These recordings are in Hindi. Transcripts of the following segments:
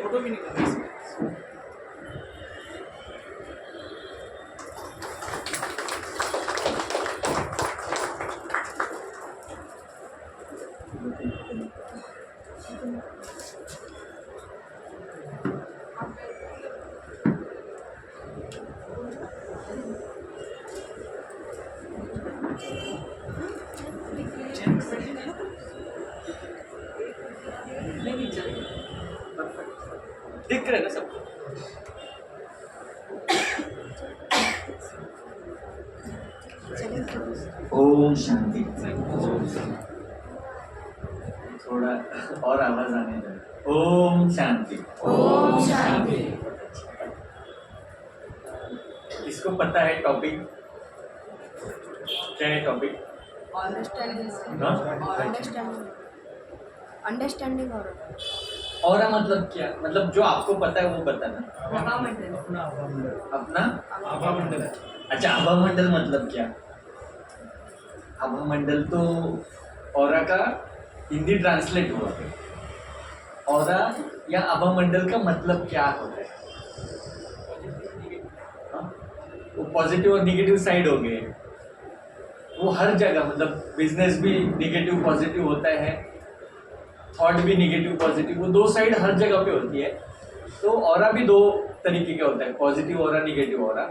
फोटो भी निकाल दिख रहा है ना सब। ओम शांति। थोड़ा और आवाज आने दो। ओम शांति। ओम शांति। इसको पता है टॉपिक क्या है? टॉपिक अंडरस्टैंडिंग और मतलब क्या? मतलब जो आपको पता है वो बताना। अपना आभा मंडल। अच्छा, आभा मंडल मतलब क्या? आभा मंडल तो ऑरा का हिंदी ट्रांसलेट हुआ है। ऑरा या आभा मंडल का मतलब क्या होता है? वो पॉजिटिव और निगेटिव साइड हो गए। वो हर जगह, मतलब बिजनेस भी निगेटिव पॉजिटिव होता है, थॉट भी निगेटिव पॉजिटिव, वो दो साइड हर जगह पे होती है। तो ऑरा भी दो तरीके का होता है, पॉजिटिव ऑरा, निगेटिव ऑरा।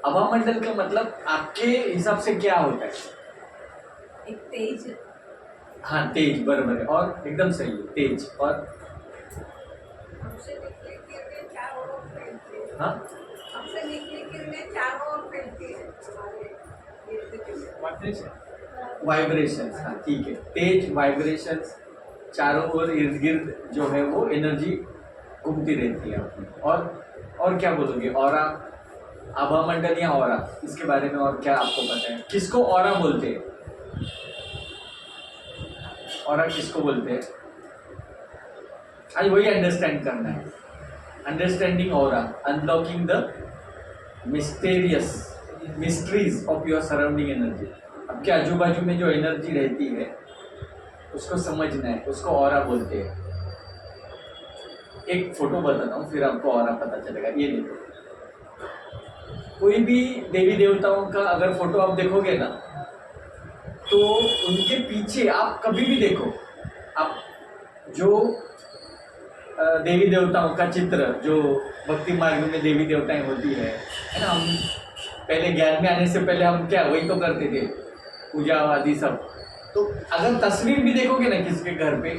आभा मंडल का मतलब आपके हिसाब से क्या होता है? एक तेज। हाँ, तेज, बराबर है, और एकदम सही है, तेज। और हाँ, वाइब्रेशन। हाँ ठीक है, तेज वाइब्रेशन चारों ओर इर्द गिर्द जो है वो एनर्जी घूमती रहती है अपनी। और क्या बोलोगे? ऑरा, आभा मंडल या ऑरा, इसके बारे में और क्या आपको पता है? किसको ऑरा बोलते हैं? ऑरा किसको बोलते हैं? आज वही अंडरस्टैंड करना है। Understanding aura, unlocking the mysteries of your surrounding energy. आपके आजू बाजू में जो एनर्जी रहती है उसको समझना है, उसको ऑरा बोलते हैं। एक फोटो बताता हूँ, फिर आपको ऑरा पता चलेगा। ये देखो, कोई भी देवी देवताओं का अगर फोटो आप देखोगे ना, तो उनके पीछे आप कभी भी देखो, आप जो देवी देवताओं का चित्र, जो भक्ति मार्ग में देवी देवताएं होती है ना, हम पहले ज्ञान में आने से पहले हम क्या वही तो करते थे, पूजा आदि सब। तो अगर तस्वीर भी देखोगे ना किसी के घर पे,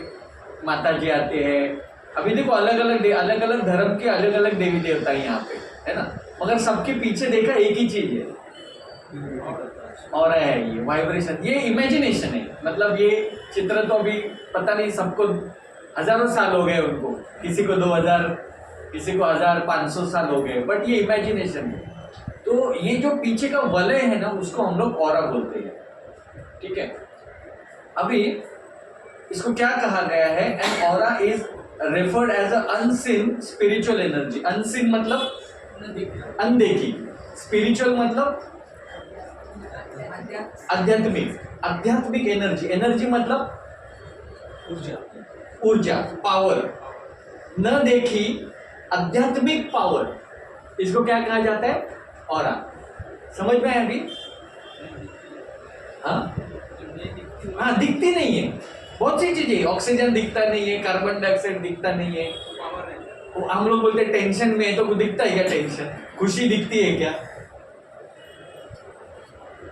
माता जी आते हैं, अभी देखो अलग अलग धर्म के अलग अलग देवी देवता है यहाँ पे, है ना, मगर सबके पीछे देखा एक ही चीज है, और है ये वाइब्रेशन, ये इमेजिनेशन है। मतलब ये चित्र तो अभी पता नहीं, सबको हजारों साल हो गए उनको, किसी को 2000, किसी को 1500 साल हो गए, बट ये इमेजिनेशन है। तो ये जो पीछे का वलय है ना, उसको हम लोग ऑरा बोलते हैं, ठीक है। अभी इसको क्या कहा गया है? An aura is referred as a unseen spiritual energy. Unseen मतलब अनदेखी, स्पिरिचुअल मतलब आध्यात्मिक एनर्जी। एनर्जी मतलब ऊर्जा, पावर, न देखी आध्यात्मिक पावर, इसको क्या कहा जाता है? ऑरा। समझ में आया अभी? हाँ, दिखती नहीं है, बहुत सी चीजें, ऑक्सीजन दिखता नहीं है, कार्बन डाइऑक्साइड दिखता नहीं है, हम लोग बोलते हैं टेंशन में है, तो दिखता है क्या टेंशन? खुशी दिखती है क्या?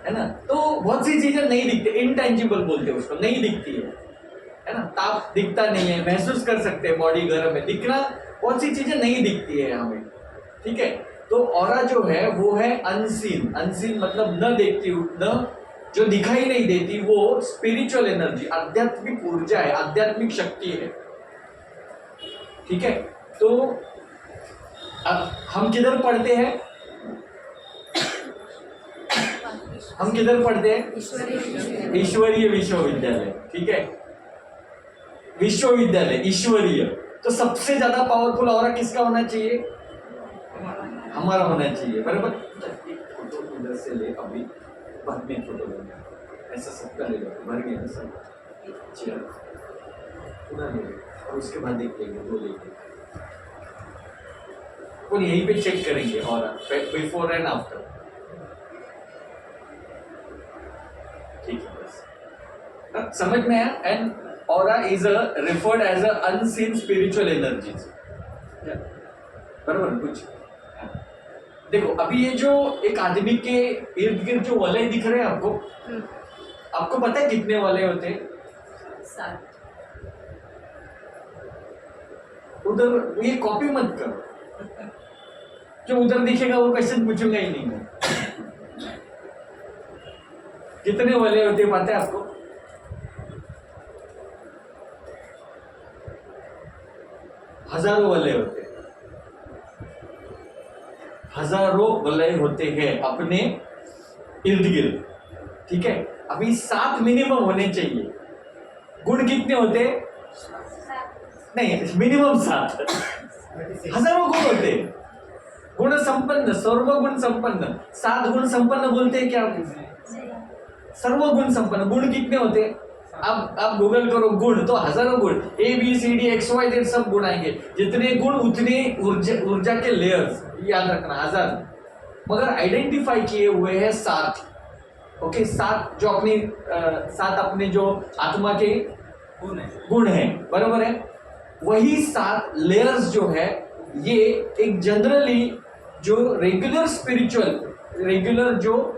है ना। तो बहुत सी चीजें नहीं दिखती, इनटेंजिबल बोलते हैं उसको, नहीं दिखती है ना। ताप दिखता नहीं है, महसूस कर सकते हैं, बॉडी गर्म है, दिखना, बहुत सी चीजें नहीं दिखती है हमें, ठीक है। तो ऑरा जो है वो है अनसीन। अनसीन मतलब न देखती, न जो दिखाई नहीं देती, वो स्पिरिचुअल एनर्जी, आध्यात्मिक ऊर्जा है, आध्यात्मिक शक्ति है, ठीक है। तो अब हम किधर पढ़ते हैं? हम किधर पढ़ते हैं? ईश्वरीय विश्वविद्यालय, ठीक है। विश्वविद्यालय ईश्वरीय, तो सबसे ज्यादा पावरफुल ऑरा किसका होना चाहिए? हमारा होना चाहिए, बराबर। एक फोटो उधर से ले, अभी बाद में फोटो लेंगे, ऐसा सबका ले लो, भर गया ना सब, चेयर पूरा ले लो, और उसके बाद एक लेंगे, दो लेंगे, और यहीं पे चेक करेंगे और बिफोर एंड आफ्टर, ठीक है बस समझ में आया। And aura is referred as a unseen spiritual energies, बराबर। कुछ देखो अभी ये जो एक आदमी के इर्द गिर्द जो वलय दिख रहे हैं आपको, आपको पता है कितने वलय होते हैं? 7 उधर ये कॉपी मत करो, जो उधर दिखेगा वो क्वेश्चन पूछूंगा ही नहीं मैं। कितने वलय होते हैं पता है आपको? हजारों वलय होते हैं, हजारों वलय होते हैं अपने इर्द गिर्द, ठीक है। अभी 7 मिनिमम होने चाहिए। गुण कितने होते हैं? नहीं, मिनिमम 7। हजारों गुण होते हैं, गुण संपन्न, सर्वगुण संपन्न। 7 गुण संपन्न बोलते हैं क्या? सर्वगुण संपन्न। गुण कितने होते हैं? आप गूगल करो गुण, तो हजारों गुण, ABCD XYZ सब गुण आएंगे। जितने गुण उतने ऊर्जा के लेयर्स, याद रखना 1000। मगर आइडेंटिफाई किए हुए हैं 7, ओके। 7 जो अपनी 7 अपने जो आत्मा के गुण है, बराबर है। वही 7 लेयर्स जो है, ये एक जनरली जो रेगुलर स्पिरिचुअल, रेगुलर जो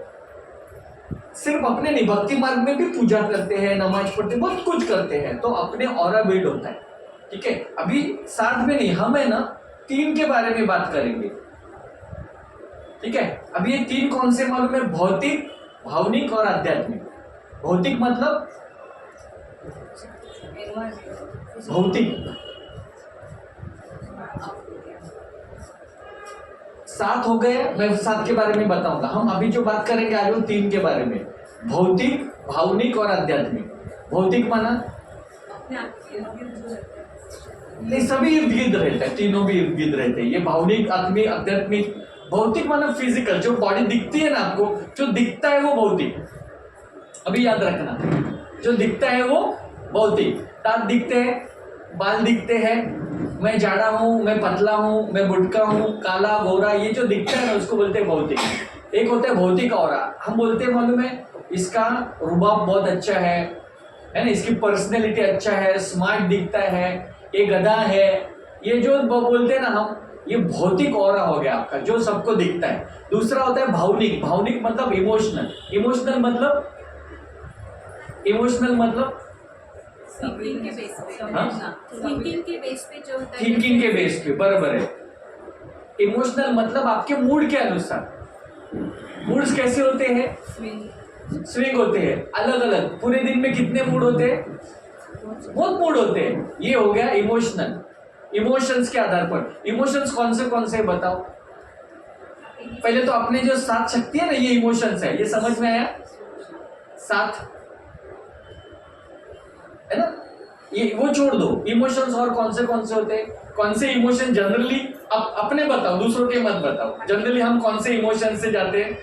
सिर्फ अपने नहीं, भक्ति मार्ग में भी पूजा करते हैं, नमाज पढ़ते हैं, बहुत कुछ करते हैं, तो अपने ऑरा बिल्ड होता है, ठीक है। अभी 7 में नहीं, हम है ना 3 के बारे में बात करेंगे, ठीक है। अभी ये 3 कौन से मालूम है? भौतिक, भावनिक और आध्यात्मिक। भौतिक मतलब भौतिक 7 हो गए। मैं 7 के बारे में बताऊंगा। हम अभी जो बात करेंगे आज वो 3 के बारे में, भौतिक, भावनिक और आध्यात्मिक। भौतिक माना नहीं, सभी इर्द गिर्द रहता है, तीनों भी इर्द गिर्द रहते हैं। ये भावनिक, आत्मिक, आध्यात्मिक। भौतिक माना फिजिकल, जो बॉडी दिखती है ना आपको, जो दिखता है वो भौतिक। अभी याद रखना, जो दिखता है वो भौतिक। दांत दिखते हैं, बाल दिखते हैं, मैं जाड़ा हूं, मैं पतला हूं, मैं बुटका हूं, काला गोरा, ये जो दिखता है ना उसको बोलते हैं भौतिक। एक होता है भौतिक ऑरा, हम बोलते हैं मालूम है, इसका रुबाब बहुत अच्छा है ना, इसकी पर्सनैलिटी अच्छा है, स्मार्ट दिखता है, ये गधा है, ये जो बोलते हैं ना हम, ये भौतिक ऑरा हो गया आपका, जो सबको दिखता है। दूसरा होता है भावनिक। भावनिक मतलब इमोशनल। इमोशनल मतलब थिंकिंग के बेस पे, थिंकिंग के बेस पे जो होता है, थिंकिंग के बेस पे, बराबर है। इमोशनल मतलब आपके मूड के अनुसार। मूड्स कैसे होते हैं? स्विंग होते हैं, अलग अलग। पूरे दिन में कितने मूड होते हैं? बहुत मूड होते हैं। ये हो गया इमोशनल। इमोशंस के आधार पर। इमोशंस कौन से बताओ? पहले तो अपने जो 7 शक्ति है ना, ये इमोशंस है, ये समझ में आया? 7 है ना, ये वो छोड़ दो। इमोशंस और कौन से होते हैं? कौन से इमोशन जनरली अपने बताओ, दूसरों के मत बताओ। जनरली हम कौन से इमोशन से जाते हैं?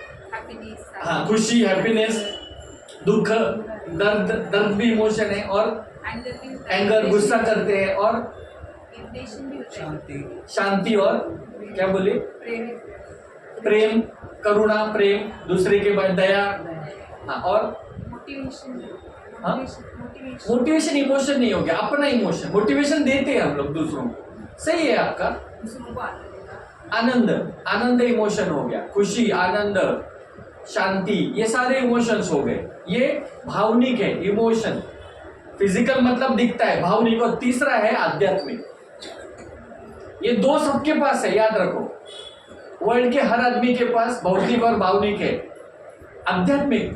हाँ, खुशी, हैप्पीनेस, दुख, दर्द भी इमोशन है, और एंगर, गुस्सा करते हैं, और शांति, और क्या बोले? प्रेम, करुणा, प्रेम, दूसरे के बाद दया, हाँ, और मोटिवेशन इमोशन नहीं हो गया, अपना इमोशन। मोटिवेशन देते हैं हम लोग दूसरों को, सही है आपका। आनंद इमोशन हो गया, खुशी, आनंद, शांति, ये सारे इमोशंस हो गए। ये भावनिक है, इमोशन। फिजिकल मतलब दिखता है, भावनिक। और तीसरा है आध्यात्मिक। ये 2 सबके पास है, याद रखो। वर्ल्ड के हर आदमी के पास भौतिक और भावनिक है। आध्यात्मिक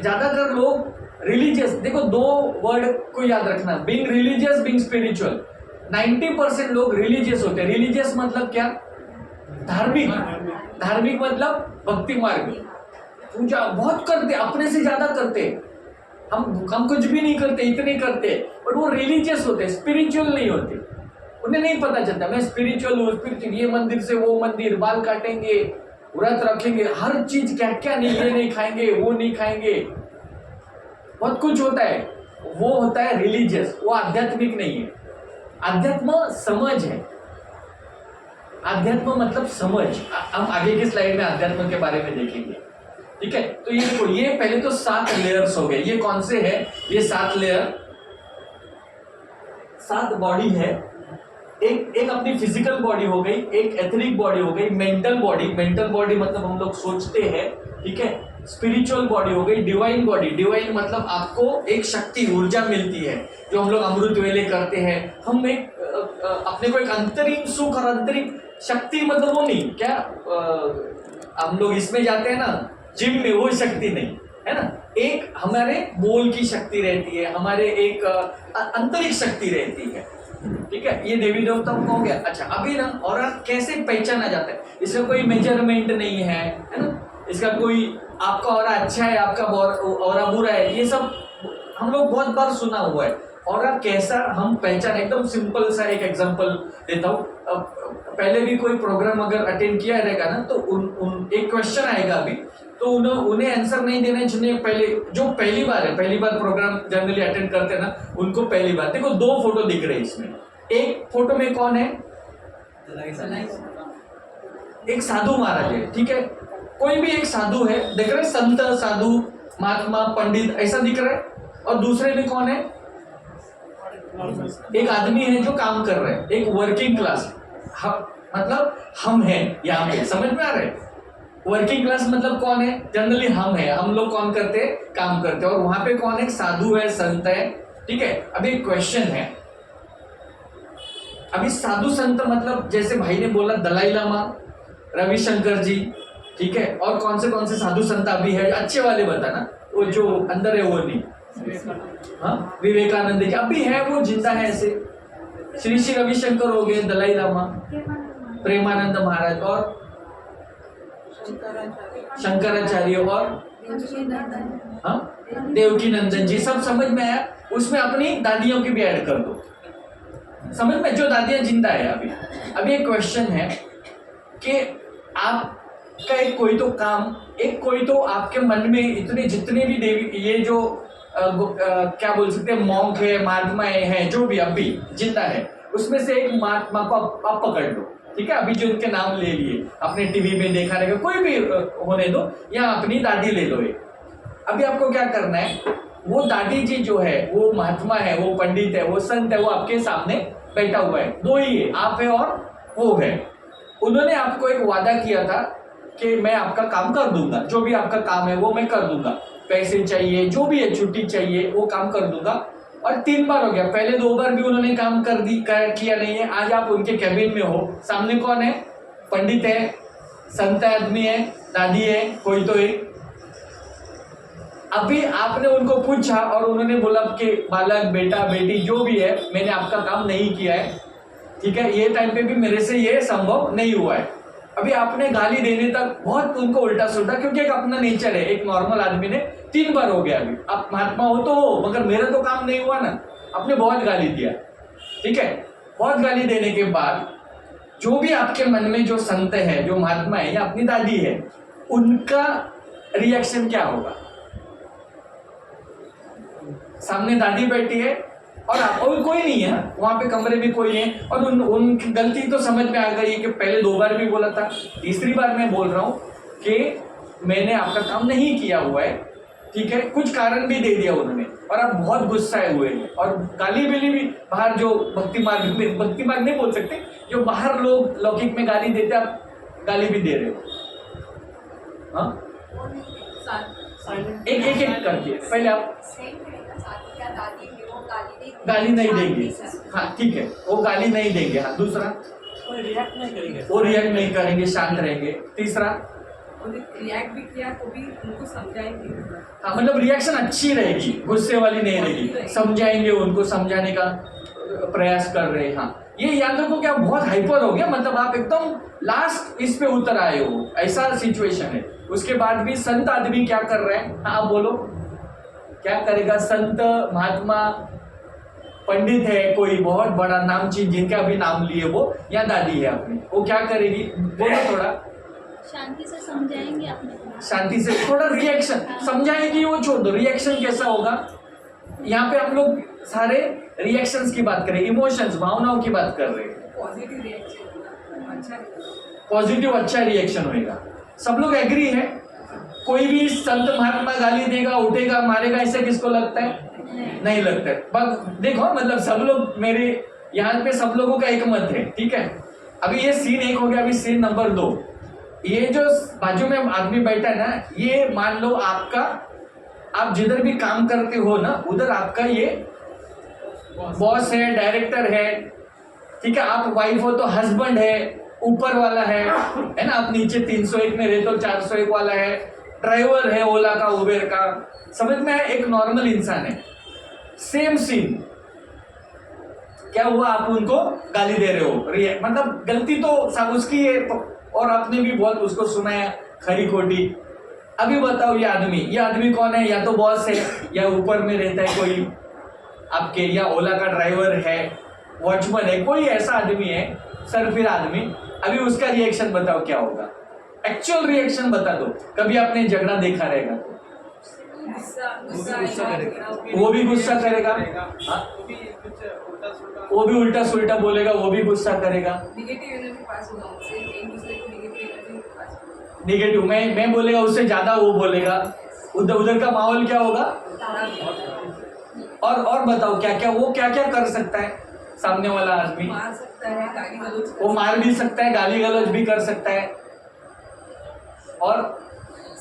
ज्यादातर लोग रिलीजियस, देखो 2 वर्ड को याद रखना, बीइंग रिलीजियस, बीइंग स्पिरिचुअल। 90% लोग रिलीजियस होते हैं। रिलीजियस मतलब क्या? धार्मिक। धार्मिक मतलब भक्ति मार्ग, पूजा बहुत करते, अपने से ज्यादा करते। हम कुछ भी नहीं करते, इतने करते, बट वो रिलीजियस होते, स्पिरिचुअल नहीं होते। उन्हें नहीं पता चलता मैं स्पिरिचुअल हूँ, स्पिरिचुअल ये मंदिर से वो मंदिर, बाल काटेंगे, व्रत रखेंगे, हर चीज क्या क्या नहीं, ये नहीं खाएंगे वो नहीं खाएंगे, बहुत कुछ होता है। वो होता है रिलीजियस, वो आध्यात्मिक नहीं है। अध्यात्म समझ है, अध्यात्म मतलब समझ। हम आगे की स्लाइड में अध्यात्म के बारे में देखेंगे, ठीक है। तो ये देखो, ये पहले तो 7 लेयर्स हो गए। ये कौन से है? ये 7 लेयर, 7 बॉडी है। एक अपनी फिजिकल बॉडी हो गई, एक एथनिक बॉडी हो गई, मेंटल बॉडी, मेंटल बॉडी मतलब हम लोग सोचते हैं, ठीक है। स्पिरिचुअल बॉडी हो गई, डिवाइन बॉडी, डिवाइन मतलब आपको एक शक्ति, ऊर्जा मिलती है, जो हम लोग अमृत वेले करते हैं। हम एक अपने को एक अंतरिम सुख और अंतरिम शक्ति, मतलब वो नहीं क्या हम लोग इसमें जाते हैं ना जिम में, वो शक्ति नहीं है ना। एक हमारे बोल की शक्ति रहती है, हमारे एक आंतरिक शक्ति रहती है, ठीक है। ये देवी देवताओं का हो गया। अच्छा, अभी ना और कैसे पहचाना जाता है? इसका कोई मेजरमेंट नहीं है ना। इसका कोई आपका और अच्छा है, आपका और बुरा है, ये सब हम लोग बहुत बार सुना हुआ है। और कैसा हम पहचान, एकदम सिंपल सा एक एग्जांपल देता हूँ। पहले भी कोई प्रोग्राम अगर अटेंड किया रहेगा ना, तो एक क्वेश्चन आएगा अभी, तो उन्हें आंसर नहीं देना चाहिए। पहले जो पहली बार प्रोग्राम जनरली अटेंड करते हैं ना, उनको पहली बार देखो 2 फोटो दिख रहे हैं इसमें। एक फोटो में कौन है? एक साधु महाराज है, ठीक है। कोई भी एक साधु है, देख रहे हैं, संत, साधु, महात्मा, पंडित, ऐसा दिख रहा है। और दूसरे में कौन है? एक आदमी है जो काम कर रहे हैं, एक वर्किंग क्लास, मतलब हम हैं यहाँ पे, समझ में आ रहा है? वर्किंग क्लास मतलब कौन है? जनरली हम हैं, हम लोग कौन करते हैं? काम करते हैं। और वहां पे कौन है? साधु है, संत है, ठीक है। अभी एक क्वेश्चन है, अभी साधु संत मतलब जैसे भाई ने बोला दलाई लामा, रविशंकर जी, ठीक है। और कौन से साधु संत अभी है? अच्छे वाले बताना, वो जो अंदर है वो नहीं। हाँ, विवेकानंद जी अभी है, वो जिंदा है ऐसे। श्री श्री रविशंकर हो गए, दलाई लामा, प्रेमानंद महाराज, और शंकराचार्य, और हाँ देवकी नंदन जी, सब समझ में आया। उसमें अपनी दादियों की भी ऐड कर दो, समझ में, जो दादियां जिंदा है अभी एक क्वेश्चन है कि आपका एक कोई तो काम, एक कोई तो आपके मन में इतने जितने भी देवी, ये जो क्या बोल सकते हैं, मॉन्क है, महात्माएं हैं, जो भी अभी जिंदा है, उसमें से एक महात्मा को आप पकड़ लो, ठीक है। अभी जो उनके नाम ले लिए, अपने टीवी में देखा रहेगा, कोई भी होने दो, या अपनी दादी ले लो एक। अभी आपको क्या करना है, वो दादी जी जो है, वो महात्मा है, वो पंडित है, वो संत है, वो आपके सामने बैठा हुआ है। 2 ही है, आप है और वो है। उन्होंने आपको एक वादा किया था कि मैं आपका काम कर दूंगा, जो भी आपका काम है वो मैं कर दूंगा, पैसे चाहिए, जो भी है, छुट्टी चाहिए, वो काम कर दूंगा। और 3 बार हो गया, पहले 2 बार भी उन्होंने काम किया नहीं है। आज आप उनके कैबिन में हो, सामने कौन है? पंडित है, संत आदमी है, दादी है, कोई तो है। अभी आपने उनको पूछा और उन्होंने बोला कि बालक, बेटा, बेटी, जो भी है, मैंने आपका काम नहीं किया है, ठीक है, ये टाइम पे भी मेरे से ये संभव नहीं हुआ है। अभी आपने गाली देने तक बहुत उनको उल्टा सुल्टा, क्योंकि एक अपना नेचर है, एक नॉर्मल आदमी ने 3 बार हो गया। अभी आप महात्मा हो तो हो, मगर मेरा तो काम नहीं हुआ ना, आपने बहुत गाली दिया, ठीक है। बहुत गाली देने के बाद जो भी आपके मन में जो संत है, जो महात्मा है, या अपनी दादी है, उनका रिएक्शन क्या होगा? सामने दादी बैठी है और आप, और कोई नहीं है वहां पे, कमरे में कोई है, और उनकी गलती तो समझ में आ गई कि पहले 2 बार भी बोला था, तीसरी बार मैं बोल रहा हूँ कि मैंने आपका काम नहीं किया हुआ है, ठीक है। कुछ कारण भी दे दिया उन्होंने, और आप बहुत गुस्साए हुए हैं, और गाली बिली भी बाहर, जो भक्ति मार्ग नहीं बोल सकते, जो बाहर लोग लौकिक में गाली देते, आप गाली भी दे रहे हो। हाँ, एक करके पहले आप गाली नहीं देंगे, हाँ ठीक है, वो गाली नहीं देंगे। हाँ, दूसरा वो रिएक्ट नहीं करेंगे, शांत रहेंगे। तीसरा रिएक्ट भी किया तो भी उनको समझाएंगे, हाँ, मतलब रिएक्शन अच्छी रहेगी, गुस्से वाली नहीं रहेगी, समझाएंगे, उनको समझाने का प्रयास कर रहे हैं। हाँ, ये याद रखो कि आप बहुत हाइपर हो गया, मतलब आप एकदम लास्ट इस पे उतर आए हो, ऐसा सिचुएशन है। उसके बाद भी संत आदमी क्या कर रहे हैं? हाँ, आप बोलो, क्या करेगा संत महात्मा? पंडित है, कोई बहुत बड़ा नामचीन जिनका भी नाम लिए वो, या दादी है अपनी, वो क्या करेगी? बोलो थोड़ा शांति से समझाएंगे अपने को। शांति से, थोड़ा रिएक्शन समझाएंगी, वो छोड़ दो, रिएक्शन कैसा होगा? यहाँ पे हम लोग सारे रिएक्शंस की बात करें, इमोशंस, भावनाओं की बात कर रहे हैं। पॉजिटिव रिएक्शन अच्छा पॉजिटिव अच्छा रिएक्शन होएगा। सब लोग एग्री है? कोई भी संत महात्मा गाली देगा, उठेगा, मारेगा, ऐसा किसको लगता है? नहीं लगता है। बस देखो, मतलब सब लोग, मेरे यहाँ पे सब लोगों का एक मत है, ठीक है? अभी ये सीन एक हो गया, अभी सीन नंबर 2। ये जो बाजू में आदमी बैठा है ना, ये मान लो आपका, आप जिधर भी काम करते हो ना, उधर आपका ये बॉस है, डायरेक्टर है, ठीक है? आप वाइफ हो तो हस्बैंड है, ऊपर वाला है ना? आप नीचे 301 में रहते हो, 401 वाला है, ड्राइवर है ओला का, उबेर का, समझ में है? एक नॉर्मल इंसान है। सेम सीन, क्या हुआ? आप उनको गाली दे रहे हो, मतलब गलती तो सब उसकी है, और आपने भी बहुत उसको सुनाया खरी खोटी। अभी बताओ, ये आदमी कौन है? या तो बॉस है, या ऊपर में रहता है कोई आपके, या ओला का ड्राइवर है, वॉचमैन है, कोई ऐसा आदमी है, सरफिर आदमी। अभी उसका रिएक्शन बताओ क्या होगा? एक्चुअल रिएक्शन बता दो। कभी आपने झगड़ा देखा रहेगा तो गुस्सा करेगा, वो भी गुस्सा करेगा, हाँ? वो भी उल्टा सुल्टा बोलेगा, वो भी गुस्सा करेगा, नेगेटिव एनर्जी पास होगा उससे, एक दूसरे को नेगेटिव एनर्जी पास होगा। निगेटिव मैं बोलेगा, उससे ज्यादा वो बोलेगा, उधर का माहौल क्या होगा? और बताओ क्या क्या, वो क्या क्या कर सकता है सामने वाला आदमी? मार सकता है, गाली गलौज वो मार भी सकता है, गाली गलौज भी कर सकता है। और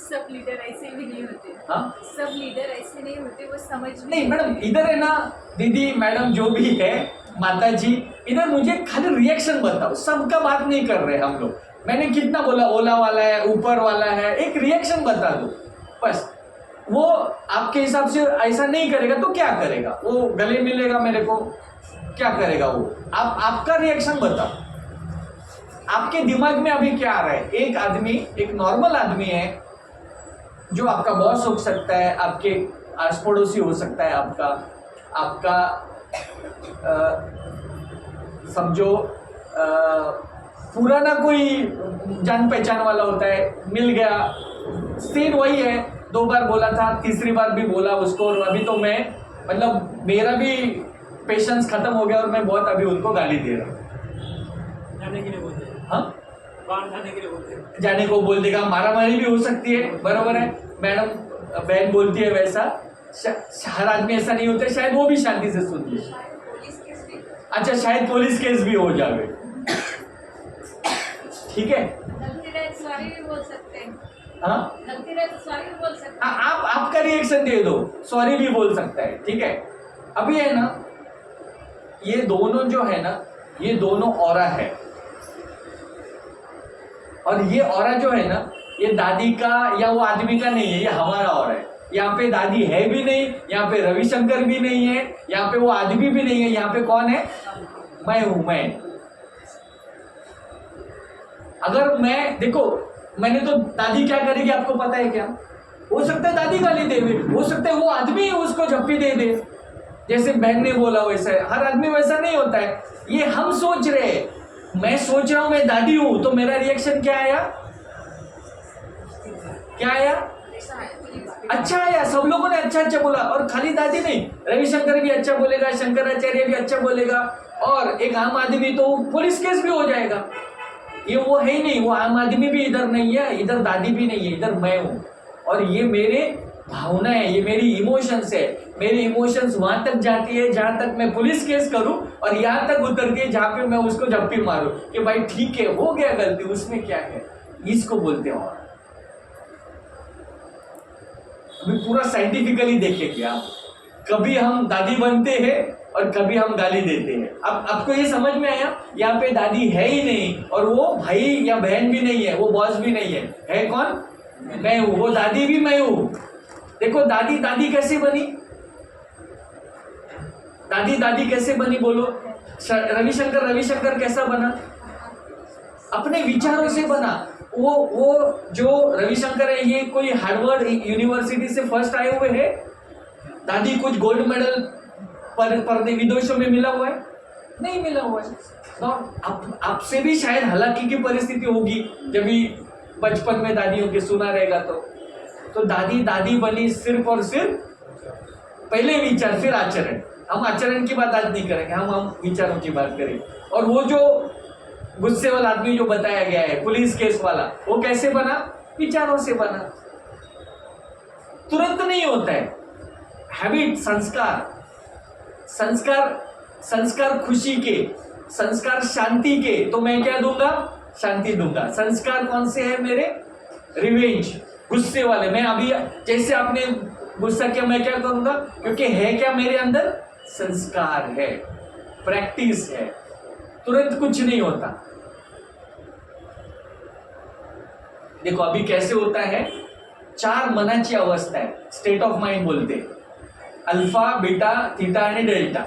सब लीडर ऐसे भी नहीं होते। हाँ, सब लीडर ऐसे नहीं होते, वो समझ नहीं मैडम, इधर है ना दीदी, मैडम जो भी है, माता जी, इधर मुझे खाली रिएक्शन बताओ, सबका बात नहीं कर रहे हम लोग। मैंने कितना बोला, ओला वाला है, ऊपर वाला है, एक रिएक्शन बता दो बस। वो आपके हिसाब से ऐसा नहीं करेगा तो क्या करेगा? वो गले मिलेगा मेरे को, क्या करेगा वो? आपका रिएक्शन बताओ, आपके दिमाग में अभी क्या आ रहा है? एक आदमी, एक नॉर्मल आदमी है, जो आपका बॉस हो सकता है, आपके आस पड़ोसी हो सकता है, आपका समझो पुराना कोई जान पहचान वाला होता है, मिल गया, सीन वही है, 2 बार बोला था, तीसरी बार भी बोला उसको, और अभी तो मैं, मतलब मेरा भी पेशेंस खत्म हो गया और मैं बहुत अभी उनको गाली दे रहा हूँ। जाने के लिए बोलते हैं, हाँ, बाहर जाने के लिए बोलते हैं, जाने को बोल देगा, मारामारी भी हो सकती है, बरोबर है मैडम, बहन बोलती है वैसा। हर आदमी ऐसा नहीं होता, शायद वो भी शांति से सुन ले। अच्छा, शायद पुलिस केस भी हो जाए, ठीक है? गलती रहे तो सॉरी भी बोल सकते हैं। हाँ, गलती रहे तो सॉरी भी बोल सकते हैं। आप आपका रिएक्शन दे दो, सॉरी भी बोल सकता है, ठीक है? अभी है ना, ये दोनों जो है ना, ये दोनों ऑरा है, और ये ऑरा जो है ना, ये दादी का या वो आदमी का नहीं है, ये हमारा ऑरा है। यहाँ पे दादी है भी नहीं, यहाँ पे रविशंकर भी नहीं है, यहाँ पे वो आदमी भी नहीं है, यहाँ पे कौन है? मैं हूं, मैं। अगर मैं, देखो, मैंने तो, दादी क्या करेगी आपको पता है क्या? हो सकता है दादी गाली दे, हो सकता है वो आदमी उसको झप्पी दे दे, जैसे बहन ने बोला वैसा है। हर आदमी वैसा नहीं होता है, ये हम सोच रहे हैं। मैं सोच रहा हूं मैं दादी हूं, तो मेरा रिएक्शन क्या आया? क्या आया? अच्छा आया, सब लोगों ने अच्छा अच्छा बोला, और खाली दादी नहीं, रविशंकर भी अच्छा बोलेगा, शंकराचार्य भी अच्छा बोलेगा, और एक आम आदमी तो पुलिस केस भी हो जाएगा। ये वो है ही नहीं, वो आम आदमी भी इधर नहीं है, इधर दादी भी नहीं है, इधर मैं हूं, और ये मेरे भावना है, ये मेरी इमोशंस है। मेरी इमोशंस वहां तक जाती है जहां तक मैं पुलिस केस करूं, और यहां तक उतर के जहां पे मैं उसको झप्पी मारूं कि भाई ठीक है, हो गया गलती, उसमें क्या है। इसको बोलते हैं और। अभी पूरा साइंटिफिकली देखेंगे आप, कभी हम दादी बनते हैं और कभी हम गाली देते हैं। अब आपको ये समझ में आया? यहाँ पे दादी है ही नहीं, और वो भाई या बहन भी नहीं है, वो बॉस भी नहीं है कौन? मैं हूं। वो दादी भी मैं हूं। देखो दादी कैसे बनी? दादी कैसे बनी बोलो? रविशंकर कैसा बना? अपने विचारों से बना। वो जो रविशंकर है, ये कोई हार्वर्ड यूनिवर्सिटी से फर्स्ट आए हुए हैं। दादी कुछ गोल्ड मेडल पर्दे विदेशों में मिला हुआ है? नहीं मिला हुआ है। तो आपसे भी शायद हालांकि की परिस्थिति होगी जब भी बचपन में दादियों के सुना रहेगा। तो दादी दादी बनी सिर्फ और सिर्फ पहले विचार फिर आचरण। हम आचरण की बात आज नहीं करेंगे, हम विचारों की बात करेंगे। और वो जो गुस्से वाला आदमी जो बताया गया है पुलिस केस वाला, वो कैसे बना? विचारों से बना। तुरंत नहीं होता है। हैबिट, संस्कार खुशी के, संस्कार शांति के, तो मैं क्या दूंगा? शांति दूंगा। संस्कार कौन से है मेरे? रिवेंज, गुस्से वाले। मैं अभी जैसे आपने गुस्सा किया, मैं क्या करूंगा? क्योंकि है क्या मेरे अंदर? संस्कार है, प्रैक्टिस है। तुरंत कुछ नहीं होता। देखो अभी कैसे होता है, 4 मनाची अवस्था है, स्टेट ऑफ माइंड बोलते, अल्फा, बीटा, थीटा आणि डेल्टा।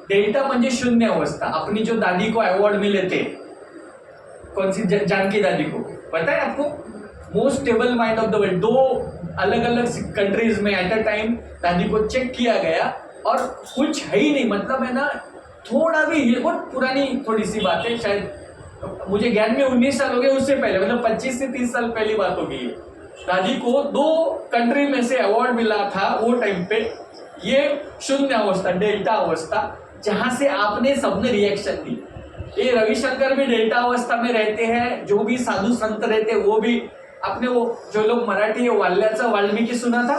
डेल्टा म्हणजे शून्य अवस्था। अपनी जो दादी को अवार्ड मिले थे, कौन सी? जानकी दादी को, पता है आपको? Most stable mind of the world. 2 अलग अलग कंट्रीज में एट अ टाइम दादी को चेक किया गया और कुछ है ही नहीं। मतलब है ना, थोड़ा भी, बहुत पुरानी थोड़ी सी बात है, शायद मुझे ज्ञान में 19 साल हो गए, उससे पहले मतलब 25 से 30 साल पहली बात होगी। दादी को 2 कंट्री में से अवार्ड मिला था वो टाइम पे। ये शून्य अवस्था, डेल्टा अवस्था, जहां से आपने सबने रिएक्शन दी। ये रविशंकर भी डेल्टा अवस्था में रहते हैं, जो भी साधु संत रहते हैं वो भी। आपने वो जो लोग मराठी है वाल्याचा वाल्मीकि सुना था,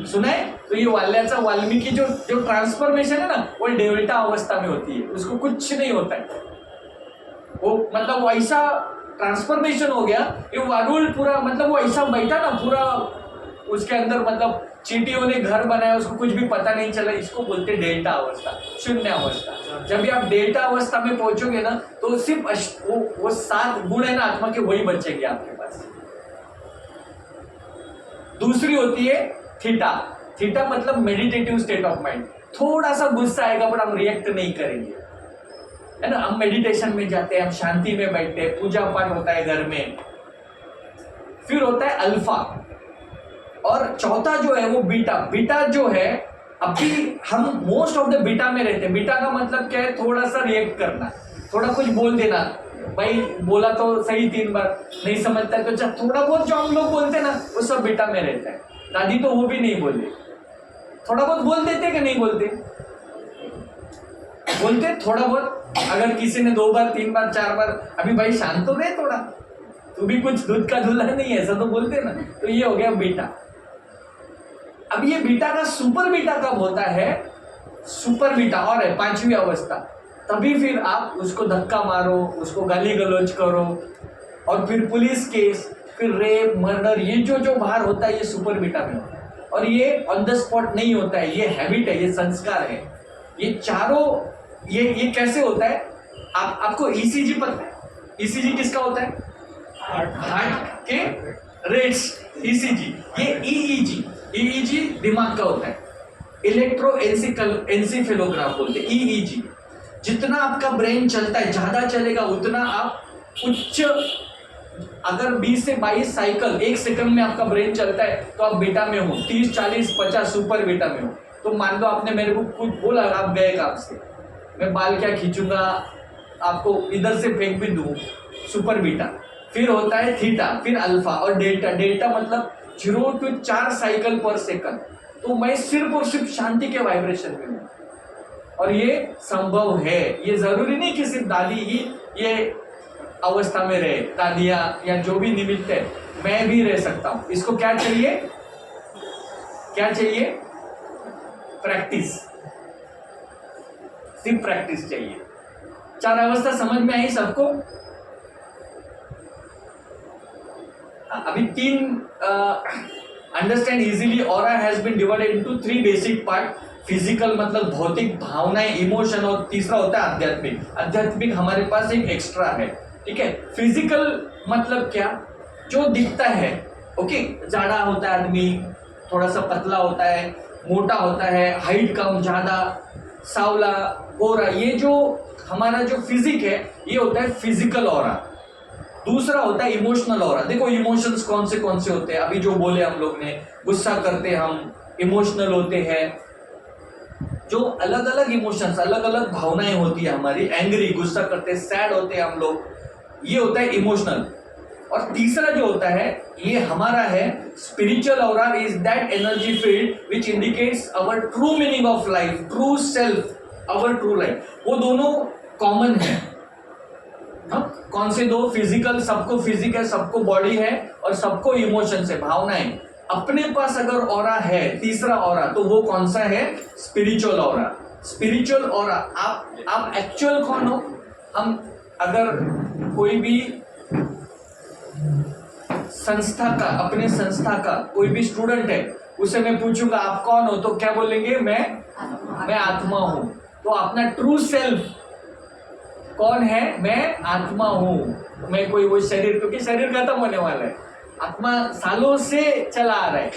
सुना है? तो ये वाल्याचा वाल्मीकि जो ट्रांसफॉर्मेशन है ना, वो डेल्टा अवस्था में होती है। उसको कुछ नहीं होता है। वो मतलब वैसा ट्रांसफॉर्मेशन हो गया, ये वारुल पूरा, मतलब वो ऐसा बैठा ना पूरा उसके अंदर, मतलब चींटियों ने घर बनाया, उसको कुछ भी पता नहीं चला। इसको बोलते डेल्टा अवस्था, शून्य अवस्था। जब भी आप डेल्टा अवस्था में पहुंचोगे ना, तो सिर्फ वो 7 गुण है ना आत्मा के, वही बचेंगे आपके पास। दूसरी होती है थीटा। थीटा मतलब मेडिटेटिव स्टेट ऑफ माइंड। थोड़ा सा गुस्सा आएगा पर हम रिएक्ट नहीं करेंगे, है ना। हम मेडिटेशन में जाते हैं, हम शांति में बैठते हैं, पूजा पाठ होता है घर में। फिर होता है अल्फा, और चौथा जो है वो बीटा। बीटा जो है, अभी हम मोस्ट ऑफ द बीटा में रहते हैं। बीटा का मतलब क्या है? थोड़ा सा रिएक्ट करना, थोड़ा कुछ बोल देना। भाई बोला तो सही 3 बार, नहीं समझता है तो थोड़ा बहुत जो हम लोग बोलते हैं ना, वो सब बीटा में रहता है। दादी तो वो भी नहीं बोले, थोड़ा बहुत बोल देते कि नहीं बोलते? बोलते थोड़ा बहुत। अगर किसी ने 2 बार 3 बार 4 बार, अभी भाई शांत तो रहे थोड़ा, तू भी कुछ दूध का दूल्हा नहीं है, ऐसा तो बोलते ना। तो ये हो गया बीटा। अब ये बीटा का सुपर बीटा कब होता है? सुपर बीटा और है 5वीं अवस्था। तभी फिर आप उसको धक्का मारो, उसको गाली गलौज करो, और फिर पुलिस केस, फिर रेप, मर्डर, ये जो बाहर होता है ये सुपर बीटा में होता है। और ये ऑन द स्पॉट नहीं होता है, ये हैबिट है, ये संस्कार है। ये चारों ये कैसे होता है? आपको ईसीजी पता है? ईसीजी किसका होता है? हार्ट के रेट्स, ईसीजी। ये ईईजी दिमाग का होता है, इलेक्ट्रो एंसेफेलोग्राफ बोलते हैं, ईईजी। जितना आपका ब्रेन चलता है, ज्यादा चलेगा उतना आप उच्च, अगर 20 से 22 साइकिल 1 सेकंड में आपका ब्रेन चलता है तो आप बीटा में हो, 30, 40, 50 सुपर बीटा में हो। तो मान लो आपने मेरे को कुछ बोला, आप गए काम से, मैं बाल क्या खींचूंगा, आपको इधर से फेंक भी दूं, सुपर बीटा। फिर होता है थीटा, फिर अल्फा और डेल्टा। डेल्टा मतलब 0 to 4 साइकिल पर सेकंड। तो मैं सिर्फ और सिर्फ शांति के वाइब्रेशन में हूँ, और ये संभव है। ये जरूरी नहीं कि सिर्फ दादी ही ये अवस्था में रहे, दादियाँ या जो भी निमित्त है, मैं भी रह सकता हूँ। इसको क्या चाहिए? क्या चाहिए? प्रैक्टिस, सिर्फ प्रैक्टिस चाहिए। 4 अवस्था समझ में आई सबको? अभी 3 understand easily. Aura has been divided into 3 basic part. Physical मतलब भौतिक, भावनाएं, इमोशन, और तीसरा होता है आध्यात्मिक। आध्यात्मिक हमारे पास एक एक्स्ट्रा है, ठीक है। फिजिकल मतलब क्या? जो दिखता है, ओके। जाड़ा होता है आदमी, थोड़ा सा पतला होता है, मोटा होता है, हाइट कम ज्यादा, सावला, गोरा, ये जो हमारा जो फिजिक है ये होता है फिजिकल ऑरा। दूसरा होता है इमोशनल ऑरा। देखो इमोशंस कौन से होते हैं, अभी जो बोले हम लोग ने, गुस्सा करते हम, इमोशनल होते हैं, जो अलग अलग इमोशंस, अलग अलग भावनाएं होती है हमारी, एंग्री, गुस्सा करते हैं, सैड होते हैं हम लोग, ये होता है इमोशनल। और तीसरा जो होता है ये हमारा है spiritual aura, is that energy field which indicates our true meaning of life, true self, our true life. वो दोनों कॉमन है। कौन से दो? फिजिकल, सबको फिजिक है, सबको बॉडी है, और सबको इमोशंस है, भावनाएं। अपने पास अगर ऑरा है, तीसरा ऑरा, तो वो कौन सा है? Spiritual aura. स्पिरिचुअल ऑरा, आप एक्चुअल कौन हो? हम अगर कोई भी संस्था का, अपने संस्था का कोई भी स्टूडेंट है, उसे मैं पूछूंगा आप कौन हो, तो क्या बोलेंगे? मैं आत्मा हूं। तो अपना ट्रू सेल्फ कौन है? मैं आत्मा हूं। मैं कोई वो शरीर, क्योंकि शरीर खत्म होने वाला है, आत्मा सालों से चला आ रहा है।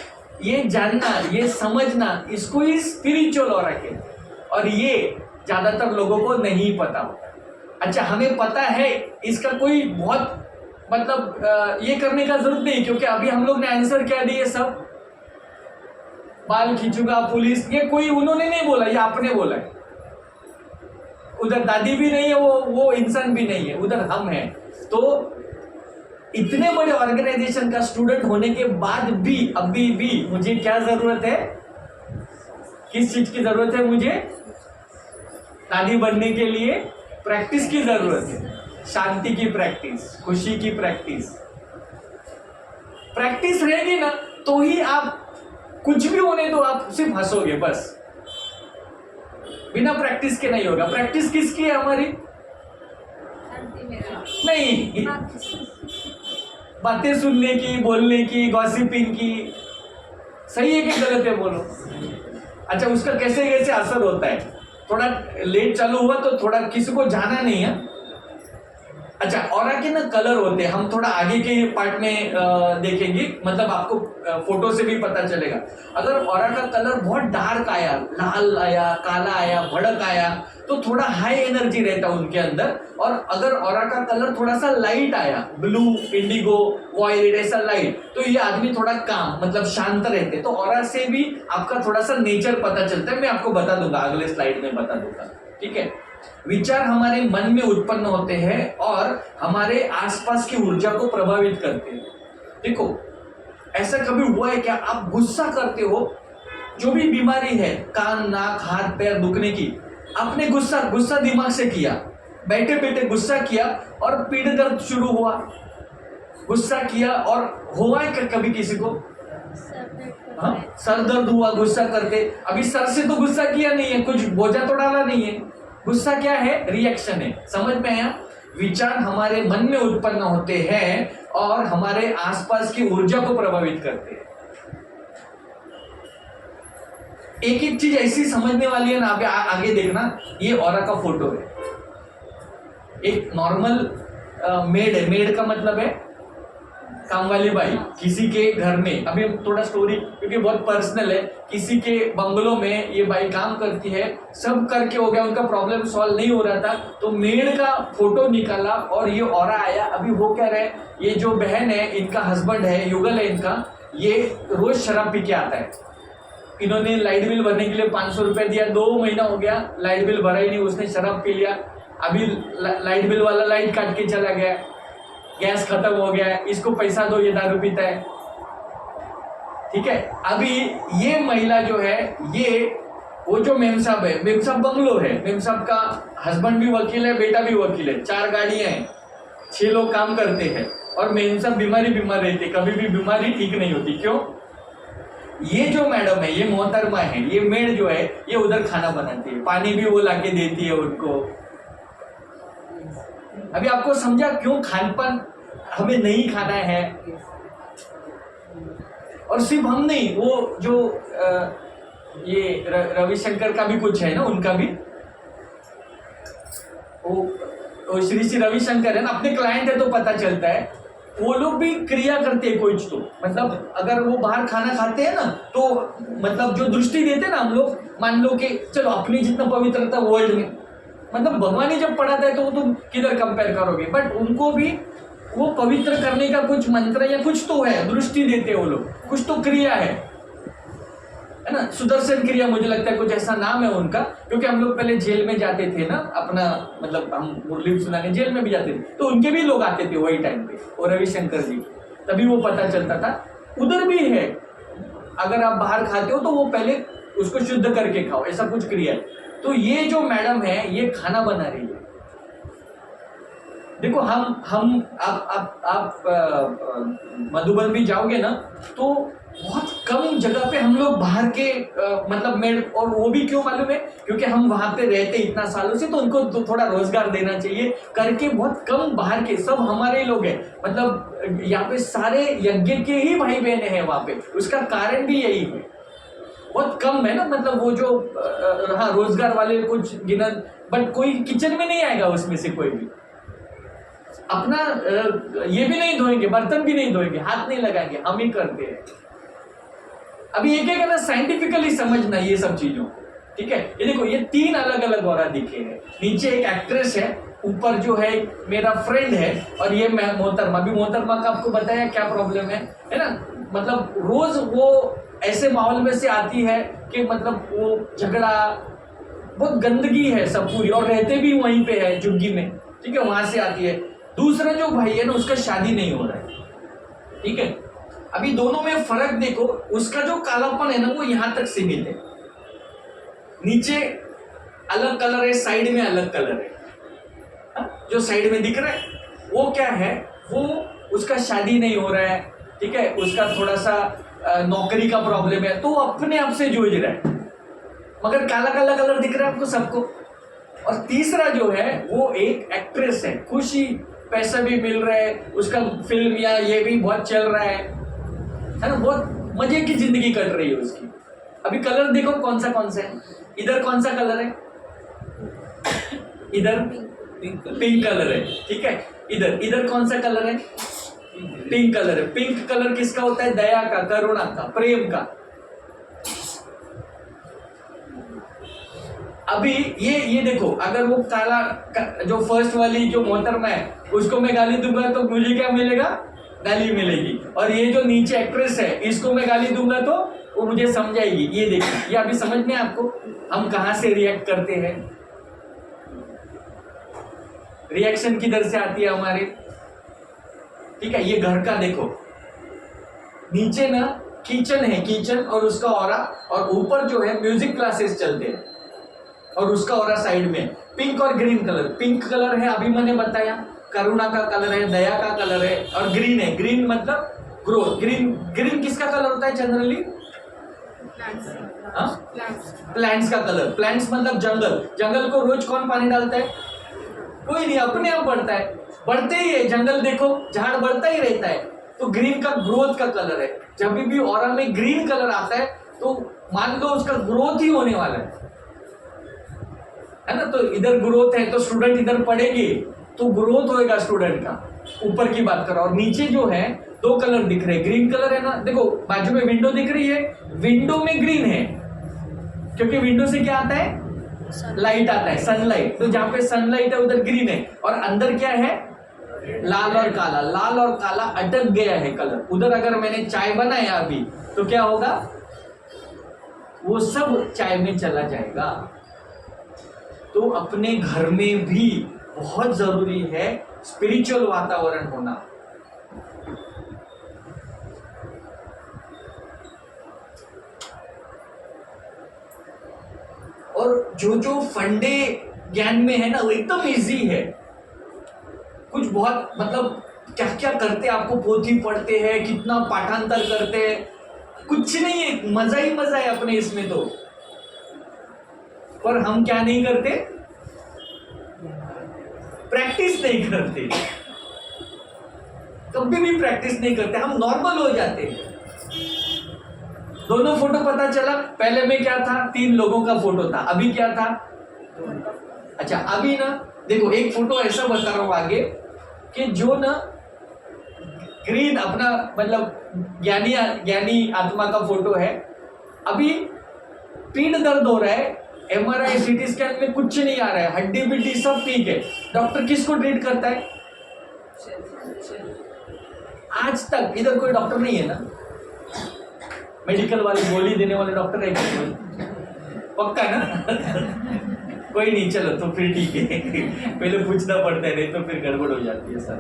ये जानना, ये समझना, इसको ही स्पिरिचुअल ऑरा कहते हैं। और ये ज्यादातर लोगों को नहीं पता होता। अच्छा, हमें पता है, इसका कोई बहुत मतलब ये करने का जरूरत नहीं, क्योंकि अभी हम लोग ने आंसर क्या दिए सब? बाल खींचूंगा, पुलिस, ये कोई उन्होंने नहीं बोला, ये आपने बोला है। उधर दादी भी नहीं है, वो इंसान भी नहीं है, उधर हम हैं। तो इतने बड़े ऑर्गेनाइजेशन का स्टूडेंट होने के बाद भी अभी भी मुझे क्या जरूरत है? किस चीज की जरूरत है मुझे? दादी बनने के लिए प्रैक्टिस की जरूरत है। शांति की प्रैक्टिस, खुशी की प्रैक्टिस। प्रैक्टिस रहेगी ना तो ही आप कुछ भी होने दो, आप सिर्फ हंसोगे बस। बिना प्रैक्टिस के नहीं होगा। प्रैक्टिस किसकी है हमारी? नहीं, बातें सुनने की, बोलने की, गॉसिपिंग की। सही है कि गलत है? बोलो। अच्छा, उसका कैसे कैसे असर होता है? थोड़ा लेट चालू हुआ तो थोड़ा किसी को जाना नहीं है। अच्छा, ऑरा के ना कलर होते हैं, हम थोड़ा आगे के पार्ट में देखेंगे, मतलब आपको फोटो से भी पता चलेगा। अगर ऑरा का कलर बहुत डार्क आया, लाल आया, काला आया, भड़क आया, तो थोड़ा हाई एनर्जी रहता है उनके अंदर। और अगर ऑरा का कलर थोड़ा सा लाइट आया, ब्लू, इंडिगो, वायलेट, ऐसा लाइट, तो ये आदमी थोड़ा काम, मतलब शांत रहते। तो ऑरा से भी आपका थोड़ा सा नेचर पता चलता है। मैं आपको बता दूंगा, अगले स्लाइड में बता दूंगा, ठीक है। विचार हमारे मन में उत्पन्न होते हैं और हमारे आसपास की ऊर्जा को प्रभावित करते हैं। देखो, ऐसा कभी हुआ है क्या? आप गुस्सा करते हो, जो भी बीमारी है, कान, नाक, हाथ, पैर दुखने की, आपने गुस्सा दिमाग से किया, बैठे बैठे गुस्सा किया और पीठ दर्द शुरू हुआ। गुस्सा किया और हुआ है कभी किसी को? सर दर्द हुआ गुस्सा करके। अभी सर से तो गुस्सा किया नहीं है, कुछ बोझा तो डाला नहीं है। गुस्सा क्या है? रिएक्शन है। समझ में आया? विचार हमारे मन में उत्पन्न होते हैं और हमारे आसपास की ऊर्जा को प्रभावित करते हैं। एक एक चीज ऐसी समझने वाली है ना, आगे देखना। ये ऑरा का फोटो है। एक नॉर्मल मेड है। मेड का मतलब है काम वाली बाई, किसी के घर में। अभी थोड़ा स्टोरी, क्योंकि बहुत पर्सनल है। किसी के बंगलों में ये बाई काम करती है, सब करके हो गया, उनका प्रॉब्लम सॉल्व नहीं हो रहा था, तो मेड का फोटो निकाला और ये ऑरा आया। अभी वो कह रहे हैं, ये जो बहन है, इनका हस्बैंड है, युगल है इनका, ये रोज शराब पी के आता है। इन्होंने लाइट बिल भरने के लिए 500 रुपए दिया, 2 महीना हो गया, लाइट बिल भरा ही नहीं, उसने शराब पी लिया। अभी लाइट बिल वाला लाइट काट के चला गया, गैस खत्म हो गया है, इसको पैसा दो, ये दारू पीता है, ठीक है। अभी ये महिला जो है, ये वो जो मेम साहब है, मेम साहब बंगलो है, मेम साहब का हस्बैंड भी वकील है, बेटा भी वकील है, 4 गाड़ियां हैं, 6 लोग काम करते हैं, और मेम साहब बीमार रहते, कभी भी बीमारी ठीक नहीं होती। क्यों? ये जो मैडम है, ये मोहतरमा है, ये मेड जो है, ये उधर खाना बनाती है, पानी भी वो लाके देती है उनको। अभी आपको समझा क्यों खानपान हमें नहीं खाना है? और सिर्फ हम नहीं, वो जो ये रविशंकर का भी कुछ है ना, उनका भी वो श्री रविशंकर है ना, अपने क्लाइंट है तो पता चलता है, वो लोग भी क्रिया करते हैं कुछ तो। मतलब अगर वो बाहर खाना खाते हैं ना, तो मतलब जो दृष्टि देते हैं ना हम लोग, मान लो कि चलो अपनी जितना पवित्रता वर्ल्ड में, मतलब भगवान ही जब पढ़ाता है तो वो तुम किधर कंपेयर करोगे, बट उनको भी वो पवित्र करने का कुछ मंत्र या कुछ तो है, दृष्टि देते हैं वो लोग, कुछ तो क्रिया है। है ना, सुदर्शन क्रिया, मुझे लगता है कुछ ऐसा नाम है उनका, क्योंकि हम लोग पहले जेल में जाते थे ना, अपना मतलब हम मुरली सुनाने जेल में भी जाते थे, तो उनके भी लोग आते थे वही टाइम पे, और रविशंकर जी, तभी वो पता चलता था। उधर भी है, अगर आप बाहर खाते हो तो वो पहले उसको शुद्ध करके खाओ, ऐसा कुछ क्रिया है। तो ये जो मैडम है ये खाना बना रही है। देखो हम आप मधुबन भी जाओगे ना, तो बहुत कम जगह पे हम लोग बाहर के मतलब मेड, और वो भी क्यों मालूम है, क्योंकि हम वहां पे रहते इतना सालों से, तो उनको तो थोड़ा रोजगार देना चाहिए करके, बहुत कम बाहर के, सब हमारे लोग हैं, मतलब यहाँ पे सारे यज्ञ के ही भाई बहन हैं वहां पे। उसका कारण भी यही है, बहुत कम है ना, मतलब वो जो हाँ रोजगार वाले कुछ गिनन, बट कोई किचन में नहीं आएगा उसमें से कोई भी, अपना ये भी नहीं धोएंगे, बर्तन भी नहीं धोएंगे, हाथ नहीं लगाएंगे, हम ही करते हैं। अभी एक एक है ना साइंटिफिकली समझना ये सब चीजों को, ठीक है। ये देखो, ये 3 अलग अलग औरा दिखे हैं। नीचे एक एक्ट्रेस है, ऊपर जो है मेरा फ्रेंड है, और ये मैं मोहतरमा। अभी मोहतरमा का आपको बताया क्या प्रॉब्लम है ना, मतलब रोज वो ऐसे माहौल में से आती है कि मतलब वो झगड़ा, बहुत गंदगी है सब पूरी, और रहते भी वहीं पे है झुग्गी में, ठीक है, वहां से आती है। दूसरा जो भाई है ना, उसका शादी नहीं हो रहा है, ठीक है। अभी दोनों में फर्क देखो, उसका जो कालापन है ना वो यहां तक सीमित है, नीचे अलग कलर है, साइड में अलग कलर है। जो साइड में दिख रहा है वो क्या है, वो उसका शादी नहीं हो रहा है, ठीक है, उसका थोड़ा सा नौकरी का प्रॉब्लम है, तो वो अपने आप से जूझ रहा है, मगर काला काला कलर दिख रहा है आपको सबको। और तीसरा जो है वो एक एक्ट्रेस है, खुशी, पैसा भी मिल रहा है, उसका फिल्म या ये भी बहुत चल रहा है ना, बहुत मजे की जिंदगी कट रही है उसकी। अभी कलर देखो कौन सा है, इधर कौन सा कलर है, इधर पिंक कलर है, ठीक है, इधर कौन सा कलर है, पिंक कलर है। पिंक कलर किसका होता है, दया का, करुणा का, प्रेम का। अभी ये देखो, अगर वो काला जो फर्स्ट वाली जो मोहतरमा है, उसको मैं गाली दूंगा तो मुझे क्या मिलेगा, गाली मिलेगी। और ये जो नीचे एक्ट्रेस है, इसको मैं गाली दूंगा तो वो मुझे समझाएगी। ये देखिए, ये अभी समझ में आपको हम कहां से रिएक्ट करते हैं, रिएक्शन किधर से आती है हमारे, ठीक है। ये घर का देखो, नीचे ना किचन है, किचन और उसका ऑरा, और ऊपर जो है म्यूजिक क्लासेस चलते हैं, और उसका ऑरा साइड में पिंक और ग्रीन कलर। पिंक कलर है, अभी मैंने बताया, करुणा का कलर है, दया का कलर है, और ग्रीन है, ग्रीन मतलब ग्रोथ। ग्रीन किसका कलर होता है जनरली, प्लांट्स का कलर। प्लांट्स मतलब जंगल को रोज कौन पानी डालता है, कोई नहीं, अपने आप बढ़ता है, बढ़ते ही है, जंगल देखो झाड़ बढ़ता ही रहता है। तो ग्रीन का ग्रोथ का कलर है। जब भी ऑरा में ग्रीन कलर आता है तो मान लो उसका ग्रोथ ही होने वाला है ना। तो इधर ग्रोथ है तो स्टूडेंट इधर पढ़ेंगे तो ग्रोथ होएगा स्टूडेंट का, ऊपर की बात करो। और नीचे जो है 2 कलर दिख रहे हैं, ग्रीन कलर है ना, देखो बाजू में विंडो दिख रही है, विंडो में ग्रीन है क्योंकि विंडो से क्या आता है, लाइट आता है, सनलाइट। तो जहां पे सनलाइट है उधर ग्रीन है, और अंदर क्या है, लाल और काला। लाल और काला अटक गया है कलर उधर। अगर मैंने चाय बनाया अभी तो क्या होगा, वो सब चाय में चला जाएगा। तो अपने घर में भी बहुत जरूरी है स्पिरिचुअल वातावरण होना। और जो फंडे ज्ञान में है ना, वो एकदम इजी है। कुछ बहुत मतलब क्या क्या करते, आपको पोथी पढ़ते हैं, कितना पाठांतर करते हैं, कुछ नहीं है, मजा ही मजा है अपने इसमें तो। पर हम क्या नहीं करते, प्रैक्टिस नहीं करते, कभी भी प्रैक्टिस नहीं करते, हम नॉर्मल हो जाते हैं। दोनों फोटो पता चला, पहले में क्या था, 3 लोगों का फोटो था, अभी क्या था, अच्छा अभी ना देखो एक फोटो ऐसा बता रहा हूं आगे कि जो ना ग्रीन अपना मतलब ज्ञानी आत्मा का फोटो है। अभी पीठ दर्द हो रहा है, MRI CT स्कैन में कुछ नहीं आ रहा है, हड्डी बिड्डी सब ठीक है, डॉक्टर किसको ट्रीट करता है, आज तक इधर कोई डॉक्टर नहीं है ना, मेडिकल वाले गोली देने वाले डॉक्टर है क्या कोई? पक्का ना? कोई नहीं, चलो तो फिर ठीक है। पहले पूछना पड़ता है, नहीं तो फिर गड़बड़ हो जाती है सर,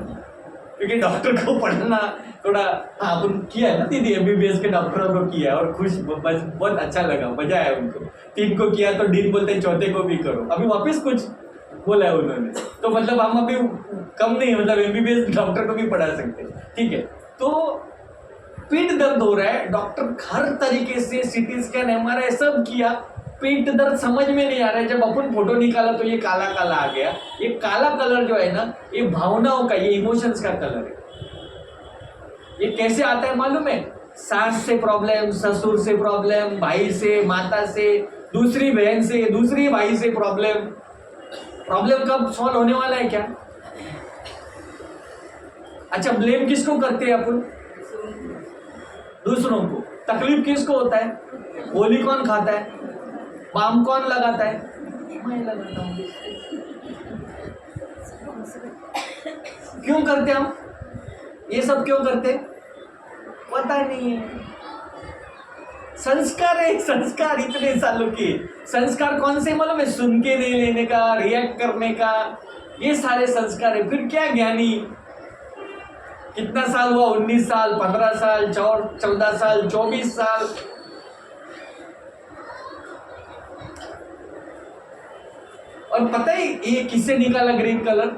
क्योंकि डॉक्टर को पढ़ना थोड़ा, हाँ अपन किया है ना दीदी, MBBS के डॉक्टरों को किया और खुश, बस बहुत अच्छा लगा, मजा आया उनको। 3 को किया तो डीन बोलते हैं 4थे को भी करो, अभी वापस कुछ बोला है उन्होंने, तो मतलब हम अभी कम नहीं है, मतलब MBBS डॉक्टर को भी पढ़ा सकते हैं, ठीक है। तो पेट दर्द हो रहा है, डॉक्टर हर तरीके से CT स्कैन MRI सब किया, पेट दर्द समझ में नहीं आ रहा है। जब अपन फोटो निकाला तो ये काला काला आ गया। ये काला कलर जो है ना, ये भावनाओं का, ये इमोशंस का कलर है। ये कैसे आता है मालूम है? सास से प्रॉब्लम, ससुर से प्रॉब्लम, भाई से, माता से, दूसरी बहन से, दूसरी भाई से प्रॉब्लम। प्रॉब्लम कब सॉल्व होने वाला है क्या? अच्छा, ब्लेम किसको करते हैं अपन? दूसरों को। तकलीफ किसको होता है? गोली कौन खाता है? बाम कौन लगाता है? मैं लगाता हूं। क्यों करते हम ये सब? क्यों करते पता नहीं है। संस्कार है, संस्कार इतने सालों के संस्कार कौन से मालूम है? सुन के नहीं लेने का, रिएक्ट करने का, ये सारे संस्कार है। फिर क्या ज्ञानी? कितना साल हुआ? 19 साल, 15 साल, 14 साल, 24 साल। और पता है ये किससे निकाला ग्रीन कलर?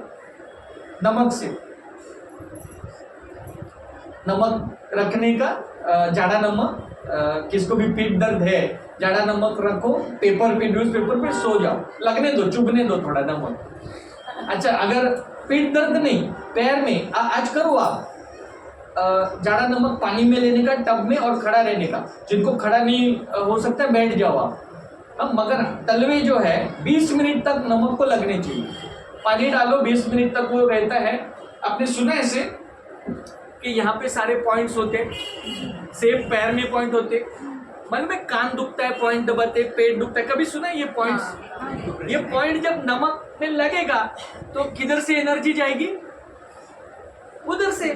नमक से। नमक रखने का, जाड़ा नमक, किसको भी पेट दर्द है, जाड़ा नमक रखो, पेपर पे, न्यूज़पेपर पे, सो जाओ, लगने दो, चुभने दो थोड़ा नमक। अच्छा, अगर पेट दर्द नहीं, पैर में, आज करो आप जाड़ा नमक पानी में लेने का टब में और खड़ा रहने का। जिनको खड़ा नहीं हो सकता बैठ जाओ आप। मगर तलवे जो है 20 मिनट तक नमक को लगने चाहिए। पानी डालो, 20 मिनट तक वो रहता है। आपने सुना ऐसे कि यहाँ पे सारे पॉइंट्स होते, सेफ पैर में पॉइंट होते, मन में कान दुखता है पॉइंट दबाते, पेट दुखता है, कभी सुना है ये पॉइंट्स? ये पॉइंट जब नमक में लगेगा तो किधर से एनर्जी जाएगी? उधर से।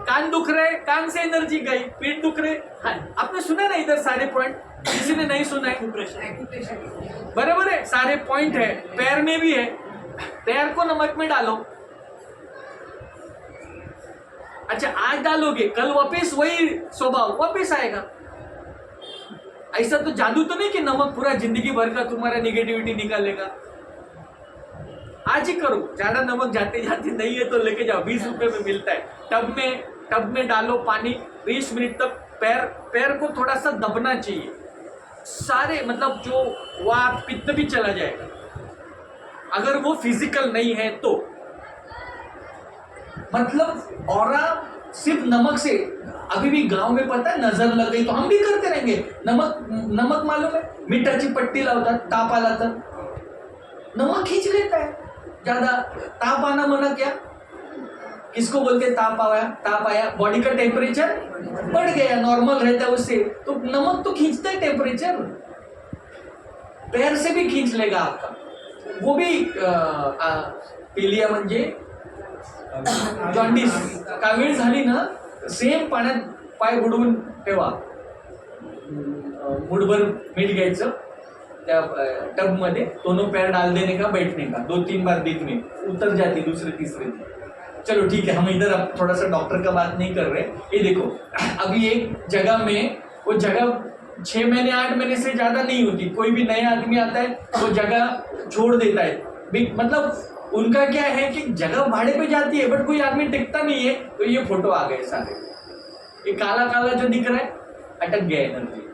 कान दुख रहे, कान से एनर्जी गई, पेट दुख रहे, हाँ, आपने सुना है ना इधर सारे पॉइंट? किसी ने नहीं सुना है? बराबर है, सारे पॉइंट है। पैर में भी है, पैर को नमक में डालो। अच्छा, आज डालोगे, कल वापस वही स्वभाव वापस आएगा। ऐसा तो जादू तो नहीं कि नमक पूरा जिंदगी भर का तुम्हारा निगेटिविटी निकालेगा। आज ही करो, ज्यादा नमक जाते जाते नहीं है तो लेके जाओ, 20 रुपए में मिलता है। टब में डालो पानी, 20 मिनट तक पैर को थोड़ा सा दबना चाहिए। सारे मतलब जो वात पित्त भी चला जाएगा, अगर वो फिजिकल नहीं है तो। मतलब औरा सिर्फ नमक से। अभी भी गांव में पता है नजर लग गई तो हम भी करते रहेंगे। नमक मालूम है, मिठाची पट्टी लावतात, ताप आला तर नमक खींच लेता है ज्यादा। ताप आना मना क्या? किसको बोलते ताप आया? ताप आया, बॉडी का टेम्परेचर बढ़ गया, नॉर्मल रहता है उससे, तो नमक तो खींचता है टेम्परेचर। पैर से भी खींच लेगा आपका, वो भी पीलिया म्हणजे जॉन्डिस, कावीळ झाली ना, सेम पाण्यात पाय बुडवून ठेवा, मुठभर मीठ घ्यायचं त्या टब में, दोनों पैर डाल देने का, बैठने का, 2-3 बार दिन में, उतर जाती दूसरे तीसरे दिन। चलो ठीक है, हम इधर अब थोड़ा सा डॉक्टर का बात नहीं कर रहे। ये देखो, अभी एक जगह में, वो जगह 6 महीने 8 महीने से ज्यादा नहीं होती, कोई भी नया आदमी आता है वो जगह छोड़ देता है। मतलब उनका क्या है कि जगह भाड़े पे जाती है बट कोई आदमी टिकता नहीं है, तो ये फोटो आ गए सारे। ये काला काला जो दिख रहा है, अटक गया एनर्जी।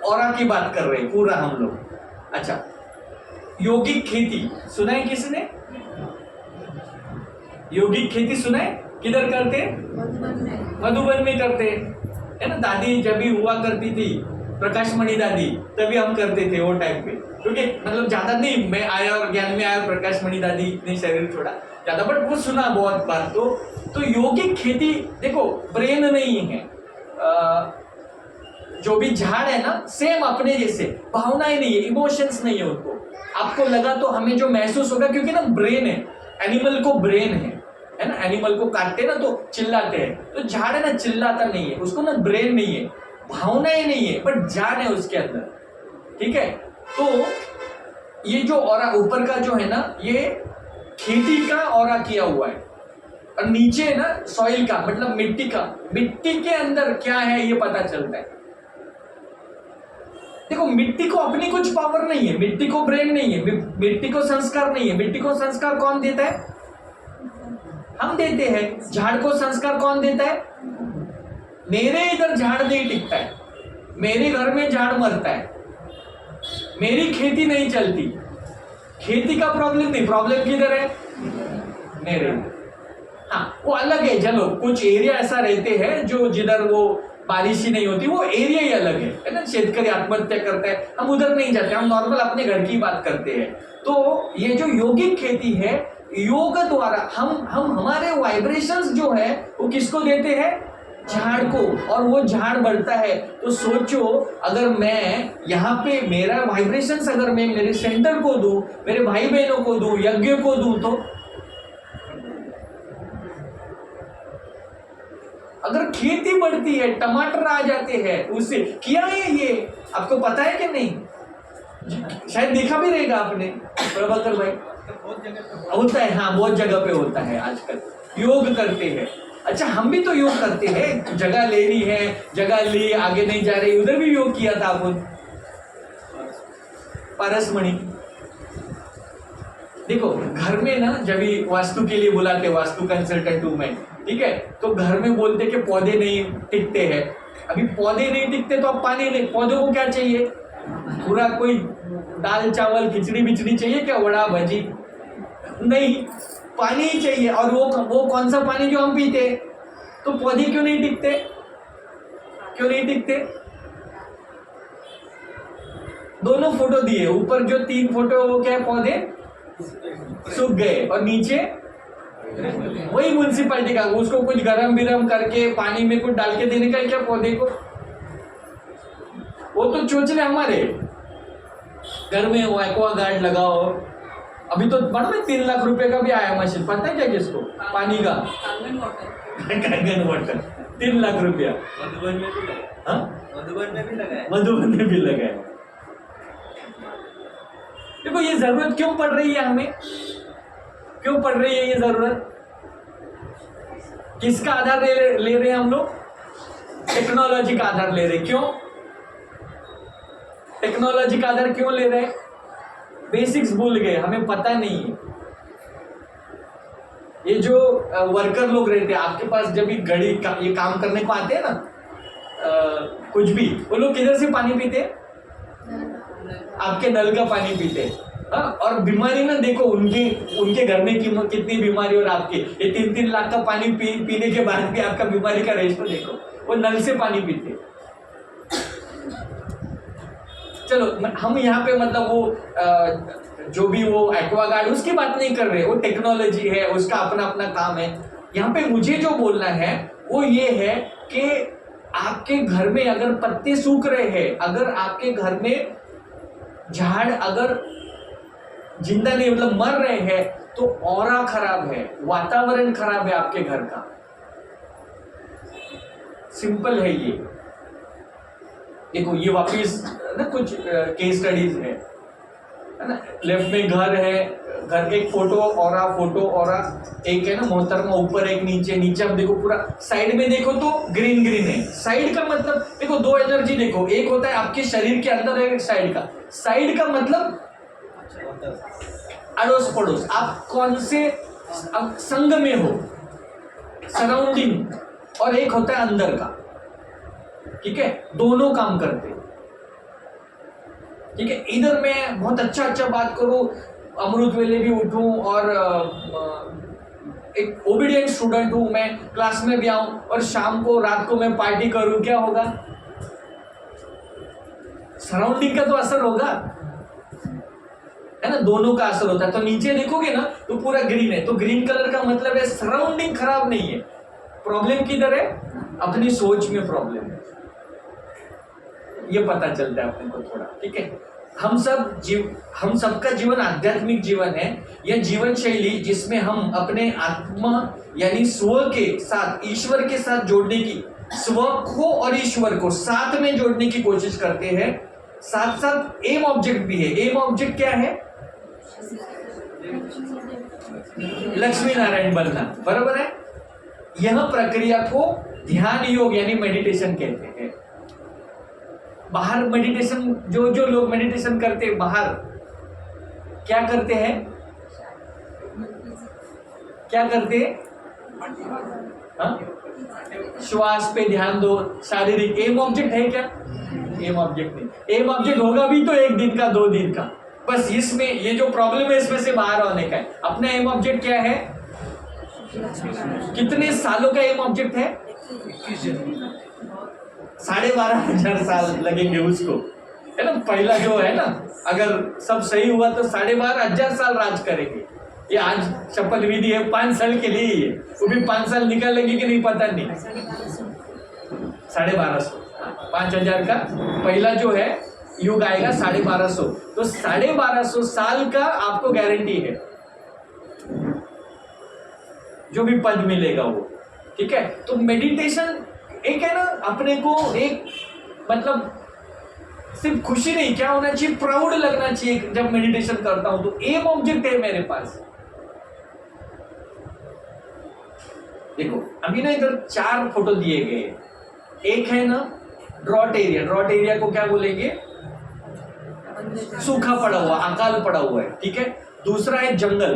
औरा की बात कर रहे हैं पूरा हम लोग। अच्छा, योगिक खेती सुना है किसी ने? योगिक खेती सुना है? किधर करते? मधुबन में करते है ना। दादी जब भी हुआ करती थी, प्रकाशमणि दादी, तभी हम करते थे वो टाइम पे, क्योंकि मतलब ज्यादा नहीं, मैं आया और ज्ञान में आया, प्रकाशमणि दादी ने शरीर छोड़ा ज्यादा, बट वो सुना बहुत बार। तो योगिक खेती देखो, ब्रेन नहीं है, जो भी झाड़ है ना सेम अपने जैसे, भावनाएं नहीं है, इमोशंस नहीं है उनको। आपको लगा तो हमें जो महसूस होगा, क्योंकि ना ब्रेन है, एनिमल को ब्रेन है, है ना, एनिमल को काटते हैं ना तो चिल्लाते हैं, तो झाड़ है ना चिल्लाता नहीं है, उसको ना ब्रेन नहीं है, भावनाएं नहीं है, बट जान है उसके अंदर। ठीक है, तो ये जो ऑरा ऊपर का जो है ना, ये खेती का ऑरा किया हुआ है, और नीचे है ना सॉइल का, मतलब मिट्टी का। मिट्टी के अंदर क्या है ये पता चलता है। देखो, मिट्टी को अपनी कुछ पावर नहीं है, मिट्टी को ब्रेन नहीं है, मिट्टी को संस्कार नहीं है। मिट्टी को संस्कार कौन देता है? हम देते हैं। झाड़ को संस्कार कौन देता है? मेरे इधर झाड़ नहीं टिकता है, मेरे घर में झाड़ मरता है, मेरी खेती नहीं चलती। खेती का प्रॉब्लम नहीं, प्रॉब्लम किधर है? मेरे। हाँ, वो अलग है। चलो, कुछ एरिया ऐसा रहते हैं जो जिधर वो बारिश ही नहीं होती, वो एरिया ही अलग है ना। शेतकरी आत्महत्या करते हैं, हम उधर नहीं जाते, हम नॉर्मल अपने घर की बात करते हैं। तो ये जो योगिक खेती है, योग द्वारा हम हमारे वाइब्रेशंस जो है वो किसको देते हैं? झाड़ को, और वो झाड़ बढ़ता है। तो सोचो, अगर मैं यहाँ पे मेरा वाइब्रेशंस अगर मैं मेरे सेंटर को दूं, मेरे भाई बहनों को दूं, यज्ञ को दूं, तो अगर खेती बढ़ती है, टमाटर आ जाते हैं, उससे किया है ये, आपको पता है कि नहीं? शायद देखा भी रहेगा आपने, प्रभाकर भाई। होता है, हाँ, बहुत जगह पे होता है आजकल, योग करते हैं। अच्छा, हम भी तो योग करते हैं, जगह लेनी है, जगह ली, आगे नहीं जा रही, उधर भी योग किया था अपन, पारसमणि। देखो, घर में ना जब भी वास्तु के लिए बुलाते, वास्तु कंसल्टेंट हूं मैं, ठीक है, तो घर में बोलते कि पौधे नहीं टिकते हैं। अभी पौधे नहीं टिकते तो अब पानी नहीं, पौधों को क्या चाहिए? पूरा कोई दाल चावल खिचड़ी बिचड़ी चाहिए क्या? वड़ा भजी नहीं, पानी ही चाहिए। और वो कौन सा पानी जो हम पीते? तो पौधे क्यों नहीं टिकते? क्यों नहीं टिकते? दोनों फोटो दिए, ऊपर जो 3 फोटो वो क्या है? पौधे सूख गए, और नीचे वही म्युनिसिपैलिटी का, उसको कुछ गरम बिरम करके पानी में कुछ डाल के देने का क्या पौधे को? वो तो चोचले हमारे घर में वो एक्वागार्ड लगाओ। अभी तो बड़ा में 3 लाख रुपए का भी आया मशीन, पता है क्या किसको? पानी का कांगन वाटर 3 लाख रुपया। मधुबन में भी लगा। हाँ, मधुबन में भी लगा है। मधुबन में भी लगा है। देखो, ये जरूरत क्यों पड़ रही है हमें? क्यों पड़ रही है ये जरूरत? किसका आधार ले रहे हैं हम लोग? टेक्नोलॉजी का आधार ले रहे। क्यों टेक्नोलॉजी का आधार क्यों ले रहे? बेसिक्स भूल गए, हमें पता नहीं है। ये जो वर्कर लोग रहते हैं आपके पास, जब घड़ी का ये काम करने को आते हैं ना, कुछ भी, वो लोग किधर से पानी पीते हैं? आपके नल का पानी पीते हैं। और बीमारी ना देखो, उनके घर में कितनी बीमारी, और आपके ये 3-3 लाख का पानी पीने के बाद भी आपका बीमारी का रेशो देखो, वो नल से पानी पीते। चलो, हम यहाँ पे मतलब वो जो भी वो एक्वागार्ड उसकी बात नहीं कर रहे, वो टेक्नोलॉजी है, उसका अपना अपना काम है। यहाँ पे मुझे जो बोलना है वो ये है कि आपके घर में अगर पत्ते सूख रहे हैं, अगर आपके घर में झाड़ अगर जिंदा नहीं, मतलब मर रहे हैं, तो ऑरा खराब है, वातावरण खराब है आपके घर का। सिंपल है ये। देखो, ये वापिस ना कुछ केस स्टडीज है ना। लेफ्ट में घर है, घर के एक फोटो ऑरा, एक है ना मोहतरमा ऊपर, एक नीचे। नीचे आप देखो, पूरा साइड में देखो तो ग्रीन है। साइड का मतलब देखो, 2 एनर्जी देखो, एक होता है आपके शरीर के अंदर, एक साइड का। साइड का मतलब अड़ोस पड़ोस, आप कौन से संग में हो, सराउंडिंग, और एक होता है अंदर का। ठीक है, दोनों काम करते। ठीक है, इधर मैं बहुत अच्छा बात करूं, अमृत वेले भी उठूं, और एक ओबीडियंट स्टूडेंट हूं मैं, क्लास में भी आऊं, और शाम को रात को मैं पार्टी करूं, क्या होगा? सराउंडिंग का तो असर होगा, है ना, दोनों का असर होता है। तो नीचे देखोगे ना तो पूरा ग्रीन है, तो ग्रीन कलर का मतलब है सराउंडिंग खराब नहीं है। प्रॉब्लम किधर है? अपनी सोच में प्रॉब्लम है, ये पता चलता है अपने को थोड़ा। ठीक है, हम सबका जीवन आध्यात्मिक जीवन है। यह जीवन शैली जिसमें हम अपने आत्मा यानी स्व के साथ, ईश्वर के साथ जोड़ने की, स्व को और ईश्वर को साथ में जोड़ने की कोशिश करते हैं। साथ साथ एम ऑब्जेक्ट भी है। एम ऑब्जेक्ट क्या है? लक्ष्मी नारायण बनना, बराबर है। यह प्रक्रिया को ध्यान योग यानी मेडिटेशन कहते हैं। बाहर मेडिटेशन, जो लोग मेडिटेशन करते हैं बाहर क्या करते हैं? क्या करते हैं? हाँ? श्वास पे ध्यान दो, शारीरिक। एम ऑब्जेक्ट है क्या? एम ऑब्जेक्ट नहीं। एम ऑब्जेक्ट होगा भी तो 1 दिन का, 2 दिन का, बस। इसमें ये जो प्रॉब्लम है इसमें से बाहर आने का है। अपना एम ऑब्जेक्ट क्या है? कितने सालों का एम ऑब्जेक्ट है? 12,500 साल लगेंगे उसको, है ना। पहला जो है ना, अगर सब सही हुआ तो 12,500 साल राज करेंगे। ये आज शपथ विधि है 5 साल के लिए ही है, वो भी 5 साल निकालेंगे कि नहीं पता नहीं। 1250, 5,000 का पहला जो है युग आएगा 1250। तो 1250 साल का आपको गारंटी है, जो भी पद मिलेगा वो, ठीक है। तो मेडिटेशन एक है ना, अपने को एक मतलब सिर्फ खुशी नहीं, क्या होना चाहिए? प्राउड लगना चाहिए जब मेडिटेशन करता हूं तो एम ऑब्जेक्ट है मेरे पास। देखो अभी ना इधर 4 फोटो दिए गए। एक है ना ड्रॉट एरिया। ड्रॉट एरिया को क्या बोलेंगे? सूखा पड़ा हुआ, अकाल पड़ा हुआ है, ठीक है। दूसरा है जंगल,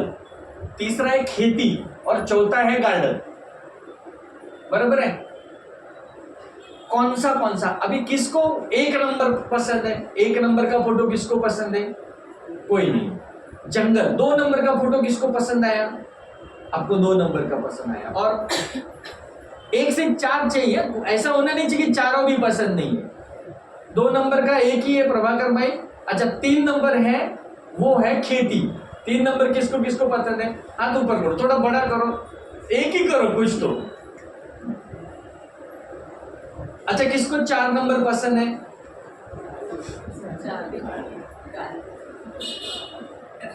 तीसरा है खेती और चौथा है गार्डन, बराबर है। कौन सा अभी किसको 1 नंबर पसंद है? 1 नंबर का फोटो किसको पसंद है? कोई नहीं। जंगल। 2 नंबर का फोटो किसको पसंद आया? आपको 2 नंबर का पसंद आया। और 1 से 4 चाहिए, ऐसा होना नहीं चाहिए कि चारों भी पसंद नहीं है। 2 नंबर का एक ही है प्रभाकर भाई। अच्छा 3 नंबर है, वो है खेती। 3 नंबर किसको किसको पसंद है? हाथ ऊपर करो, थोड़ा बड़ा करो, एक ही करो कुछ तो। अच्छा किसको 4 नंबर पसंद है?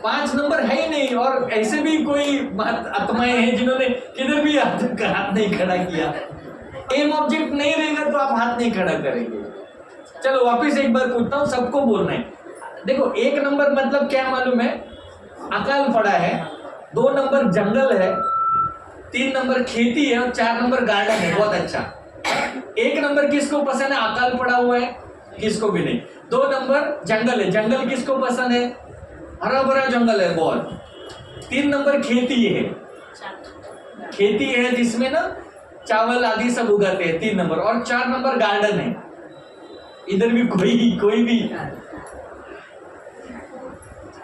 5 नंबर है ही नहीं। और ऐसे भी कोई आत्माएं हैं जिन्होंने किधर भी हाथ नहीं खड़ा किया। एम ऑब्जेक्ट नहीं रहेगा तो आप हाथ नहीं खड़ा करेंगे। चलो वापस एक बार पूछता हूं, सबको बोलना है। देखो 1 नंबर मतलब क्या मालूम है? अकाल पड़ा है। 2 नंबर जंगल है, 3 नंबर खेती है और 4 नंबर गार्डन है। बहुत अच्छा। 1 नंबर किसको पसंद है? अकाल पड़ा हुआ है, किसको भी नहीं। 2 नंबर जंगल है, जंगल किसको पसंद है? हरा भरा जंगल है बहुत। 3 नंबर खेती है, खेती है जिसमें ना चावल आदि सब उगाते हैं, 3 नंबर। और 4 नंबर गार्डन है, इधर भी कोई भी।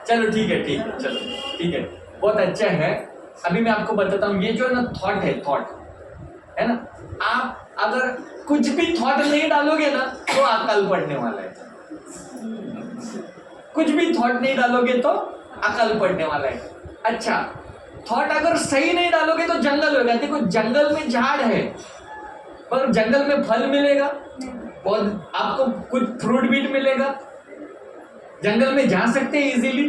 चलो ठीक है, चलो ठीक है, बहुत अच्छा है। अभी मैं आपको बताता हूँ, ये जो है ना थॉट है ना। आप अगर कुछ भी थॉट नहीं डालोगे ना तो अकाल पड़ने वाला है। कुछ भी थॉट नहीं डालोगे तो अकाल पड़ने वाला है। अच्छा थॉट अगर सही नहीं डालोगे तो जंगल होगा। देखो जंगल में झाड़ है पर जंगल में फल मिलेगा और आपको कुछ फ्रूट भी मिलेगा। जंगल में जा सकते हैं इजीली,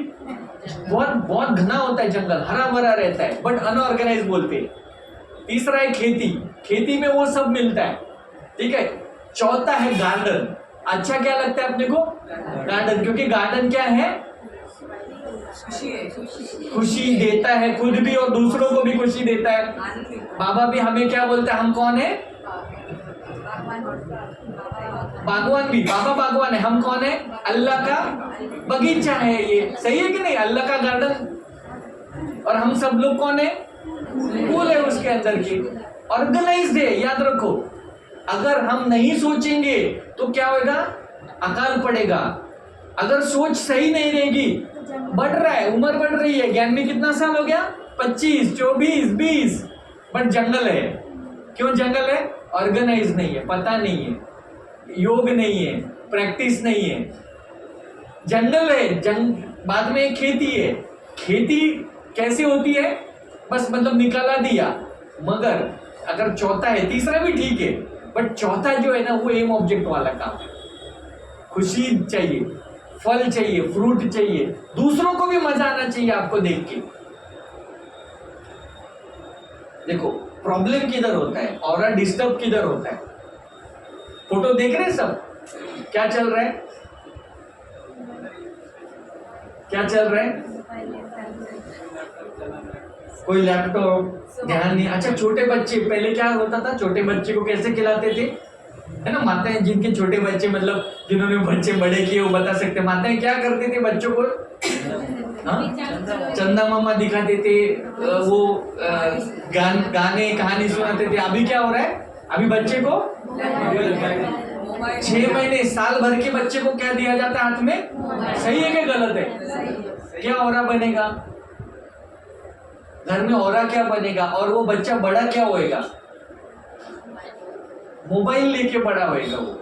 बहुत घना होता है जंगल, हरा भरा रहता है, बट अनऑर्गेनाइज बोलते हैं। तीसरा है खेती, खेती में वो सब मिलता है, ठीक है। चौथा है गार्डन। अच्छा क्या लगता है अपने को? गार्डन, क्योंकि गार्डन क्या है? खुशी देता है, खुद भी और दूसरों को भी खुशी देता है। बाबा भी हमें क्या बोलते हैं? हम कौन है? बागवान भी। बाबा बागवान है, हम कौन है? अल्लाह का बगीचा है। ये सही है कि नहीं? अल्लाह का गार्डन। और हम सब लोग कौन है? फूल है उसके अंदर की। ऑर्गेनाइज्ड है, याद रखो। अगर हम नहीं सोचेंगे तो क्या होगा? अकाल पड़ेगा। अगर सोच सही नहीं रहेगी, बढ़ रहा है, उम्र बढ़ रही है, ज्ञान में कितना साल हो गया? 25, 24, 20, बट जंगल है। क्यों जंगल है? ऑर्गेनाइज नहीं है, पता नहीं है, योग नहीं है, प्रैक्टिस नहीं है, जंगल है। बाद में खेती है। खेती कैसे होती है? बस मतलब निकाला दिया। मगर अगर चौथा है, तीसरा भी ठीक है, बट चौथा जो है ना वो एम ऑब्जेक्ट वाला काम है। खुशी चाहिए, फल चाहिए, फ्रूट चाहिए, दूसरों को भी मजा आना चाहिए आपको देख के। देखो प्रॉब्लम किधर होता है, ऑरा डिस्टर्ब किधर होता है। फोटो देख रहे हैं सब, क्या चल रहा है, क्या चल रहा है, कोई लैपटॉप, ध्यान नहीं। अच्छा छोटे बच्चे, पहले क्या होता था, छोटे बच्चे को कैसे खिलाते थे, है ना, माताएं जिनके छोटे बच्चे, मतलब जिन्होंने बच्चे बड़े किए वो बता सकते, माताएं क्या करते थे बच्चों को, चंदा मामा दिखाते थे, वो गाने कहानी सुनाते थे। अभी क्या हो रहा है, अभी बच्चे को 6 महीने साल भर के बच्चे को क्या दिया जाता है हाथ में, सही है कि गलत है, क्या ऑरा बनेगा घर में, ऑरा क्या बनेगा, और वो बच्चा बड़ा क्या होएगा, मोबाइल लेके बड़ा होएगा वो।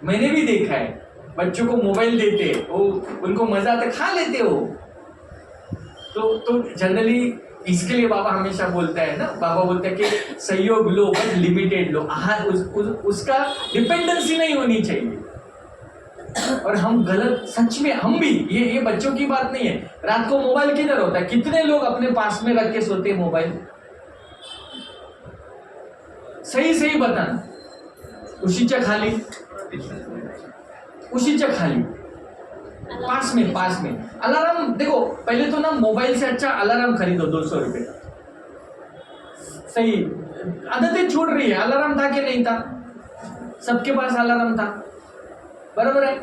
मैंने भी देखा है बच्चों को मोबाइल देते, वो उनको मजा आता, खा लेते हो। तो जनरली इसके लिए बाबा हमेशा बोलता है ना, बाबा बोलता है कि सहयोग लो बट लिमिटेड लो। उसका डिपेंडेंसी नहीं होनी चाहिए। और हम गलत, सच में हम भी, ये बच्चों की बात नहीं है। रात को मोबाइल किधर होता है, कितने लोग अपने पास में रख के सोते हैं मोबाइल, सही बताना, उशीच्या खाली, उशीच्या खाली, पास में अलार्म। देखो पहले तो ना मोबाइल से अच्छा अलार्म खरीदो 200 रुपए, सही आदतें छूट रही है। अलार्म था कि नहीं था, सबके पास अलार्म था, बराबर है।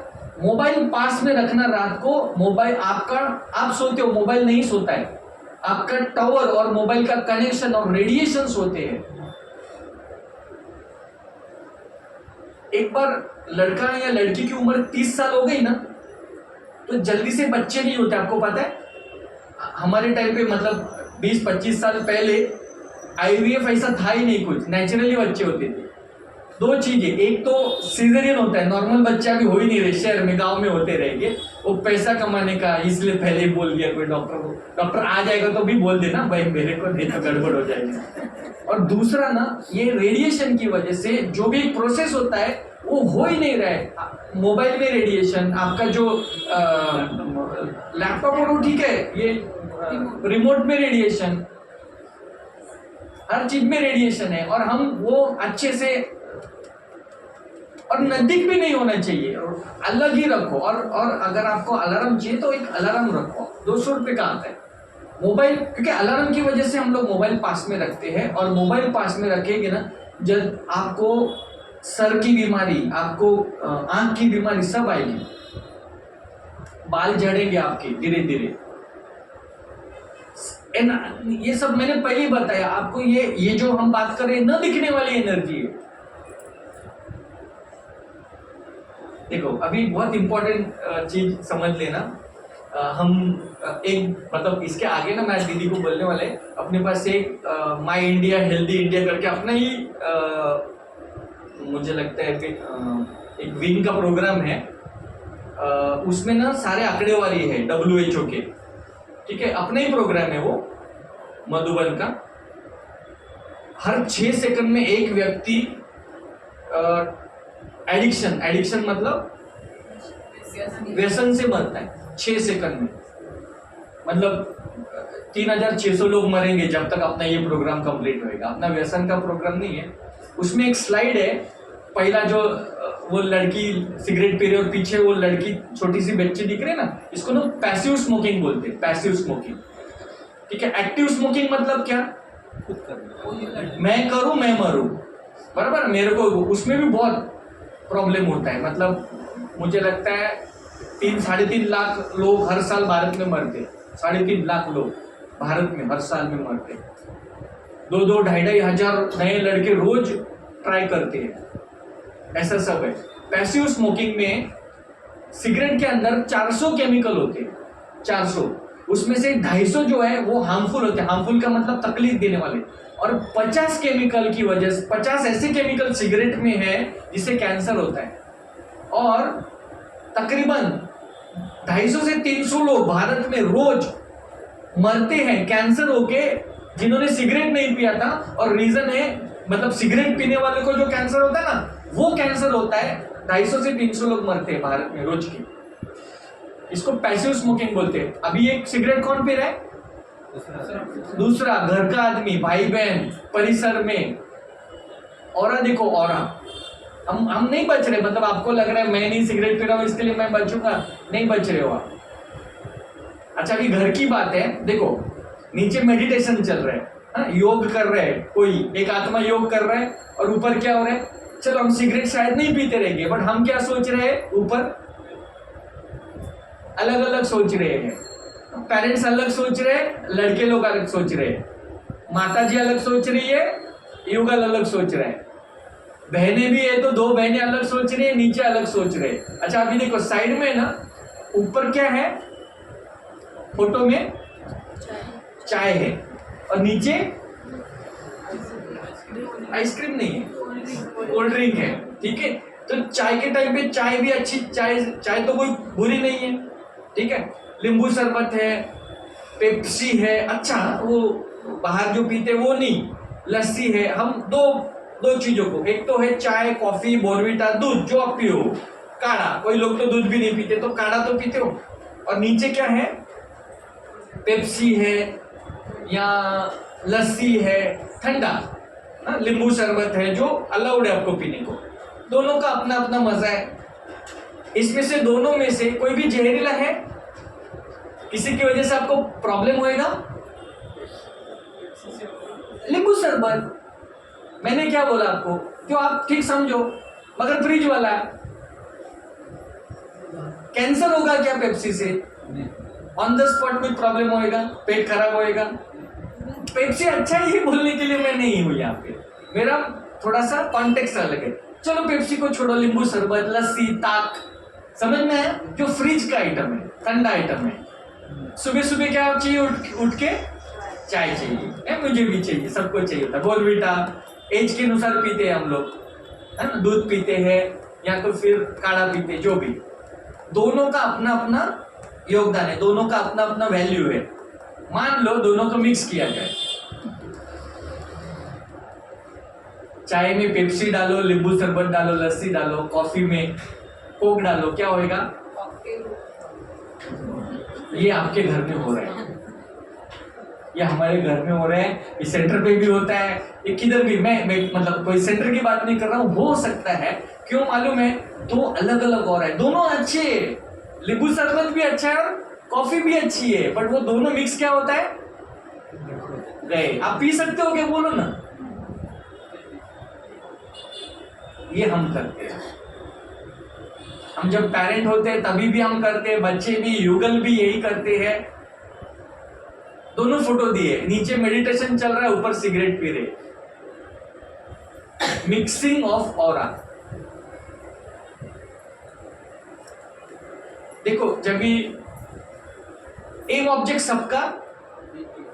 मोबाइल पास में रखना रात को, मोबाइल आपका, आप सोते हो, मोबाइल नहीं सोता है, आपका टावर और मोबाइल का कनेक्शन और रेडिएशन होते हैं। एक बार लड़का या लड़की की उम्र 30 साल हो गई ना, तो जल्दी से बच्चे नहीं होते, आपको पता है। हमारे टाइम पे मतलब 20-25 साल पहले आईवीएफ ऐसा था ही नहीं, कुछ नेचुरली बच्चे होते थे। 2 चीजें, एक तो सीजरियन होता है, नॉर्मल बच्चे अभी हो ही नहीं रहे, शहर में गांव में होते रहेंगे, वो पैसा कमाने का, इसलिए पहले ही बोल दिया कोई डॉक्टर को, डॉक्टर आ जाएगा तो भी बोल देना भाई मेरे को नहीं तो गड़बड़ हो जाएगी। और दूसरा ना, ये रेडिएशन की वजह से जो भी प्रोसेस होता है वो हो ही नहीं रहा है। मोबाइल में रेडिएशन, आपका जो लैपटॉप और ठीक है, ये रिमोट में रेडिएशन, हर चीज में रेडिएशन है, और हम वो अच्छे से, और नजदीक भी नहीं होना चाहिए, अलग ही रखो। और अगर आपको अलार्म चाहिए तो एक अलार्म रखो, 200 रुपए का आता है मोबाइल, क्योंकि अलार्म की वजह से हम लोग मोबाइल पास में रखते हैं, और मोबाइल पास में रखेंगे ना, जब आपको सर की बीमारी, आपको आंख की बीमारी सब आएगी, बाल झड़ेंगे आपके धीरे धीरे। ये सब मैंने पहले ही बताया आपको, ये जो हम बात कर रहे हैं न दिखने वाली एनर्जी है। देखो अभी बहुत इंपॉर्टेंट चीज समझ लेना, हम एक मतलब इसके आगे ना मैं दीदी को बोलने वाले, अपने पास एक माई इंडिया हेल्दी इंडिया करके अपना ही मुझे लगता है कि एक विंग का प्रोग्राम है, उसमें ना सारे आंकड़े वाली है WHO के, ठीक है, अपना ही प्रोग्राम है वो मधुबन का। हर 6 सेकंड में एक व्यक्ति एडिक्शन मतलब व्यसन से मरता है 6 सेकंड में। मतलब 3600 लोग मरेंगे जब तक अपना ये प्रोग्राम कंप्लीट होएगा। अपना व्यसन का प्रोग्राम नहीं है। उसमें एक स्लाइड है, पहला जो वो लड़की सिगरेट पी रही और पीछे वो लड़की छोटी सी बच्ची दिख रही है ना, इसको ना पैसिव स्मोकिंग बोलते हैं, पैसिव स्मोकिंग, ठीक है। एक्टिव स्मोकिंग मतलब क्या, मैं करूं मैं मरूं, बराबर, मेरे को उसमें भी बहुत प्रॉब्लम होता है। मतलब मुझे लगता है 3-3.5 लाख लोग हर साल भारत में मरते, 3.5 लाख लोग भारत में हर साल में मरते, 2-2-2.5 हजार नए लड़के रोज ट्राई करते हैं, ऐसा सब है। पैसिव स्मोकिंग में सिगरेट के अंदर 400 केमिकल होते हैं, 400, उसमें से 250 जो है वो हार्मफुल होते हैं। हार्मफुल का मतलब तकलीफ देने वाले, और 50 केमिकल की वजह से, 50 ऐसे केमिकल सिगरेट में है जिससे कैंसर होता है। और तकरीबन 250 से 300 लोग भारत में रोज मरते हैं कैंसर होके, जिन्होंने सिगरेट नहीं पिया था। और रीजन है, मतलब सिगरेट पीने वाले को जो कैंसर होता है ना, वो कैंसर होता है 250 से 300 लोग मरते हैं भारत में रोज की। इसको पैसिव स्मोकिंग बोलते हैं। अभी एक सिगरेट कौन पी रहा है? दूसरा घर का आदमी, भाई बहन, परिसर में। औरा देखो, औरा। हम नहीं बच रहे, मतलब आपको लग रहा है मैं नहीं सिगरेट पी रहा हूं इसके लिए मैं बचूंगा, नहीं बच रहे हो आप। अच्छा अभी घर की बात है, देखो नीचे मेडिटेशन चल रहा है, हाँ, योग कर रहे हैं, कोई एक आत्मा योग कर रहा है और ऊपर क्या हो रहा है? चलो हम सिगरेट शायद नहीं पीते रहेंगे, बट हम क्या सोच रहे हैं? ऊपर अलग अलग सोच रहे हैं। पेरेंट्स अलग सोच रहे हैं, लड़के लोग अलग सोच रहे हैं, माता जी अलग सोच रही है, युगल अलग सोच रहे हैं, बहनें भी है तो 2 बहनें अलग सोच रही है, नीचे अलग सोच रहे हैं। अच्छा अभी देखो साइड में ना, ऊपर क्या है फोटो में? चाय है, और नीचे आइसक्रीम नहीं है, कोल्ड ड्रिंक है, ठीक है। तो चाय के टाइम पे चाय भी अच्छी, चाय तो कोई बुरी नहीं है, ठीक है। नींबू शरबत है, पेप्सी है, अच्छा वो बाहर जो पीते वो नहीं, लस्सी है। हम दो चीजों को, एक तो है चाय, कॉफी, बोर्नविटा, दूध जो आप पियो, काढ़ा, कोई लोग तो दूध भी नहीं पीते तो काढ़ा तो पीते हो, और नीचे क्या है? पेप्सी है या लस्सी है, ठंडा, नींबू शरबत है, जो अलाउड है आपको पीने को। दोनों का अपना अपना मजा है। इसमें से दोनों में से कोई भी जहरीला है? किसी की वजह से आपको प्रॉब्लम होएगा? नींबू शरबत, मैंने क्या बोला आपको? क्यों आप ठीक समझो, मगर फ्रिज वाला है। कैंसर होगा क्या पेप्सी से? ऑन द स्पॉट कोई प्रॉब्लम होएगा, पेट खराब होएगा। पेप्सी अच्छा है ये बोलने के लिए मैं नहीं हूं यहाँ पे, मेरा थोड़ा सा कॉन्टेक्स्ट अलग है। चलो पेप्सी को छोड़ो, नींबू शरबत, लस्सी, ताक, समझ में है? जो फ्रिज का आइटम है, ठंडा आइटम है। सुबह सुबह क्या चाहिए? उठ के चाय चाहिए, मुझे भी चाहिए, सबको चाहिए था। बोर्नविटा एज के अनुसार पीते हैं हम लोग, है ना, दूध पीते हैं या तो फिर काढ़ा पीते, जो भी। दोनों का अपना अपना योगदान है, दोनों का अपना अपना वैल्यू है। मान लो दोनों को मिक्स किया जाए, चाय में पेप्सी डालो, नींबू शरबत डालो, लस्सी डालो, कॉफी में कोक डालो, क्या होएगा? ये आपके घर में हो रहा है, ये हमारे घर में हो रहा है, इस सेंटर पे भी होता है, ये किधर भी। मैं मतलब कोई सेंटर की बात नहीं कर रहा हूँ, हो सकता है, क्यों मालूम है? तो अलग अलग हो रहा है, दोनों अच्छे, नींबू शरबत भी अच्छा है और कॉफी भी अच्छी है, बट वो दोनों मिक्स क्या होता है? गए। आप पी सकते हो क्या? बोलो ना। ये हम करते हैं, हम जब पेरेंट होते हैं तभी भी हम करते हैं, बच्चे भी, युगल भी यही करते हैं। दोनों फोटो दिए, नीचे मेडिटेशन चल रहा है, ऊपर सिगरेट पी रहे। Mixing of aura. देखो जब भी एम ऑब्जेक्ट सबका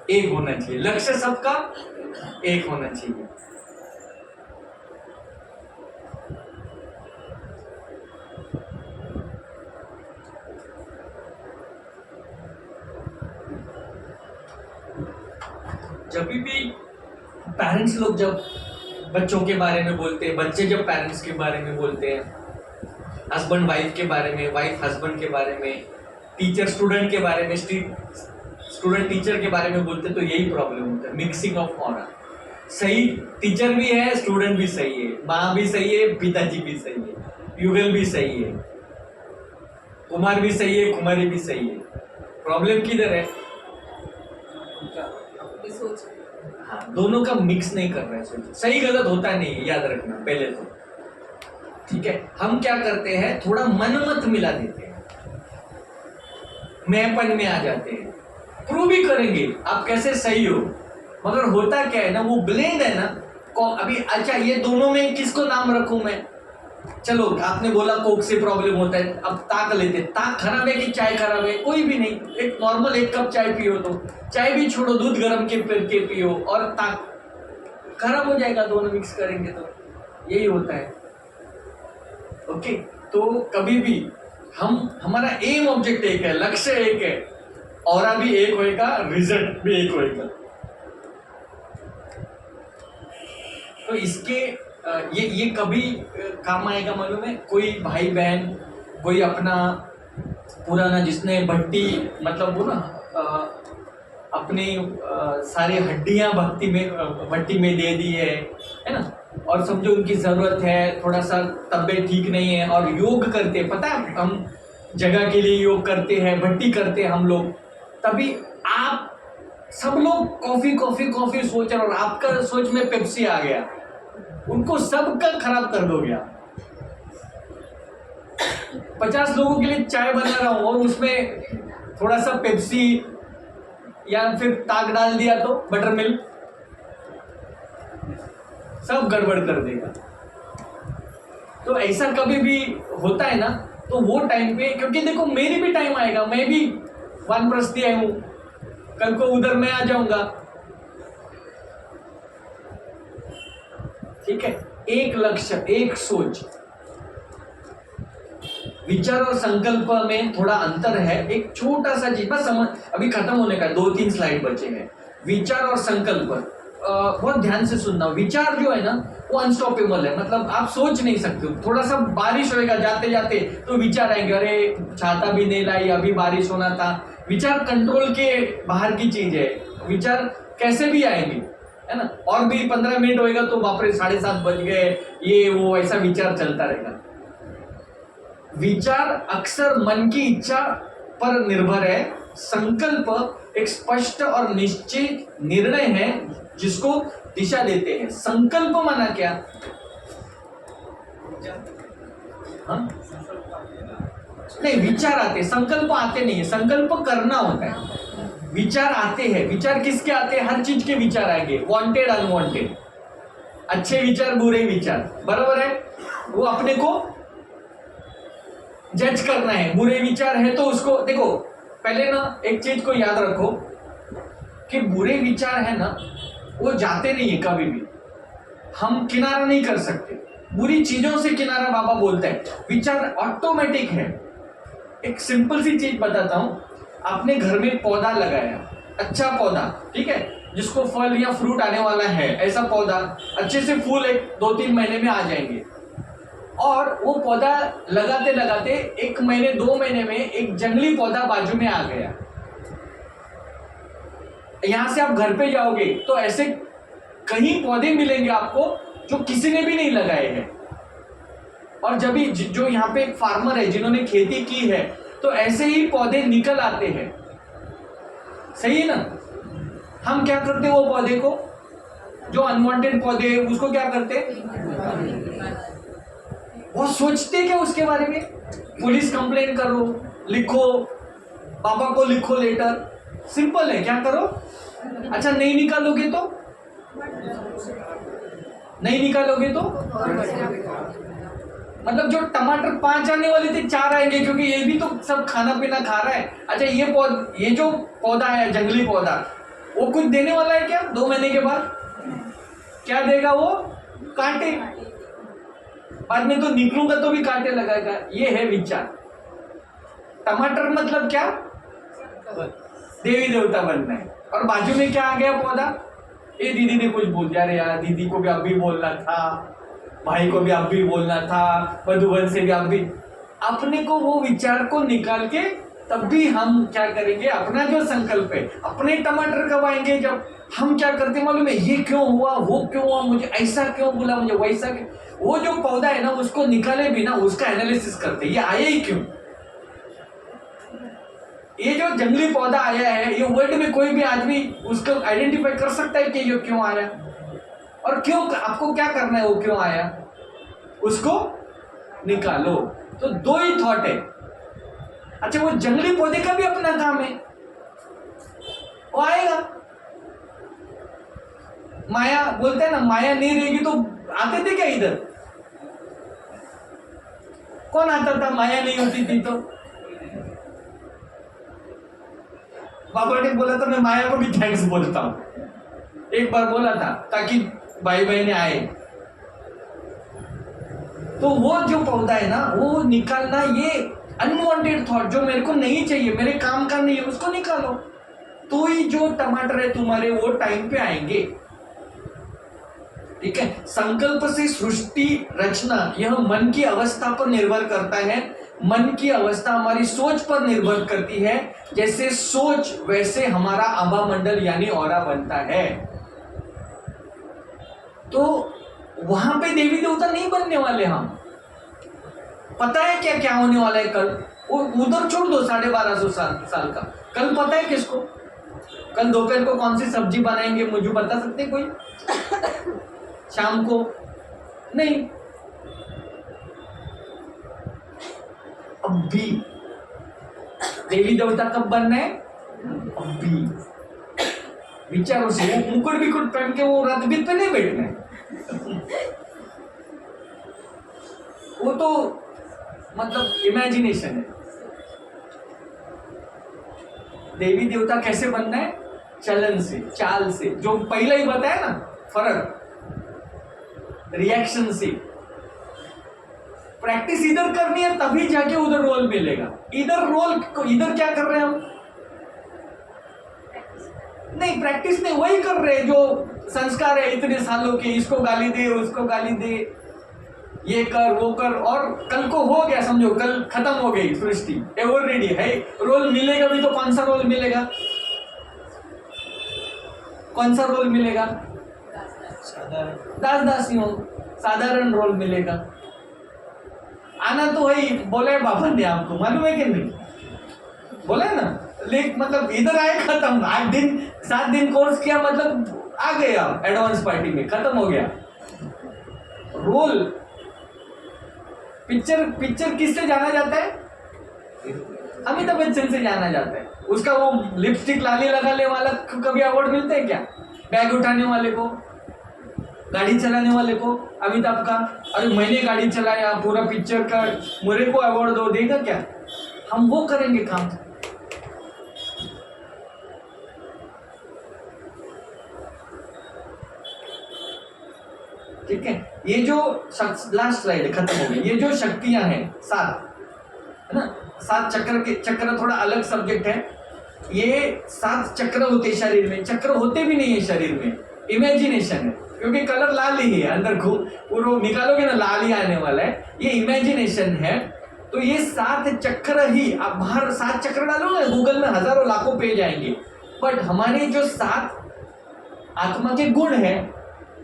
एक होना चाहिए, लक्ष्य सबका एक होना चाहिए। जब भी पेरेंट्स लोग जब बच्चों के बारे में बोलते हैं, बच्चे जब पेरेंट्स के बारे में बोलते हैं, हस्बैंड वाइफ के बारे में, वाइफ हस्बैंड के बारे में, टीचर स्टूडेंट के बारे में, स्टूडेंट टीचर के बारे में बोलते, तो यही प्रॉब्लम होता है, मिक्सिंग ऑफ ऑरा। सही टीचर भी है, स्टूडेंट भी सही है, माँ भी सही है, पिताजी भी सही है, युगल भी सही है, कुमार भी सही है, कुमारी भी सही है। प्रॉब्लम किधर है? हाँ, दोनों का मिक्स नहीं कर रहे हैं। सोचिए, सही गलत होता नहीं है, याद रखना पहले तो, ठीक है। हम क्या करते हैं, थोड़ा मनमत मिला देते हैं, मैंपन में आ जाते हैं, प्रूव भी करेंगे आप कैसे सही हो, मगर होता क्या है ना, वो ब्लेंड है ना। अभी अच्छा ये दोनों में किसको नाम रखूं मैं? चलो आपने बोला कोक से प्रॉब्लम होता है, अब ताक लेते, ताक खराब है कि चाय खराब है? कोई भी नहीं, एक नॉर्मल 1 कप चाय पियो, तो चाय भी छोड़ो, दूध गर्म के पियो, और ताक खराब हो जाएगा, दोनों मिक्स करेंगे तो यही होता है। ओके, तो कभी भी हमारा एम ऑब्जेक्ट एक है, लक्ष्य एक है, ऑरा भी एक होएगा, रिजल्ट भी एक होएगा। तो इसके ये कभी काम आएगा मालूम है? कोई भाई बहन, कोई अपना पुराना जिसने भट्टी मतलब वो ना अपनी सारी हड्डियां भट्टी में दे दी है ना, और समझो उनकी ज़रूरत है, थोड़ा सा तबीयत ठीक नहीं है और योग करते, पता है हम जगह के लिए योग करते हैं, भट्टी करते हैं हम लोग, तभी आप सब लोग कॉफी कॉफी कॉफी सोच रहे और आपका सोच में पेप्सी आ गया, उनको सबका खराब कर दोगे आप। 50 लोगों के लिए चाय बना रहा हूं और उसमें थोड़ा सा पेप्सी या फिर ताक डाल दिया तो बटर मिल्क, सब गड़बड़ कर देगा। तो ऐसा कभी भी होता है ना, तो वो टाइम पे, क्योंकि देखो मेरी भी टाइम आएगा, मैं भी वानप्रस्थी आई हूं, कल को उधर मैं आ जाऊंगा, ठीक है। एक लक्ष्य, एक सोच, विचार और संकल्प में थोड़ा अंतर है, एक छोटा सा चीज बस समझ, अभी खत्म होने का, 2-3 स्लाइड बचे हैं। विचार और संकल्प बहुत ध्यान से सुनना। विचार जो है ना वो अनस्टॉपेबल है, मतलब आप सोच नहीं सकते हो, थोड़ा सा बारिश होएगा जाते जाते तो विचार आएंगे, अरे छाता भी नहीं लाई, अभी बारिश होना था। विचार कंट्रोल के बाहर की चीज है, विचार कैसे भी आएंगे, है ना। और भी 15 मिनट होएगा तो बापरे 7:30 बज गए, ये वो ऐसा विचार चलता रहेगा। विचार अक्सर मन की इच्छा पर निर्भर है, संकल्प एक स्पष्ट और निश्चित निर्णय है जिसको दिशा देते हैं। संकल्प माना क्या? हाँ? नहीं, विचार आते, संकल्प आते नहीं है, संकल्प करना होता है। विचार आते हैं, विचार किसके आते हैं? हर चीज के विचार आएंगे, वांटेड अनवांटेड, अच्छे विचार बुरे विचार, बराबर है। वो अपने को जज करना है, बुरे विचार है तो उसको देखो, पहले ना एक चीज को याद रखो कि बुरे विचार है ना वो जाते नहीं है कभी भी, हम किनारा नहीं कर सकते, बुरी चीजों से किनारा बाबा बोलते हैं। विचार ऑटोमेटिक है। एक सिंपल सी चीज बताता हूं, आपने घर में पौधा लगाया, अच्छा पौधा, ठीक है, जिसको फल या फ्रूट आने वाला है, ऐसा पौधा, अच्छे से फूल 1-2-3 महीने में आ जाएंगे, और वो पौधा लगाते लगाते 1 महीने 2 महीने में एक जंगली पौधा बाजू में आ गया। यहां से आप घर पे जाओगे तो ऐसे कई पौधे मिलेंगे आपको जो किसी ने भी नहीं लगाए हैं, और जब भी जो यहाँ पे एक फार्मर है जिन्होंने खेती की है तो ऐसे ही पौधे निकल आते हैं, सही है ना। हम क्या करते हैं, वो पौधे को, जो अनवांटेड पौधे उसको क्या करते, वो सोचते क्या उसके बारे में, पुलिस कंप्लेन करो, लिखो, पापा को लिखो लेटर, सिंपल है, क्या करो। अच्छा नहीं निकालोगे तो, नहीं निकालोगे तो मतलब जो टमाटर 5 आने वाले थे 4 आएंगे, क्योंकि ये भी तो सब खाना पीना खा रहा है। अच्छा ये जो पौधा है जंगली पौधा, वो कुछ देने वाला है क्या? 2 महीने के बाद क्या देगा वो? कांटे। बाद में तो निकलूंगा तो भी कांटे लगाएगा। ये है विचार। टमाटर मतलब क्या? देवी देवता बनना है। और बाजू में क्या आ गया पौधा? ये दीदी ने कुछ बोल दिया, अरे यार दीदी को भी अब भी बोलना था, भाई को भी अब भी बोलना था, मधुबन से भी अब भी, अपने को वो विचार को निकाल के तब भी हम क्या करेंगे, अपना जो संकल्प है, अपने टमाटर कब आएंगे जब हम क्या करते मालूम है, ये क्यों हुआ, वो क्यों हुआ, मुझे ऐसा क्यों बोला, मुझे वैसा क्यों। वो जो पौधा है ना उसको निकाले बिना उसका एनालिसिस करते, ये आया ही क्यों, ये जो जंगली पौधा आया है, ये वर्ल्ड में कोई भी आदमी उसको आइडेंटिफाई कर सकता है कि ये क्यों आया, और क्यों, आपको क्या करना है, वो क्यों आया, उसको निकालो। तो 2 ही थॉट है। अच्छा वो जंगली पौधे का भी अपना काम है, वो आएगा। माया बोलते हैं ना, माया नहीं रहेगी तो आते थे क्या इधर? कौन आता था? माया नहीं होती थी तो बाबा ने बोला था, मैं माया को भी थैंक्स बोलता हूं, एक बार बोला था ताकि भाई बहने आए। तो वो जो पौधा है ना वो निकालना, ये अनवांटेड थॉट जो मेरे को नहीं चाहिए, मेरे काम का नहीं है, उसको निकालो, तो ही जो टमाटर है तुम्हारे वो टाइम पे आएंगे। ठीक है। संकल्प से सृष्टि रचना यह मन की अवस्था पर निर्भर करता है। मन की अवस्था हमारी सोच पर निर्भर करती है। जैसे सोच वैसे हमारा आभा मंडल यानी ऑरा बनता है। तो वहां पे देवी देवता नहीं बनने वाले हम। पता है क्या क्या होने वाला है कल? वो उधर छोड़ दो 1250 साल का। कल पता है किसको? कल दोपहर को कौन सी सब्जी बनाएंगे मुझे बता सकते कोई? शाम को नहीं। अब भी देवी देवता कब बनना है? अब भी विचारों से मुकुट बिकुट पहन के वो रथबीत पे नहीं बैठना है। वो तो मतलब इमेजिनेशन है। देवी देवता कैसे बनना है? चलन से, चाल से, जो पहले ही बताया ना फर्क, रिएक्शन से। प्रैक्टिस इधर करनी है तभी जाके उधर रोल मिलेगा। इधर क्या कर रहे हैं हम? नहीं प्रैक्टिस नहीं, वही कर रहे हैं जो संस्कार है इतने सालों के। इसको गाली दे, उसको गाली दे, ये कर वो कर, और कल को हो गया समझो, कल खत्म हो गई सृष्टि, ऑलरेडी है। रोल मिलेगा भी तो कौन सा रोल मिलेगा? कौन सा रोल मिलेगा? दास दासियों, साधारण रोल मिलेगा। आना तो वही बोला है बाबा ने, आपको मालूम है कि नहीं? बोला है ना, लेकिन मतलब इधर आए खत्म। 8 दिन 7 दिन कोर्स किया, मतलब आ गए आप एडवांस पार्टी में, खत्म हो गया रोल। पिक्चर किससे जाना जाता है? अमिताभ बच्चन से जाना जाता है। उसका वो लिपस्टिक लाली लगाने वाला कभी अवार्ड मिलता है क्या? बैग उठाने वाले को, गाड़ी चलाने वाले को अमिताभ का, अरे मैंने गाड़ी चलाया पूरा पिक्चर का, मुझे को अवार्ड दो, देगा क्या? हम वो करेंगे काम। ठीक है। ये जो लास्ट स्लाइड खत्म हो गई। ये जो शक्तियां हैं 7, है ना, 7 चक्र थोड़ा अलग सब्जेक्ट है। ये 7 चक्र होते शरीर में, चक्र होते भी नहीं है शरीर में, इमेजिनेशन है। क्योंकि कलर लाल ही है, अंदर पूरा निकालोगे ना लाल ही आने वाला है, ये इमेजिनेशन है। तो ये 7 चक्र ही, आप बाहर 7 चक्र डालोगे गूगल में हजारों लाखों पेज आएंगे, बट हमारे जो 7 आत्मा के गुण है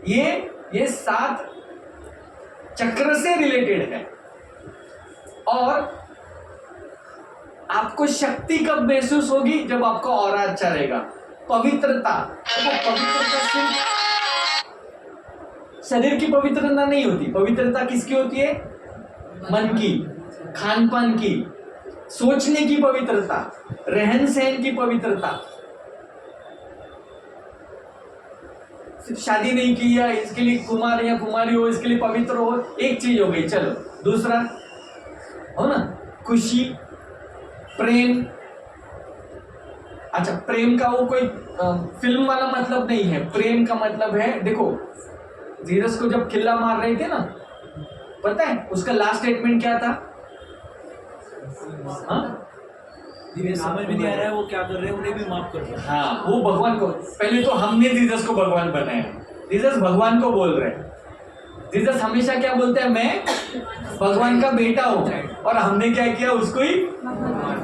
ये 7 चक्र से रिलेटेड है। और आपको शक्ति कब महसूस होगी? जब आपका ऑरा अच्छा रहेगा। पवित्रता, तो पवित्रता सिर्फ शरीर की पवित्रता नहीं होती। पवित्रता किसकी होती है? मन की, खान पान की, सोचने की पवित्रता, रहन सहन की पवित्रता। सिर्फ शादी नहीं की या इसके लिए कुमार या कुमारी हो इसके लिए पवित्र हो, एक चीज हो गई। चलो दूसरा हो ना, खुशी, प्रेम। अच्छा, प्रेम का वो कोई फिल्म वाला मतलब नहीं है। प्रेम का मतलब है, देखो धीरज को जब खिल्ला मार रहे थे ना, पता है उसका लास्ट स्टेटमेंट क्या था? धीरज समझ में नहीं आ रहा है वो क्या कर रहे हैं, उन्हें भी माफ कर दो। हाँ, वो भगवान को, पहले तो हमने धीरज को भगवान बनाया। धीरज भगवान को बोल रहे हैं। धीरज हमेशा क्या बोलते हैं? मैं भगवान का बेटा हूँ। और हमने क्या किया? उसको ही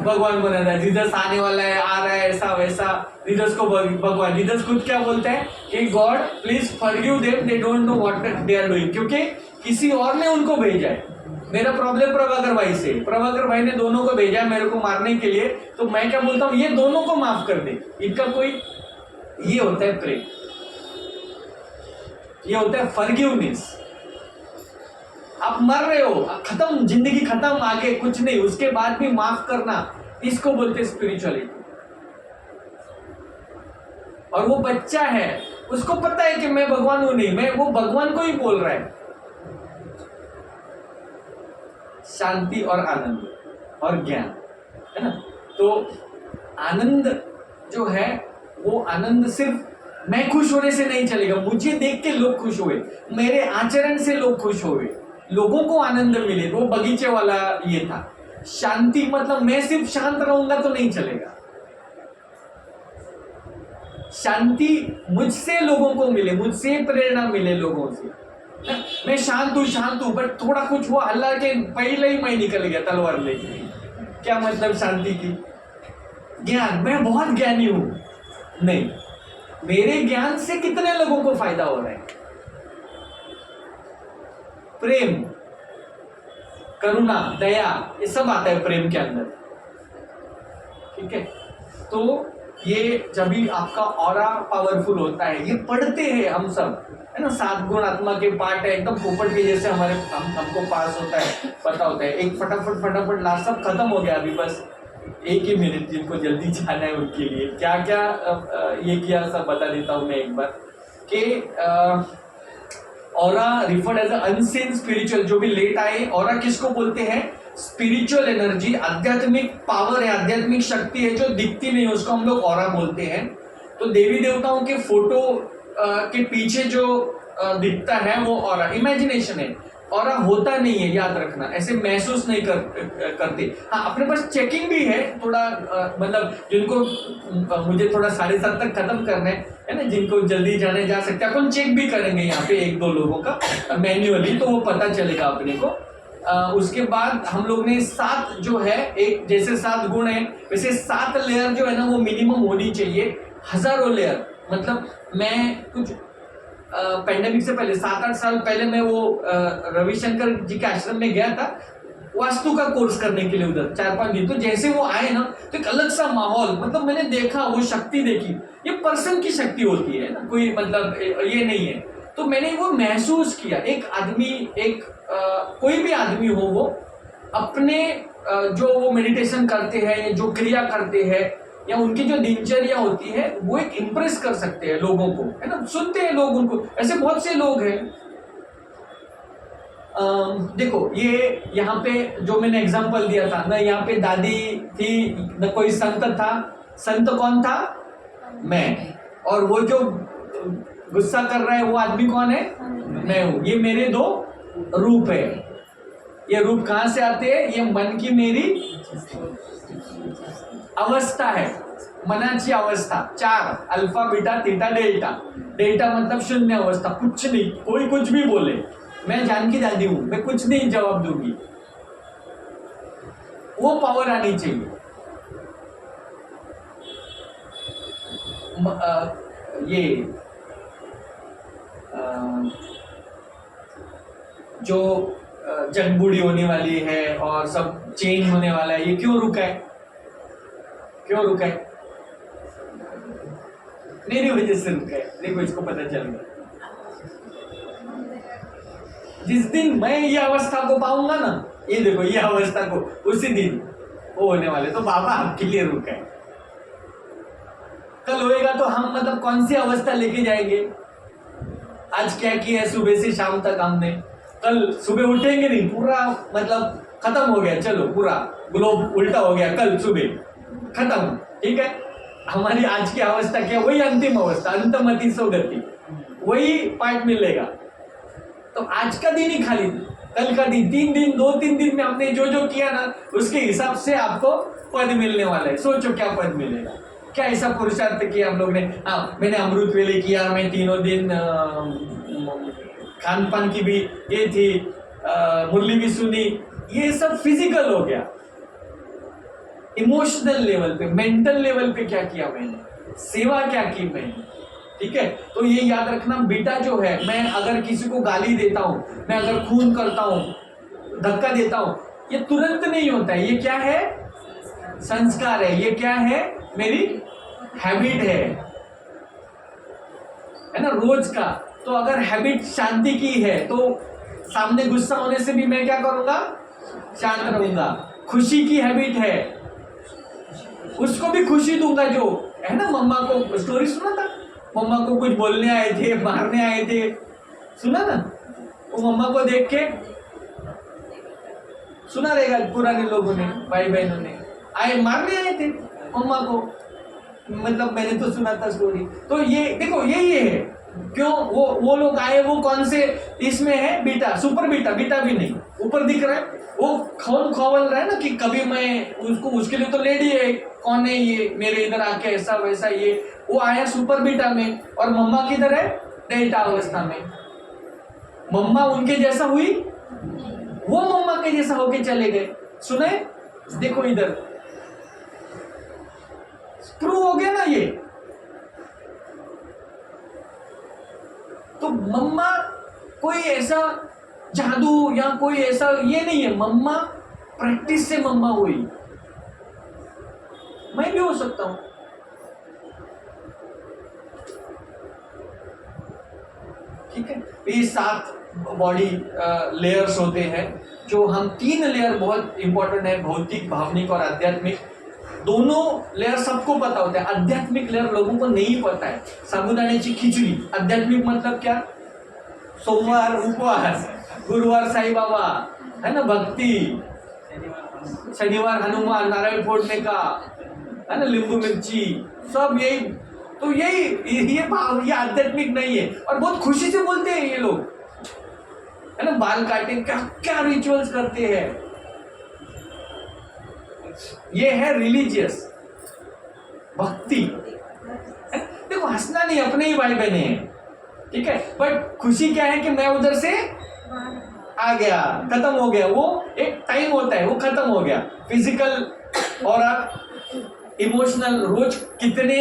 भगवान बना दिया। धीरज आने वाला है, आ रहा है, ऐसा वैसा, धीरज को भगवान। धीरज खुद क्या बोलते हैं कि God please forgive them, they don't know what they are doing, क्योंकि किसी और ने उनको भेजा है। मेरा प्रॉब्लम प्रभाकर भाई से, प्रभाकर भाई ने दोनों को भेजा है मेरे को मारने के लिए, तो मैं क्या बोलता हूँ, ये दोनों को माफ कर दे। इनका कोई, ये होता है प्रेम, ये होता है फॉरगिवनेस। आप मर रहे हो, खत्म, जिंदगी खत्म, आगे कुछ नहीं, उसके बाद भी माफ करना, इसको बोलते स्पिरिचुअलिटी। और वो बच्चा है, उसको पता है कि मैं भगवान हूं नहीं, मैं वो भगवान को ही बोल रहा है। शांति और आनंद और ज्ञान, है ना। तो आनंद जो है, वो आनंद सिर्फ मैं खुश होने से नहीं चलेगा, मुझे देख के लोग खुश हुए, मेरे आचरण से लोग खुश हुए, लोगों को आनंद मिले। वो बगीचे वाला ये था। शांति मतलब मैं सिर्फ शांत रहूंगा तो नहीं चलेगा। शांति मुझसे लोगों को मिले, मुझसे प्रेरणा मिले लोगों से। मैं शांत हूँ बट थोड़ा कुछ हुआ हल्ला के पहले ही मैं निकल गया तलवार लेके। क्या मतलब शांति की? ज्ञान, मैं बहुत ज्ञानी हूं, नहीं, मेरे ज्ञान से कितने लोगों को फायदा हो रहा है? प्रेम, करुणा, दया, ये सब आता है प्रेम के अंदर। ठीक है, तो ये जब भी आपका ऑरा पावरफुल होता है, ये पढ़ते हैं हम सब, है ना, 7 गुण आत्मा के पाठ है, एकदम पोपट के जैसे हमारे हमको पास होता है, पता होता है। एक फटाफट लास्ट सब खत्म हो गया, अभी बस 1 ही मिनट, जिनको जल्दी जाना है उनके लिए क्या क्या ये किया सब बता देता हूँ मैं एक बार कि aura referred as unseen spiritual. जो भी लेट आए, ऑरा किसको बोलते हैं? स्पिरिचुअल एनर्जी, आध्यात्मिक पावर है, आध्यात्मिक शक्ति है जो दिखती नहीं, उसको हम लोग ऑरा बोलते हैं। तो देवी देवताओं के फोटो के पीछे जो दिखता है वो ऑरा, इमेजिनेशन है, ऑरा होता नहीं है, याद रखना, ऐसे महसूस नहीं करते। हाँ, अपने पास चेकिंग भी है थोड़ा, मतलब जिनको मुझे थोड़ा 7:30 तक खत्म करना है ना, जिनको जल्दी जाने जा सकते हैं, अपन चेक भी करेंगे यहाँ पे 1-2 लोगों का मैन्युअली, तो वो पता चलेगा अपने को। उसके बाद हम लोग ने 7 जो है, एक जैसे 7 गुण है वैसे 7 लेयर जो है ना वो मिनिमम होनी चाहिए। हजारों लेयर, मतलब मैं कुछ पेंडेमिक से पहले 7-8 साल पहले मैं वो रविशंकर जी के आश्रम में गया था वास्तु का कोर्स करने के लिए, उधर 4-5 दिन। तो जैसे वो आए ना तो एक अलग सा माहौल, मतलब मैंने देखा, वो शक्ति देखी, ये पर्सन की शक्ति होती है ना, कोई मतलब ये नहीं है। तो मैंने वो महसूस किया, एक आदमी, एक कोई भी आदमी हो, वो अपने जो वो मेडिटेशन करते हैं, जो क्रिया करते हैं, या उनकी जो दिनचर्या होती है, वो एक इम्प्रेस कर सकते हैं लोगों को, है ना, सुनते हैं लोग उनको। ऐसे बहुत से लोग हैं। देखो, ये यहाँ पे जो मैंने एग्जांपल दिया था ना, यहाँ पे दादी थी, न कोई संत था। संत कौन था? मैं। और वो जो गुस्सा कर रहा है वो आदमी कौन है? मैं हूं। ये मेरे 2 रूप है। ये रूप कहां से आते हैं? ये मन की मेरी अवस्था है, मनाची अवस्था। 4 alpha, beta, theta, delta. Delta मतलब शून्य अवस्था, कुछ नहीं, कोई कुछ भी बोले, मैं जानकी दादी हूं, मैं कुछ नहीं जवाब दूंगी। वो पावर आनी चाहिए। ये जो जंग बूढ़ी होने वाली है और सब चेंज होने वाला है, ये क्यों रुका है? क्यों रुका है? मेरी वजह से रुका है। देखो, इसको पता चल गया। जिस दिन मैं ये अवस्था को पाऊंगा ना, ये देखो, ये अवस्था को, उसी दिन वो होने वाले। तो बाबा आपके लिए रुका है। कल होएगा तो हम मतलब कौन सी अवस्था लेके जाएंगे? आज क्या किया है सुबह से शाम तक हमने, कल सुबह उठेंगे नहीं, पूरा मतलब खत्म हो गया, चलो पूरा ग्लोब उल्टा हो गया, कल सुबह खत्म। ठीक है, हमारी आज की अवस्था क्या? वही अंतिम अवस्था, अंतमति सौगति, वही पार्ट मिलेगा। तो आज का दिन ही खाली, कल का दिन, 3 दिन, 2-3 दिन में हमने जो जो किया ना, उसके हिसाब से आपको पद मिलने वाला है। सोचो क्या पद मिलेगा, क्या ऐसा पुरुषार्थ किया हम लोग ने। हाँ, मैंने अमृत वेले किया, मैं 3 दिन खान पान की भी ये थी, मुरली भी सुनी, ये सब फिजिकल हो गया। इमोशनल लेवल पे, मेंटल लेवल पे क्या किया मैंने, सेवा क्या की मैंने। ठीक है, तो ये याद रखना, बेटा जो है, मैं अगर किसी को गाली देता हूँ, मैं अगर खून करता हूँ, धक्का देता हूँ, ये तुरंत नहीं होता है। ये क्या है? संस्कार है। ये क्या है? मेरी हैबिट है ना, रोज का। तो अगर हैबिट शांति की है तो सामने गुस्सा होने से भी मैं क्या करूंगा? शांत रहूंगा। खुशी की हैबिट है, उसको भी खुशी दूंगा। जो है ना, मम्मा को स्टोरी सुना था, मम्मा को कुछ बोलने आए थे, मारने आए थे, सुना ना? वो मम्मा को देख के सुना रहेगा, पुराने लोगों ने, भाई बहनों ने, आए मारने आए थे मम्मा को, मतलब मैंने तो सुना था स्टोरी। तो ये देखो, यही है क्यों वो लोग आए, वो कौन से इसमें है, बीटा, सुपर बीटा, बीटा भी नहीं, ऊपर दिख रहा है, वो कौन खोवल रहा है ना कि कभी मैं उसको, उसके लिए तो लेडी है, कौन है ये मेरे इधर आके ऐसा वैसा, ये वो आया सुपर बीटा में, और मम्मा किधर है, डेल्टा अवस्था में। मम्मा उनके जैसा हुई, वो मम्मा के जैसा होके चले गए। सुने, देखो इधर प्रूव हो गया ना ये। तो मम्मा कोई ऐसा जादू या कोई ऐसा ये नहीं है, मम्मा प्रैक्टिस से मम्मा हुई। मैं भी हो सकता हूं, ठीक है। ये 7 बॉडी लेयर्स होते हैं, जो हम 3 लेयर बहुत इंपॉर्टेंट है, भौतिक, भावनिक और आध्यात्मिक। दोनों लेयर सबको पता होता है, आध्यात्मिक लेयर लोगों को नहीं पता है। साबुदाने की खिचड़ी, आध्यात्मिक मतलब क्या, सोमवार उपवास, गुरुवार साईं बाबा, है ना, भक्ति, शनिवार हनुमान, नारायण फोड़ने का, है ना, नींबू मिर्ची, सब यही। तो ये भाव, ये आध्यात्मिक नहीं है। और बहुत खुशी से बोलते हैं ये लोग, है ना, बाल काटे, क्या क्या रिचुअल्स करते हैं। ये है रिलीजियस भक्ति। देखो हंसना नहीं, अपने ही भाई बहने हैं, ठीक है। बट खुशी क्या है कि मैं उधर से आ गया, खत्म हो गया। वो एक टाइम होता है, वो खत्म हो गया। फिजिकल और इमोशनल, रोज कितने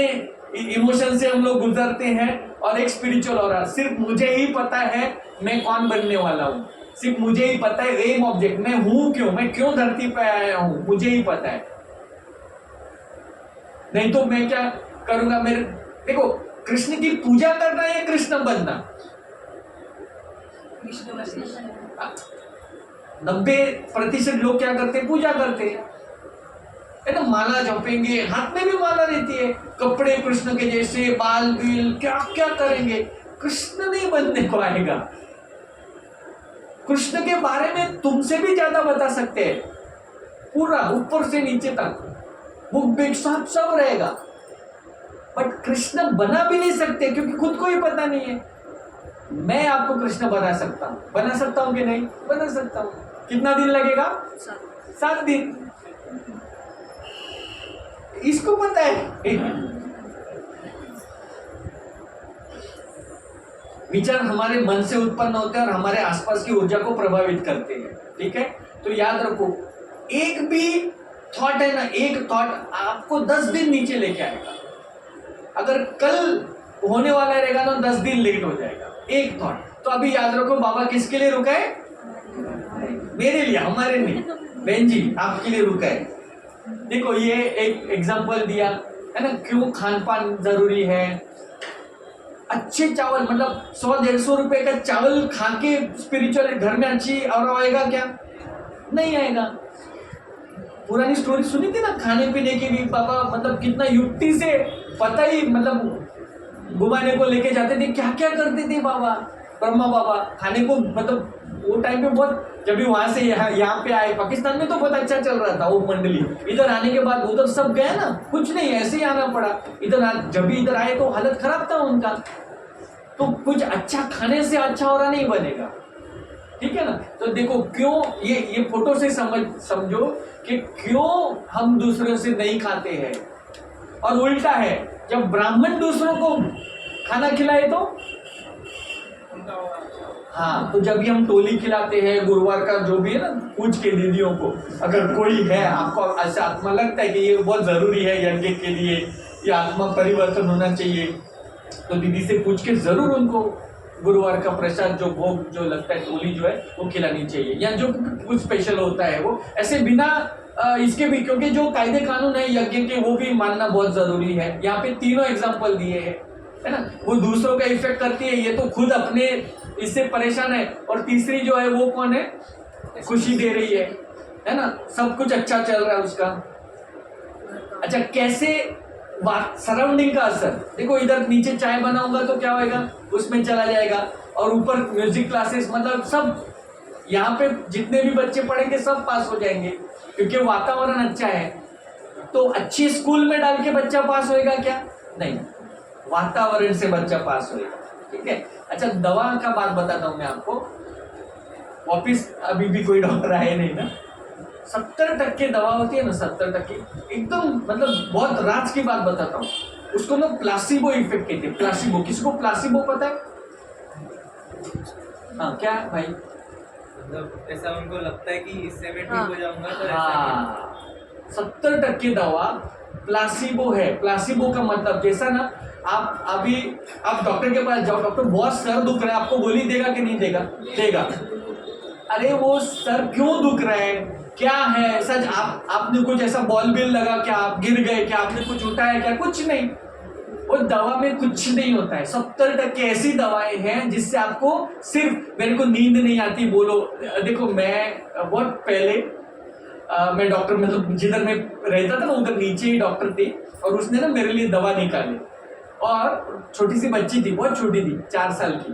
इमोशन से हम लोग गुजरते हैं, और एक स्पिरिचुअल और सिर्फ मुझे ही पता है मैं कौन बनने वाला हूँ, सिर्फ मुझे ही पता है एम ऑब्जेक्ट, मैं हूं क्यों, मैं क्यों धरती पे आया हूं, मुझे ही पता है। नहीं तो मैं क्या करूंगा, मेरे देखो कृष्ण की पूजा करना या कृष्ण बनना, 90% लोग क्या करते हैं, पूजा करते हैं, है ना, माला जपेंगे, हाथ में भी माला रहती है, कपड़े कृष्ण के जैसे, बाल बिल, क्या क्या करेंगे। कृष्ण नहीं बनने को आएगा। कृष्ण के बारे में तुमसे भी ज्यादा बता सकते हैं, पूरा ऊपर से नीचे तक, बुक बिग सब रहेगा। बट कृष्ण बना भी नहीं सकते, क्योंकि खुद को ही पता नहीं है। मैं आपको कृष्ण बना सकता हूं कि नहीं, बना सकता हूं। कितना दिन लगेगा, 7 दिन। इसको पता है। विचार हमारे मन से उत्पन्न होते हैं और हमारे आसपास की ऊर्जा को प्रभावित करते हैं, ठीक है। तो याद रखो, एक भी थॉट है ना, एक थॉट आपको 10 दिन नीचे लेके आएगा। अगर कल होने वाला रहेगा तो 10 दिन लेट हो जाएगा, एक थॉट। तो अभी याद रखो, बाबा किसके लिए रुका है, मेरे लिए, हमारे नहीं, बहन जी आपके लिए रुका है। देखो ये एक एग्जांपल दिया है ना, क्यों खान पान जरूरी है। अच्छे चावल, मतलब 100-150 रुपए का चावल खा के स्पिरिचुअल घर में अच्छी और आएगा क्या, नहीं आएगा। पुरानी स्टोरी सुनी थी ना, खाने पीने की भी पापा मतलब कितना युक्ति से, पता ही मतलब घुमाने को लेके जाते थे, क्या क्या करते थे बाबा, ब्रह्मा बाबा खाने को। मतलब वो टाइम पे बहुत, जब भी वहां से यहाँ पे आए, पाकिस्तान में तो बहुत अच्छा चल रहा था वो मंडली। इधर आने के बाद उधर सब गए ना, कुछ नहीं, ऐसे ही आना पड़ा। जब भी इधर आए तो हालत खराब था उनका। तो कुछ अच्छा खाने से अच्छा हो रहा नहीं बनेगा, ठीक है ना। तो देखो क्यों, ये फोटो से समझो कि क्यों हम दूसरों से नहीं खाते हैं। और उल्टा है, जब ब्राह्मण दूसरों को खाना खिलाए तो हाँ, तो जब भी हम टोली खिलाते हैं गुरुवार का, जो भी है ना, पूछ के दीदियों को, अगर कोई है आपको ऐसा आत्मा लगता है कि ये बहुत जरूरी है यज्ञ के लिए, ये आत्मा परिवर्तन होना चाहिए, तो दीदी से पूछ के जरूर उनको गुरुवार का प्रसाद, जो भोग जो लगता है, टोली जो है वो खिलानी चाहिए, या जो कुछ स्पेशल होता है वो ऐसे बिना इसके भी, क्योंकि जो कायदे कानून है यज्ञ के वो भी मानना बहुत जरूरी है। यहाँ पे तीनों एग्जाम्पल दिए हैं, है ना। वो दूसरों का इफेक्ट करती है, ये तो खुद अपने इससे परेशान है। और तीसरी जो है वो कौन है, खुशी दे रही है ना, सब कुछ अच्छा चल रहा है उसका। अच्छा, कैसे सराउंडिंग का असर देखो, इधर नीचे चाय बनाऊंगा तो क्या होएगा, उसमें चला जाएगा, और ऊपर म्यूजिक क्लासेस, मतलब सब यहाँ पे जितने भी बच्चे पढ़ेंगे सब पास हो जाएंगे, क्योंकि वातावरण अच्छा है। तो अच्छी स्कूल में डाल के बच्चा पास होएगा क्या, नहीं, वातावरण से बच्चा पास होएगा। ठीक है। अच्छा, दवा का बात बताता हूँ मैं आपको, वापिस अभी भी कोई डॉक्टर आए नहीं ना। 70% दवा होती है ना, 70% एकदम, मतलब बहुत राज की बात बताता हूँ, उसको ना प्लासिबो इफेक्ट कहते हैं। प्लासिबो, किसको प्लासिबो पता है? हाँ, क्या है भाई? मतलब ऐसा उनको लगता है कि इससे मैं ठीक हो जाऊंगा, तो ऐसा हाँ, 70% दवा प्लासिबो है। प्लासिबो का मतलब जैसा ना, आप अभी आप डॉक्टर के पास जाओ, डॉक्टर बहुत सर दुख रहा है, आपको गोली देगा कि नहीं देगा? देगा। अरे वो सर क्यों दुख रहा है, क्या है सच, आपने कुछ ऐसा बॉल बिल लगा क्या, आप गिर गए क्या, आपने कुछ उठाया क्या? कुछ नहीं। वो दवा में कुछ नहीं होता है। 70% ऐसी दवाएं हैं जिससे आपको सिर्फ, मेरे को नींद नहीं आती बोलो, देखो मैं बहुत पहले मैं डॉक्टर, मतलब जिधर मैं रहता था ना उधर नीचे ही डॉक्टर थे, और उसने ना मेरे लिए दवा निकाली, और छोटी सी बच्ची थी, बहुत छोटी थी, 4 साल की।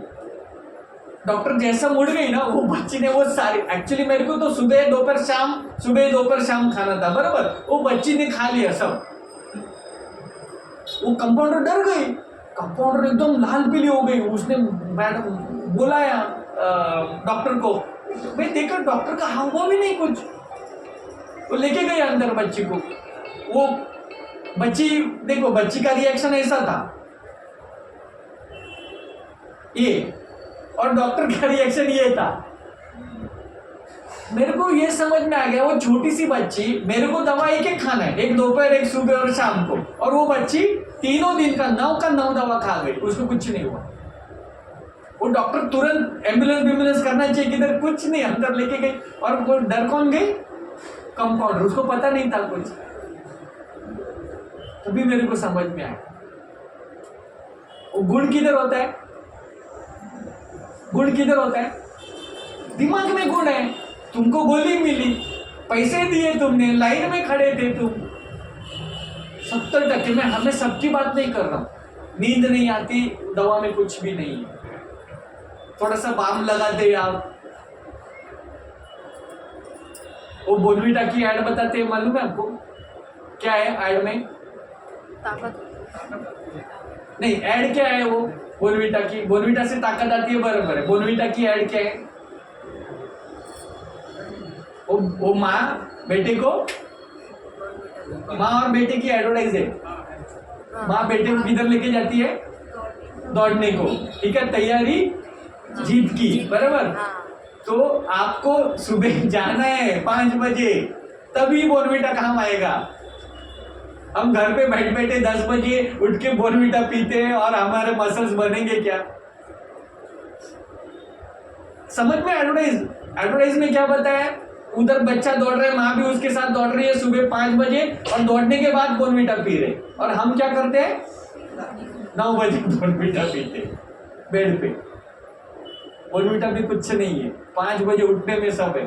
डॉक्टर जैसा मुड़ गई ना, वो बच्ची ने वो सारी, एक्चुअली मेरे को तो सुबह दोपहर शाम खाना था, बराबर, वो बच्ची ने खा लिया सब। वो कंपाउंडर डर गई, कंपाउंडर एकदम लाल पीली हो गई। उसने मैडम बुलाया डॉक्टर को, मैं देखा डॉक्टर का हाव भी नहीं कुछ। वो लेके गए अंदर बच्ची को। वो बच्ची, देखो बच्ची का रिएक्शन ऐसा था ये, और डॉक्टर का रिएक्शन ये था। मेरे को ये समझ में आ गया, वो छोटी सी बच्ची, मेरे को दवा एक खाना है, एक दोपहर, एक सुबह और शाम को, और वो बच्ची तीनों दिन का 9 दवा खा गई, उसको कुछ नहीं हुआ। वो डॉक्टर तुरंत एम्बुलेंस करना चाहिए, किधर कुछ नहीं, अंदर लेके गई। और वो डर कौन गई? कंपाउंडर, उसको पता नहीं था कुछ। तभी मेरे को समझ में आया वो गुण किधर होता है, गुण किधर होता है? दिमाग में गुण है। तुमको गोली मिली, पैसे दिए तुमने, लाइन में खड़े थे तुम। 70% में, हमें सबकी बात नहीं कर रहा हूं। नींद नहीं आती, दवा में कुछ भी नहीं है, थोड़ा सा बाम लगाते आप। वो बोनवीटा की ऐड बताते हैं, मालूम है आपको क्या है ऐड में? ताकत नहीं, ऐड क्या है वो बोनवीटा की? बोनवीटा से ताकत आती है, बराबर है। बोनवीटा की ऐड क्या है? वो माँ बेटे को, माँ और बेटे की एडवर्टाइज है। माँ बेटे को किधर लेके जाती है? दौड़ने को, ठीक है, तैयारी जीत की, बराबर। तो आपको सुबह जाना है 5 बजे, तभी बोनवीटा काम आएगा। हम घर पे बैठ बैठे 10 बजे उठ के बोनवीटा पीते हैं, और हमारे मसल्स बनेंगे क्या? समझ में? एडवर्टाइज में क्या बताया? उधर बच्चा दौड़ रहा है, माँ भी उसके साथ दौड़ रही है सुबह 5 बजे, और दौड़ने के बाद बोनवीटा पी रहे। और हम क्या करते हैं? 9 बजे बोनवीटा पीते बेड पे। बोनवीटा भी कुछ नहीं है, 5 बजे उठने में सब है।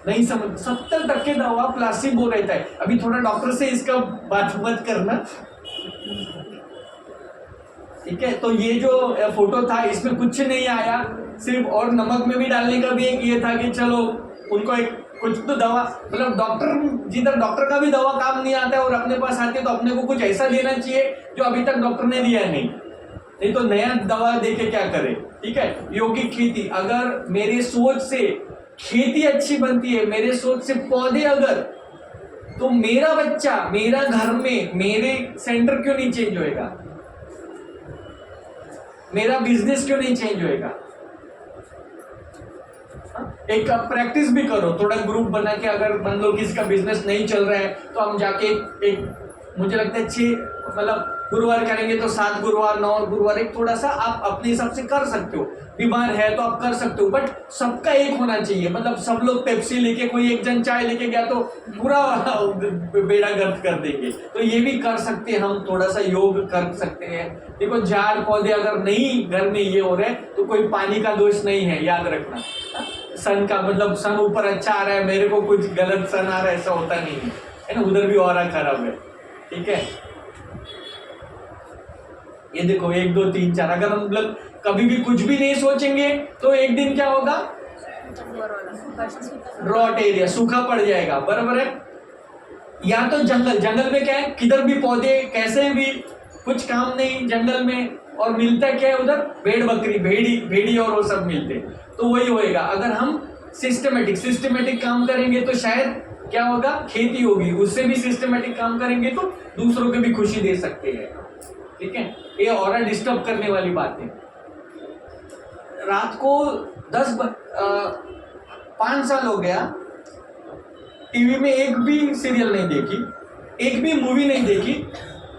नहीं समझ। 70% दवा प्लासिबो रहता है। अभी थोड़ा डॉक्टर से इसका बात मत करना, ठीक है। तो ये जो फोटो था, इसमें कुछ नहीं आया, सिर्फ, और नमक में भी डालने का भी एक ये था कि चलो उनको एक कुछ तो दवा, मतलब डॉक्टर, जिधर डॉक्टर का भी दवा काम नहीं आता है और अपने पास आती है, तो अपने को कुछ ऐसा देना चाहिए जो अभी तक डॉक्टर ने दिया नहीं तो नया दवा देके क्या करे, ठीक है। यौगिक खेती, अगर मेरी सोच से खेती अच्छी बनती है, मेरे सोच से पौधे अगर, तो मेरा बच्चा, मेरा घर में, मेरे सेंटर क्यों नहीं चेंज होएगा? मेरा बिजनेस क्यों नहीं चेंज होएगा? एक प्रैक्टिस भी करो, थोड़ा ग्रुप बना के, अगर मान लो किसी का बिजनेस नहीं चल रहा है, तो हम जाके एक मुझे लगता है 6 मतलब गुरुवार करेंगे तो 7 गुरुवार, 9 गुरुवार, एक थोड़ा सा आप अपने हिसाब से कर सकते हो। बीमार है तो आप कर सकते हो, बट सबका एक होना चाहिए। मतलब सब लोग पेप्सी लेके, कोई एक जन चाय लेके गया तो पूरा बेड़ा गर्क कर देंगे। तो ये भी कर सकते हैं हम, थोड़ा सा योग कर सकते हैं। देखो झाड़ पौधे अगर नहीं घर में ये हो रहे तो कोई पानी का दोष नहीं है, याद रखना। सन का मतलब सन ऊपर अच्छा आ रहा है, मेरे को कुछ गलत सन आ रहा है, ऐसा होता नहीं है ना। उधर भी ऑरा खराब है, ठीक है। ये देखो 1 2 3 4, अगर हम मतलब कभी भी कुछ भी नहीं सोचेंगे तो एक दिन क्या होगा? रॉट एरिया, सूखा पड़ जाएगा, बराबर है। या तो जंगल में क्या है, किधर भी पौधे, कैसे भी कुछ काम नहीं, जंगल में और मिलता क्या है उधर, भेड़ बकरी, भेड़ी और वो सब मिलते हैं। तो वही होएगा, अगर हम सिस्टमेटिक काम करेंगे तो शायद क्या होगा, खेती होगी, उससे भी सिस्टमेटिक काम करेंगे तो दूसरों को भी खुशी दे सकते हैं। ठीक है, ये और डिस्टर्ब करने वाली बात है। रात को 5 साल हो गया, टीवी में एक भी सीरियल नहीं देखी, एक भी मूवी नहीं देखी,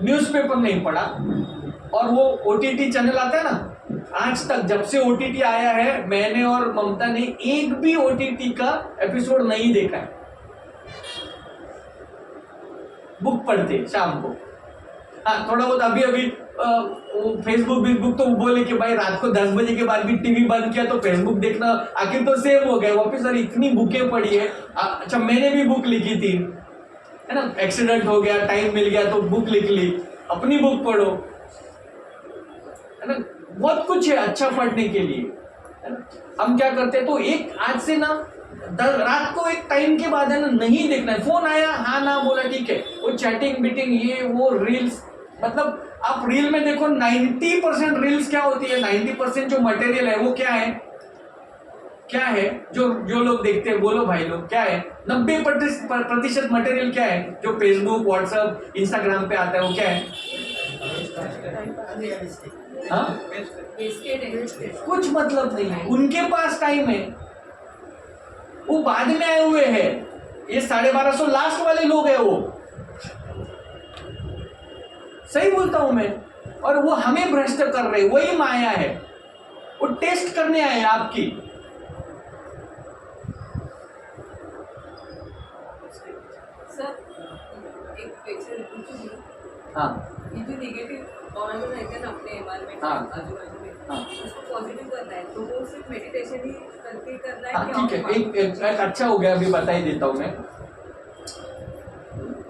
न्यूज़पेपर नहीं पढ़ा, और वो ओटीटी चैनल आता है ना, आज तक जब से ओटीटी आया है मैंने और ममता ने एक भी ओटीटी का एपिसोड नहीं देखा है। बुक पढ़ते शाम को, हाँ थोड़ा बहुत अभी फेसबुक तो बोले कि भाई रात को 10 बजे के बाद भी टीवी बंद किया तो फेसबुक देखना, आखिर तो सेव हो गया वापिस। सर इतनी बुकें पढ़ी है, अच्छा मैंने भी बुक लिखी थी, है ना, एक्सीडेंट हो गया, टाइम मिल गया तो बुक लिख ली, अपनी बुक पढ़ो, है ना, बहुत कुछ है अच्छा पढ़ने के लिए, है ना। हम क्या करते हैं, तो एक आज से ना रात को एक टाइम के बाद है ना नहीं देखना है। फोन आया, हाँ ना बोला, ठीक है, वो चैटिंग बीटिंग ये वो रील्स, मतलब आप रील में देखो 90% रील्स क्या होती है, 90% जो मटेरियल है वो क्या है, जो लोग देखते हैं, बोलो भाई लोग क्या है, 90% मटेरियल क्या है, जो फेसबुक व्हाट्सएप इंस्टाग्राम पे आता है वो क्या है, हाँ कुछ मतलब नहीं है, उनके पास टाइम है, वो बाद में आए हुए हैं, ये 1250 लास्ट वाले लोग हैं, वो सही बोलता हूं मैं, और वो हमें भ्रष्ट कर रहे, वही माया है, वो टेस्ट करने आए आपकी। सर एक क्वेश्चन पूछूंगी, हाँ ये जो नेगेटिव और जो रहते हैं ना अपने एनवायरनमेंट हाँ। आजू बाजू में, हाँ। उसको पॉजिटिव करना है तो वो सिर्फ मेडिटेशन ही करके करना है हाँ क्या? ठीक है, एक अच्छा हो गया, अभी बता ही देता हूं मैं।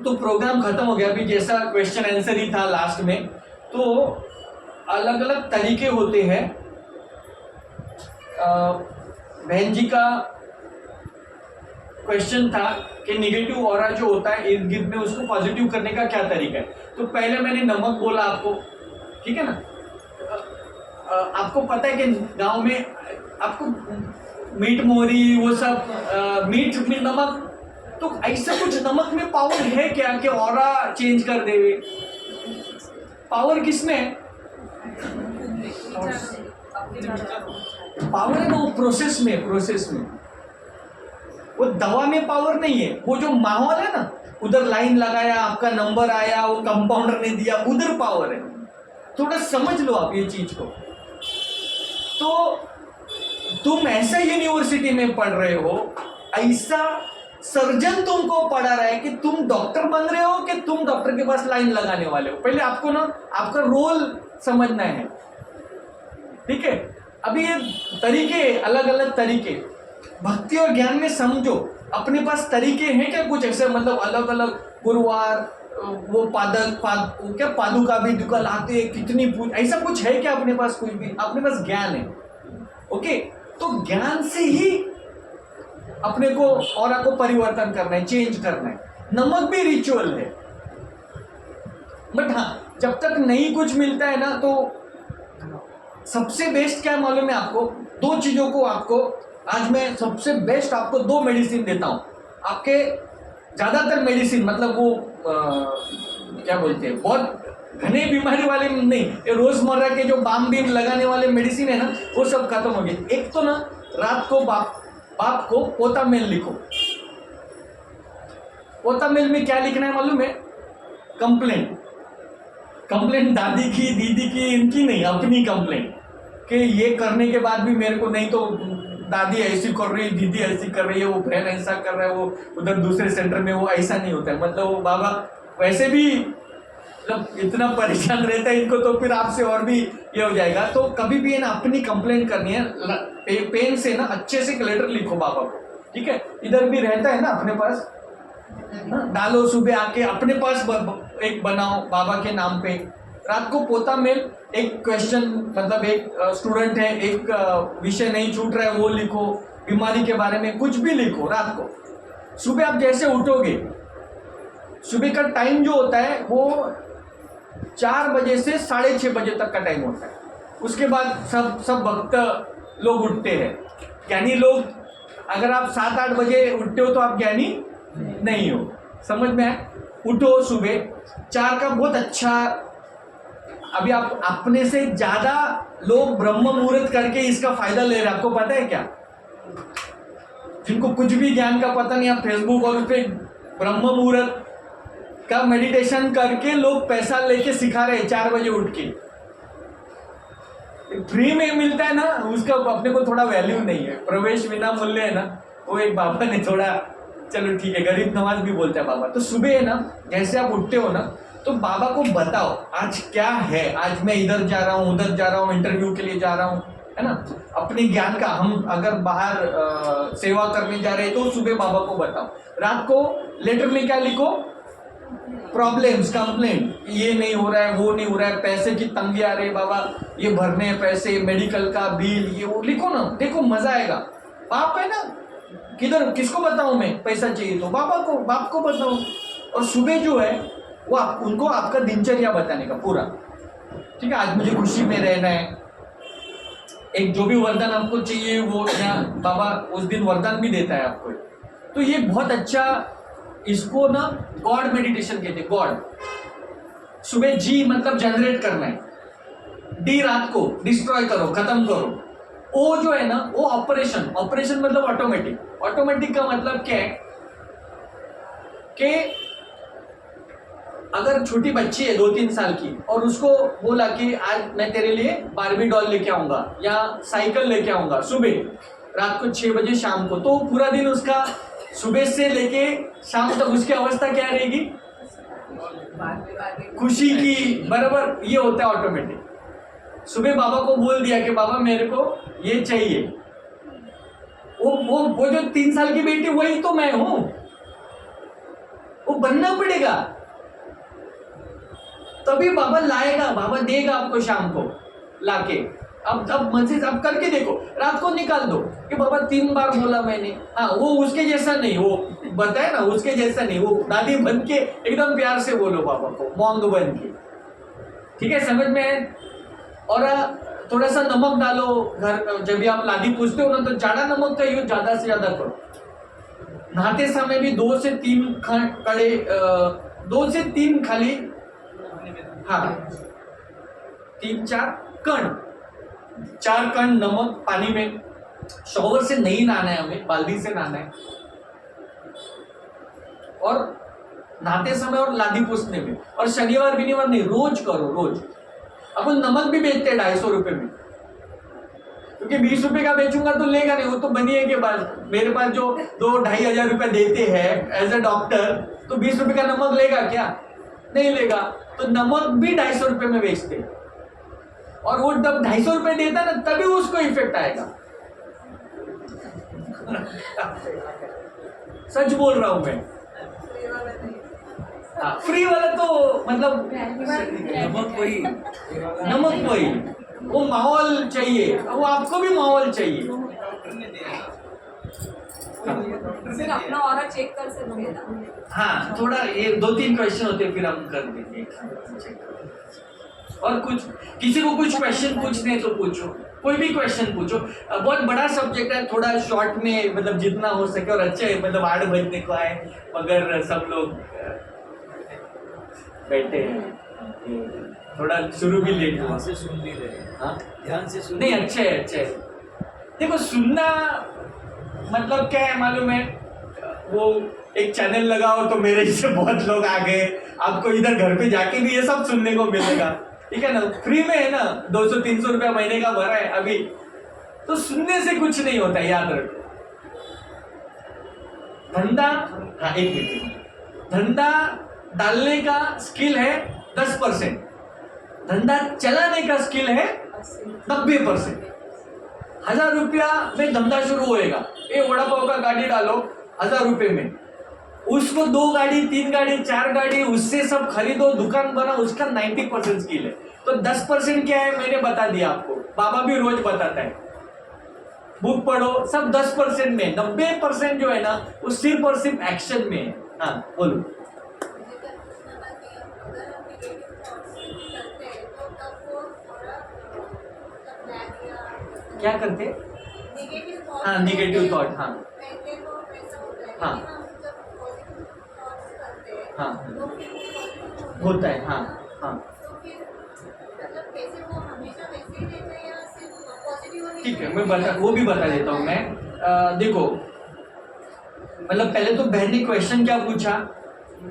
तो प्रोग्राम खत्म हो गया, अभी जैसा क्वेश्चन आंसर ही था लास्ट में, तो अलग अलग तरीके होते हैं। बहन जी का क्वेश्चन था कि नेगेटिव ऑरा जो होता है इर्द गिर्द में, उसको पॉजिटिव करने का क्या तरीका है। तो पहले मैंने नमक बोला आपको, ठीक है ना, आपको पता है कि गांव में आपको मीट मोहरी वो सब मीट नमक, तो ऐसा कुछ नमक में पावर है क्या कि ऑरा चेंज कर देवे? पावर किसमें है? पावर है ना वो प्रोसेस में, वो दवा में पावर नहीं है, वो जो माहौल है ना, उधर लाइन लगाया, आपका नंबर आया, वो कंपाउंडर ने दिया, उधर पावर है। थोड़ा समझ लो आप ये चीज को। तो तुम ऐसा यूनिवर्सिटी में पढ़ रहे हो, ऐसा सर्जन तुमको पढ़ा रहा है कि तुम डॉक्टर बन रहे हो कि तुम डॉक्टर के पास लाइन लगाने वाले हो। पहले आपको ना आपका रोल समझना है, ठीक है। अभी ये तरीके, अलग अलग तरीके, भक्ति और ज्ञान में समझो अपने पास तरीके हैं क्या कुछ ऐसे, मतलब अलग अलग गुरुवार वो पादुका भी दुका लाते, कितनी ऐसा कुछ है क्या अपने पास? कुछ भी, अपने पास ज्ञान है, ओके। तो ज्ञान से ही अपने को ऑरा को परिवर्तन करना है, चेंज करना है। नमक भी रिचुअल है, बट हाँ जब तक नहीं कुछ मिलता है ना, तो सबसे बेस्ट क्या मालूम है आपको? 2 चीजों को आपको आज मैं सबसे बेस्ट आपको 2 मेडिसिन देता हूं। आपके ज्यादातर मेडिसिन, मतलब वो क्या बोलते हैं, बहुत घने बीमारी वाले नहीं, ये रोजमर्रा के जो बाम बीम लगाने वाले मेडिसिन है ना, वो सब खत्म हो गए। एक तो ना रात को बाप को पोता मेल लिखो। पोता मेल में क्या लिखना है मालूम है? कंप्लेंट दादी की, दीदी की, इनकी नहीं, अपनी कंप्लेंट कि ये करने के बाद भी मेरे को नहीं, तो दादी ऐसी कर रही है, दीदी ऐसी कर रही है, वो बहन ऐसा कर रहा है, वो उधर दूसरे सेंटर में वो ऐसा नहीं होता है। मतलब वो बाबा वैसे भी मतलब इतना परेशान रहता है इनको, तो फिर आपसे और भी ये हो जाएगा। तो कभी भी है ना अपनी कंप्लेंट करनी है, पेन से ना अच्छे से लेटर लिखो बाबा को, ठीक है। इधर भी रहता है ना अपने पास, डालो सुबह आके अपने पास एक बनाओ बाबा के नाम पे। रात को पोता मेल, एक क्वेश्चन, मतलब एक स्टूडेंट है, एक विषय नहीं छूट रहा है वो लिखो, बीमारी के बारे में कुछ भी लिखो रात को। सुबह आप जैसे उठोगे, सुबह का टाइम जो होता है वो 4 बजे से 6:30 बजे तक का टाइम होता है। उसके बाद सब सब भक्त लोग उठते हैं। ज्ञानी लोग, अगर आप 7-8 बजे उठते हो तो आप ज्ञानी नहीं हो, समझ में आए? उठो सुबह 4 का बहुत अच्छा। अभी आप अपने से ज्यादा लोग ब्रह्म मुहूर्त करके इसका फायदा ले रहे हैं, आपको पता है क्या? जिनको कुछ भी ज्ञान का पता नहीं, आप फेसबुक और उस पे ब्रह्म मुहूर्त का मेडिटेशन करके लोग पैसा लेके सिखा रहे हैं 4 बजे उठ के। फ्री में मिलता है ना, उसका अपने को थोड़ा वैल्यू नहीं है। प्रवेश विना मूल्य है ना, वो एक बाबा ने थोड़ा, चलो ठीक है, गरीब नवाज भी बोलता है बाबा। तो सुबह है ना, जैसे आप उठते हो ना, तो बाबा को बताओ आज क्या है, आज मैं इधर जा रहा हूँ, उधर जा रहा हूँ, इंटरव्यू के लिए जा रहा हूँ, है ना। अपने ज्ञान का, हम अगर बाहर सेवा करने जा रहे हैं तो सुबह बाबा को बताओ। रात को लेटर में क्या लिखो? प्रॉब्लम्स, कंप्लेंट, ये नहीं हो रहा है, वो नहीं हो रहा है, पैसे की तंगी आ रही है बाबा, ये भरने हैं पैसे, मेडिकल का बिल, ये वो लिखो ना, देखो मजा आएगा। बाप है ना, किधर किसको बताऊं मैं पैसा चाहिए तो? बाबा को, बाप को बताओ। और सुबह जो है वो उनको आपका दिनचर्या बताने का पूरा, ठीक है, आज मुझे खुशी में रहना है, एक जो भी वरदान आपको चाहिए वो यहाँ बाबा उस दिन वरदान भी देता है आपको। तो ये बहुत अच्छा, इसको ना गॉड मेडिटेशन कहते हैं। गॉड सुबह जी मतलब जनरेट करना है, डी रात को डिस्ट्रॉय करो, खत्म करो। ओ जो है ना, वो ऑपरेशन, ऑपरेशन मतलब ऑटोमेटिक। ऑटोमेटिक का मतलब क्या है कि अगर छोटी बच्ची है 2-3 साल की और उसको बोला कि आज मैं तेरे लिए बारबी डॉल लेके आऊंगा या साइकिल लेके आऊंगा सुबह, रात को 6 बजे शाम को, तो पूरा दिन उसका सुबह से लेके शाम तक उसकी अवस्था क्या रहेगी? खुशी की, बराबर। ये होता है ऑटोमेटिक। सुबह बाबा को बोल दिया कि बाबा मेरे को ये चाहिए, वो जो 3 साल की बेटी वही तो मैं हूं, वो बनना पड़ेगा तभी बाबा लाएगा, बाबा देगा आपको शाम को लाके। अब मस्जिद अब करके देखो, रात को निकाल दो कि बाबा 3 बार बोला मैंने। हाँ, वो उसके जैसा नहीं, वो बताए ना, उसके जैसा नहीं, वो दादी बन के एकदम प्यार से बोलो बाबा को, मोंग बन के, ठीक है, समझ में? और थोड़ा सा नमक डालो घर, जब भी आप लादी पूछते हो ना, तो ज्यादा नमक का यूज ज्यादा से ज्यादा करो। नहाते समय भी 2 से 3 कड़े, 2 से 3 खाली, हाँ 3-4 कण, 4 कण नमक पानी में। शॉवर से नहीं नहाना है हमें, बाल्टी से नहाना है। और नहाते समय और लादी पूछने में, और शनिवार बिनिवार नहीं, रोज करो, रोज। अपन नमक भी बेचते हैं 250 रुपए में, क्योंकि 20 रुपए का बेचूंगा तो लेगा नहीं, वो तो बनिए के बाद मेरे पास जो 2-2.5 हजार रुपए देते हैं एज ए डॉक्टर, तो 20 रुपए का नमक लेगा क्या? नहीं लेगा। तो नमक भी 250 रुपए में बेचते हैं, और वो जब 250 रुपए देता ना, तभी उसको इफेक्ट आएगा। सच बोल रहा हूं मैं। फ्री वाला तो मतलब नमक वही, वो माहौल चाहिए, वो आपको भी माहौल चाहिए। सिर्फ अपना ऑरा चेक कर सकते हैं ना। हाँ, थोड़ा ये 2-3 क्वेश्चन होते हैं, फिर हम कर देंगे। और कुछ, किसी को कुछ क्वेश्चन पूछने हैं तो पूछो, कोई भी क्वेश्चन पूछो। बहुत बड़ा सब्जेक्ट है, थोड़ा शॉर्ट में मतलब जितना हो सके, और अच्छे मतलब 8 बजने को आए मगर सब लोग बैठे हैं, थोड़ा शुरू भी लेट हुआ। से सुन भी रहे, हाँ, ध्यान से सुन। नहीं अच्छे है, अच्छे है। देखो सुनना मतलब क्या है मालूम है? वो एक चैनल लगाओ तो मेरे जैसे बहुत लोग आ गए, आपको इधर घर पे जाके भी ये सब सुनने को मिलेगा, ठीक है ना? फ्री में है ना, 200-300 रुपया महीने का भरा है अभी, तो सुनने से कुछ नहीं होता, याद रखो। धंधा, हाँ 1 मिनट, धंधा डालने का स्किल है 10%, धंधा चलाने का स्किल है 90%। 1000 रुपया में धंधा शुरू होएगा। ये वड़ा पाव का गाड़ी डालो 1000 रुपये में, उसको 2 गाड़ी 3 गाड़ी 4 गाड़ी उससे सब खरीदो, दुकान बनाओ, उसका 90% स्किल है। तो 10% क्या है मैंने बता दिया आपको, बाबा भी रोज बताता है, बुक पढ़ो, सब 10% में। 90% जो है ना, वो सिर्फ और सिर्फ एक्शन में है। हाँ बोलो। क्या करते? नेगेटिव थॉट, हाँ, नेगेटिव थॉट, हाँ पहले तो वैसा होता है, हाँ। लेकिन हम जब पॉजिटिव थॉट्स करते हैं हाँ। तो फिर वो positive होता है, हाँ हाँ। तो फिर मतलब कैसे वो हमेशा वैसे ही रहता है या सिर्फ पॉजिटिव और ठीक है, negative वो भी बता देता हूँ मैं। देखो, मतलब पहले तो बहन ने क्वेश्चन क्या पूछा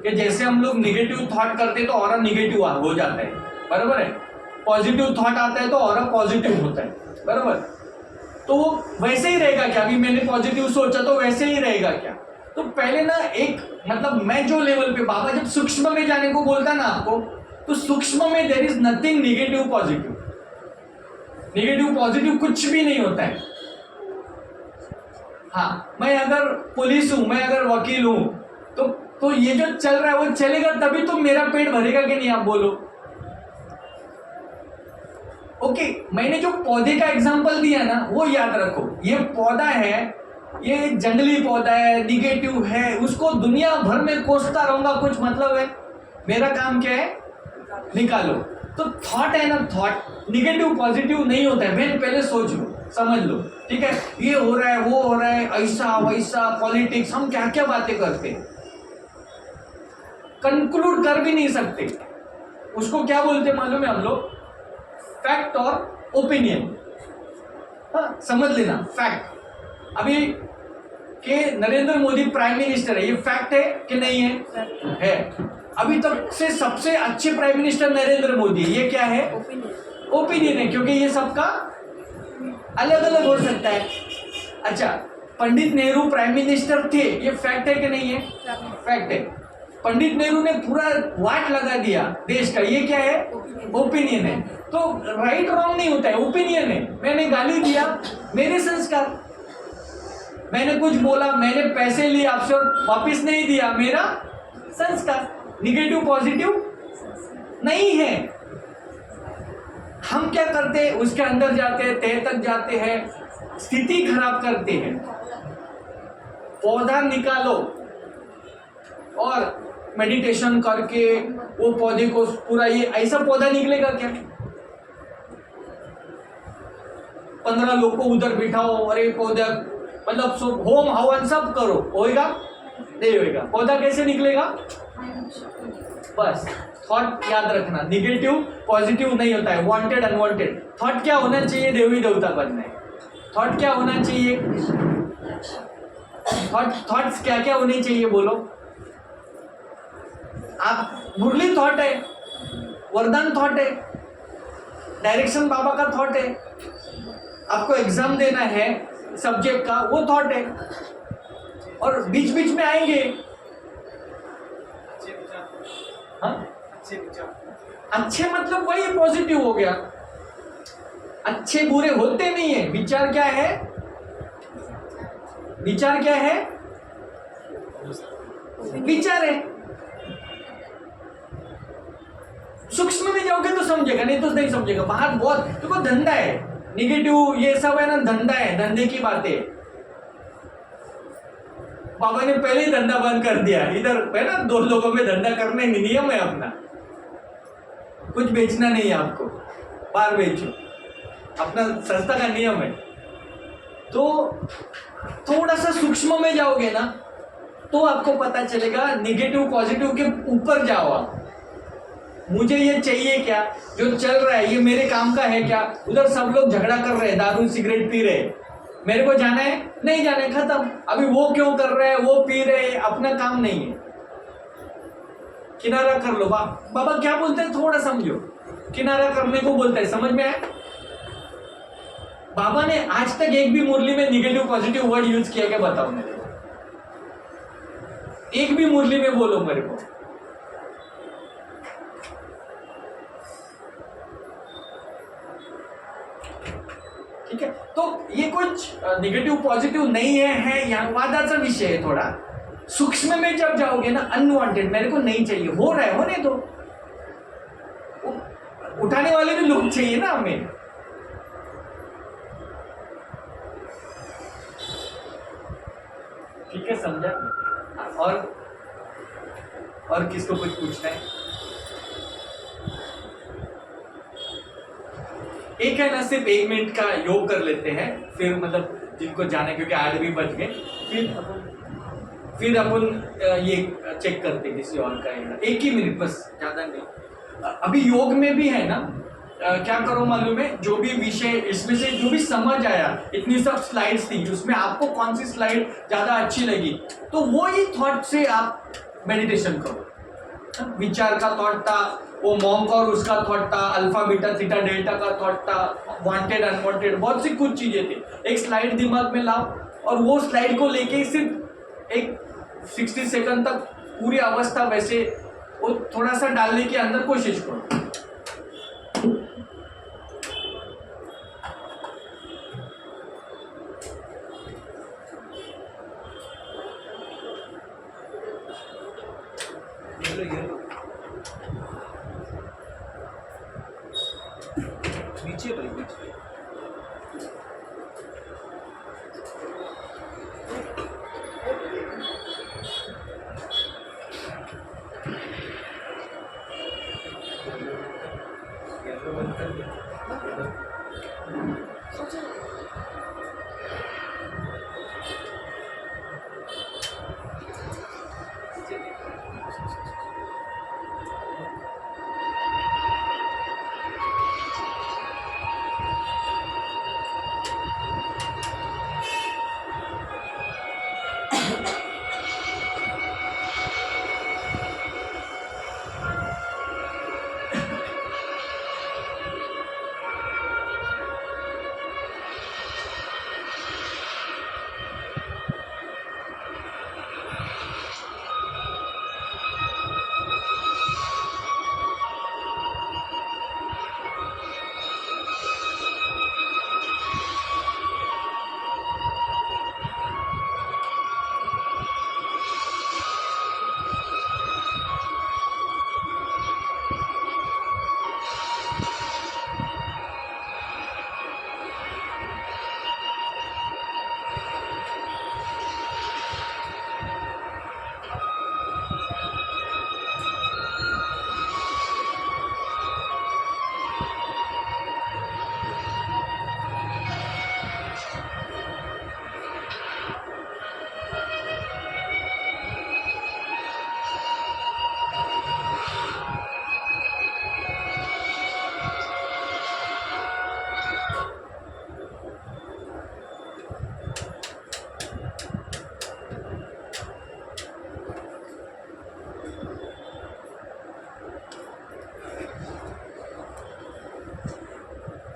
कि जैसे हम लोग नेगेटिव थॉट करते हैं तो ऑरा नेगेटिव हो जाता है, बराबर है। पॉजिटिव थॉट आता है तो ऑरा पॉजिटिव होता है, बराबर। तो वो वैसे ही रहेगा क्या? अभी मैंने पॉजिटिव सोचा तो वैसे ही रहेगा क्या? तो पहले ना एक मतलब मैं जो लेवल पे, बाबा जब सूक्ष्म में जाने को बोलता है ना आपको, तो सूक्ष्म में there is nothing negative positive. Negative positive कुछ भी नहीं होता है। हाँ, मैं अगर पुलिस हूं, मैं अगर वकील हूं, तो ये जो चल रहा है वो चलेगा तभी तो मेरा पेट भरेगा कि नहीं, आप बोलो। ओके, मैंने जो पौधे का एग्जांपल दिया ना वो याद रखो। ये पौधा है, ये जंगली पौधा है, निगेटिव है, उसको दुनिया भर में कोसता रहूंगा, कुछ मतलब है? मेरा काम क्या है? निकालो। तो थॉट है ना, थॉट निगेटिव पॉजिटिव नहीं होता है। मैं पहले सोच लो, समझ लो, ठीक है? ये हो रहा है, वो हो रहा है, ऐसा वैसा, पॉलिटिक्स, हम क्या क्या बातें करते हैं, कंक्लूड कर भी नहीं सकते। उसको क्या बोलते मालूम है हम लोग? फैक्ट और ओपिनियन। हाँ, समझ लेना, फैक्ट। अभी के नरेंद्र मोदी प्राइम मिनिस्टर है, ये फैक्ट है कि नहीं है? है। अभी तक से सबसे अच्छे प्राइम मिनिस्टर नरेंद्र मोदी, ये क्या है? ओपिनियन है, क्योंकि ये सबका अलग अलग हो सकता है। अच्छा, पंडित नेहरू प्राइम मिनिस्टर थे, ये फैक्ट है कि नहीं है? फैक्ट है। पंडित नेहरू ने पूरा वाट लगा दिया देश का, ये क्या है? ओपिनियन है। तो राइट रॉन्ग नहीं होता है, ओपिनियन है। मैंने गाली दिया, मेरे संस्कार। मैंने कुछ बोला, मैंने पैसे लिए आपसे और वापस नहीं दिया, मेरा संस्कार। निगेटिव पॉजिटिव नहीं है। हम क्या करते हैं? उसके अंदर जाते हैं, तह तक जाते हैं, स्थिति खराब करते हैं। पौधा निकालो और मेडिटेशन करके वो पौधे को पूरा, ये ऐसा पौधा निकलेगा क्या? 15 लोग को उधर बिठाओ, अरे पौधा मतलब होम हवन सब करो, होएगा? नहीं होएगा। पौधा कैसे निकलेगा? बस थॉट याद रखना, निगेटिव पॉजिटिव नहीं होता है, वांटेड अनवांटेड। थॉट क्या होना चाहिए? देवी देवता बनना है। थॉट क्या होना चाहिए? थॉट्स क्या क्या होने चाहिए बोलो? आप मुरली थॉट है, वरदान थॉट है, डायरेक्शन बाबा का थॉट है, आपको एग्जाम देना है सब्जेक्ट का, वो थॉट है। और बीच बीच में आएंगे हाँ, अच्छे मतलब वही पॉजिटिव हो गया। अच्छे बुरे होते नहीं है। विचार क्या है? विचार क्या है? विचार है। सूक्ष्म में जाओगे तो समझेगा, नहीं तो नहीं समझेगा। बाहर बहुत देखो, धंधा है, निगेटिव ये सब है ना, धंधा है, धंधे की बातें। बाबा ने पहले ही धंधा बंद कर दिया। इधर है ना, 2 लोगों में धंधा करने नियम है अपना, कुछ बेचना नहीं है आपको, बाहर बेचो, अपना संस्था का नियम है। तो थोड़ा सा सूक्ष्म में जाओगे ना तो आपको पता चलेगा। निगेटिव पॉजिटिव के ऊपर जाओ आप, मुझे ये चाहिए क्या, जो चल रहा है ये मेरे काम का है क्या? उधर सब लोग झगड़ा कर रहे हैं, दारू सिगरेट पी रहे, मेरे को जाना है? नहीं जाना है, खत्म। अभी वो क्यों कर रहे हैं, वो पी रहे हैं, अपना काम नहीं है, किनारा कर लो। बाबा क्या बोलते हैं थोड़ा समझो, किनारा करने को बोलते हैं, समझ में आया? बाबा ने आज तक एक भी मुरली में निगेटिव पॉजिटिव वर्ड यूज किया क्या? बताओ मेरे को, एक भी मुरली में बोलो मेरे को। ठीक है, तो ये कुछ निगेटिव पॉजिटिव नहीं है यहाँ वादाचा विषय है थोड़ा। सूक्ष्म में जब जाओगे ना, अनवांटेड, मेरे को नहीं चाहिए, हो रहा है होने दो। उठाने वाले भी लोग चाहिए ना हमें। ठीक है, समझा? और किसको कुछ पूछना है? एक है ना सिर्फ 1 मिनट का योग कर लेते हैं, फिर मतलब जिनको जाने क्योंकि 8 भी बज गए, फिर अपन ये चेक करते किसी और का है, 1 ही मिनट बस, ज्यादा नहीं। अभी योग में भी है ना, क्या करो मालूम है, जो भी विषय इसमें से जो भी समझ आया, इतनी सब स्लाइड्स थी, उसमें आपको कौन सी स्लाइड ज्यादा अच्छी लगी, तो वो ही थॉट से आप मेडिटेशन करो। विचार का थॉट था, वो मॉन्क और उसका थॉट था, अल्फा बीटा थीटा डेल्टा का थॉट था, वांटेड अनवांटेड बहुत सी कुछ चीजें थी। एक स्लाइड दिमाग में लाओ और वो स्लाइड को लेके सिर्फ एक 60 सेकंड तक पूरी अवस्था वैसे वो थोड़ा सा डालने की अंदर कोशिश करो। नीचे भाई नीचे।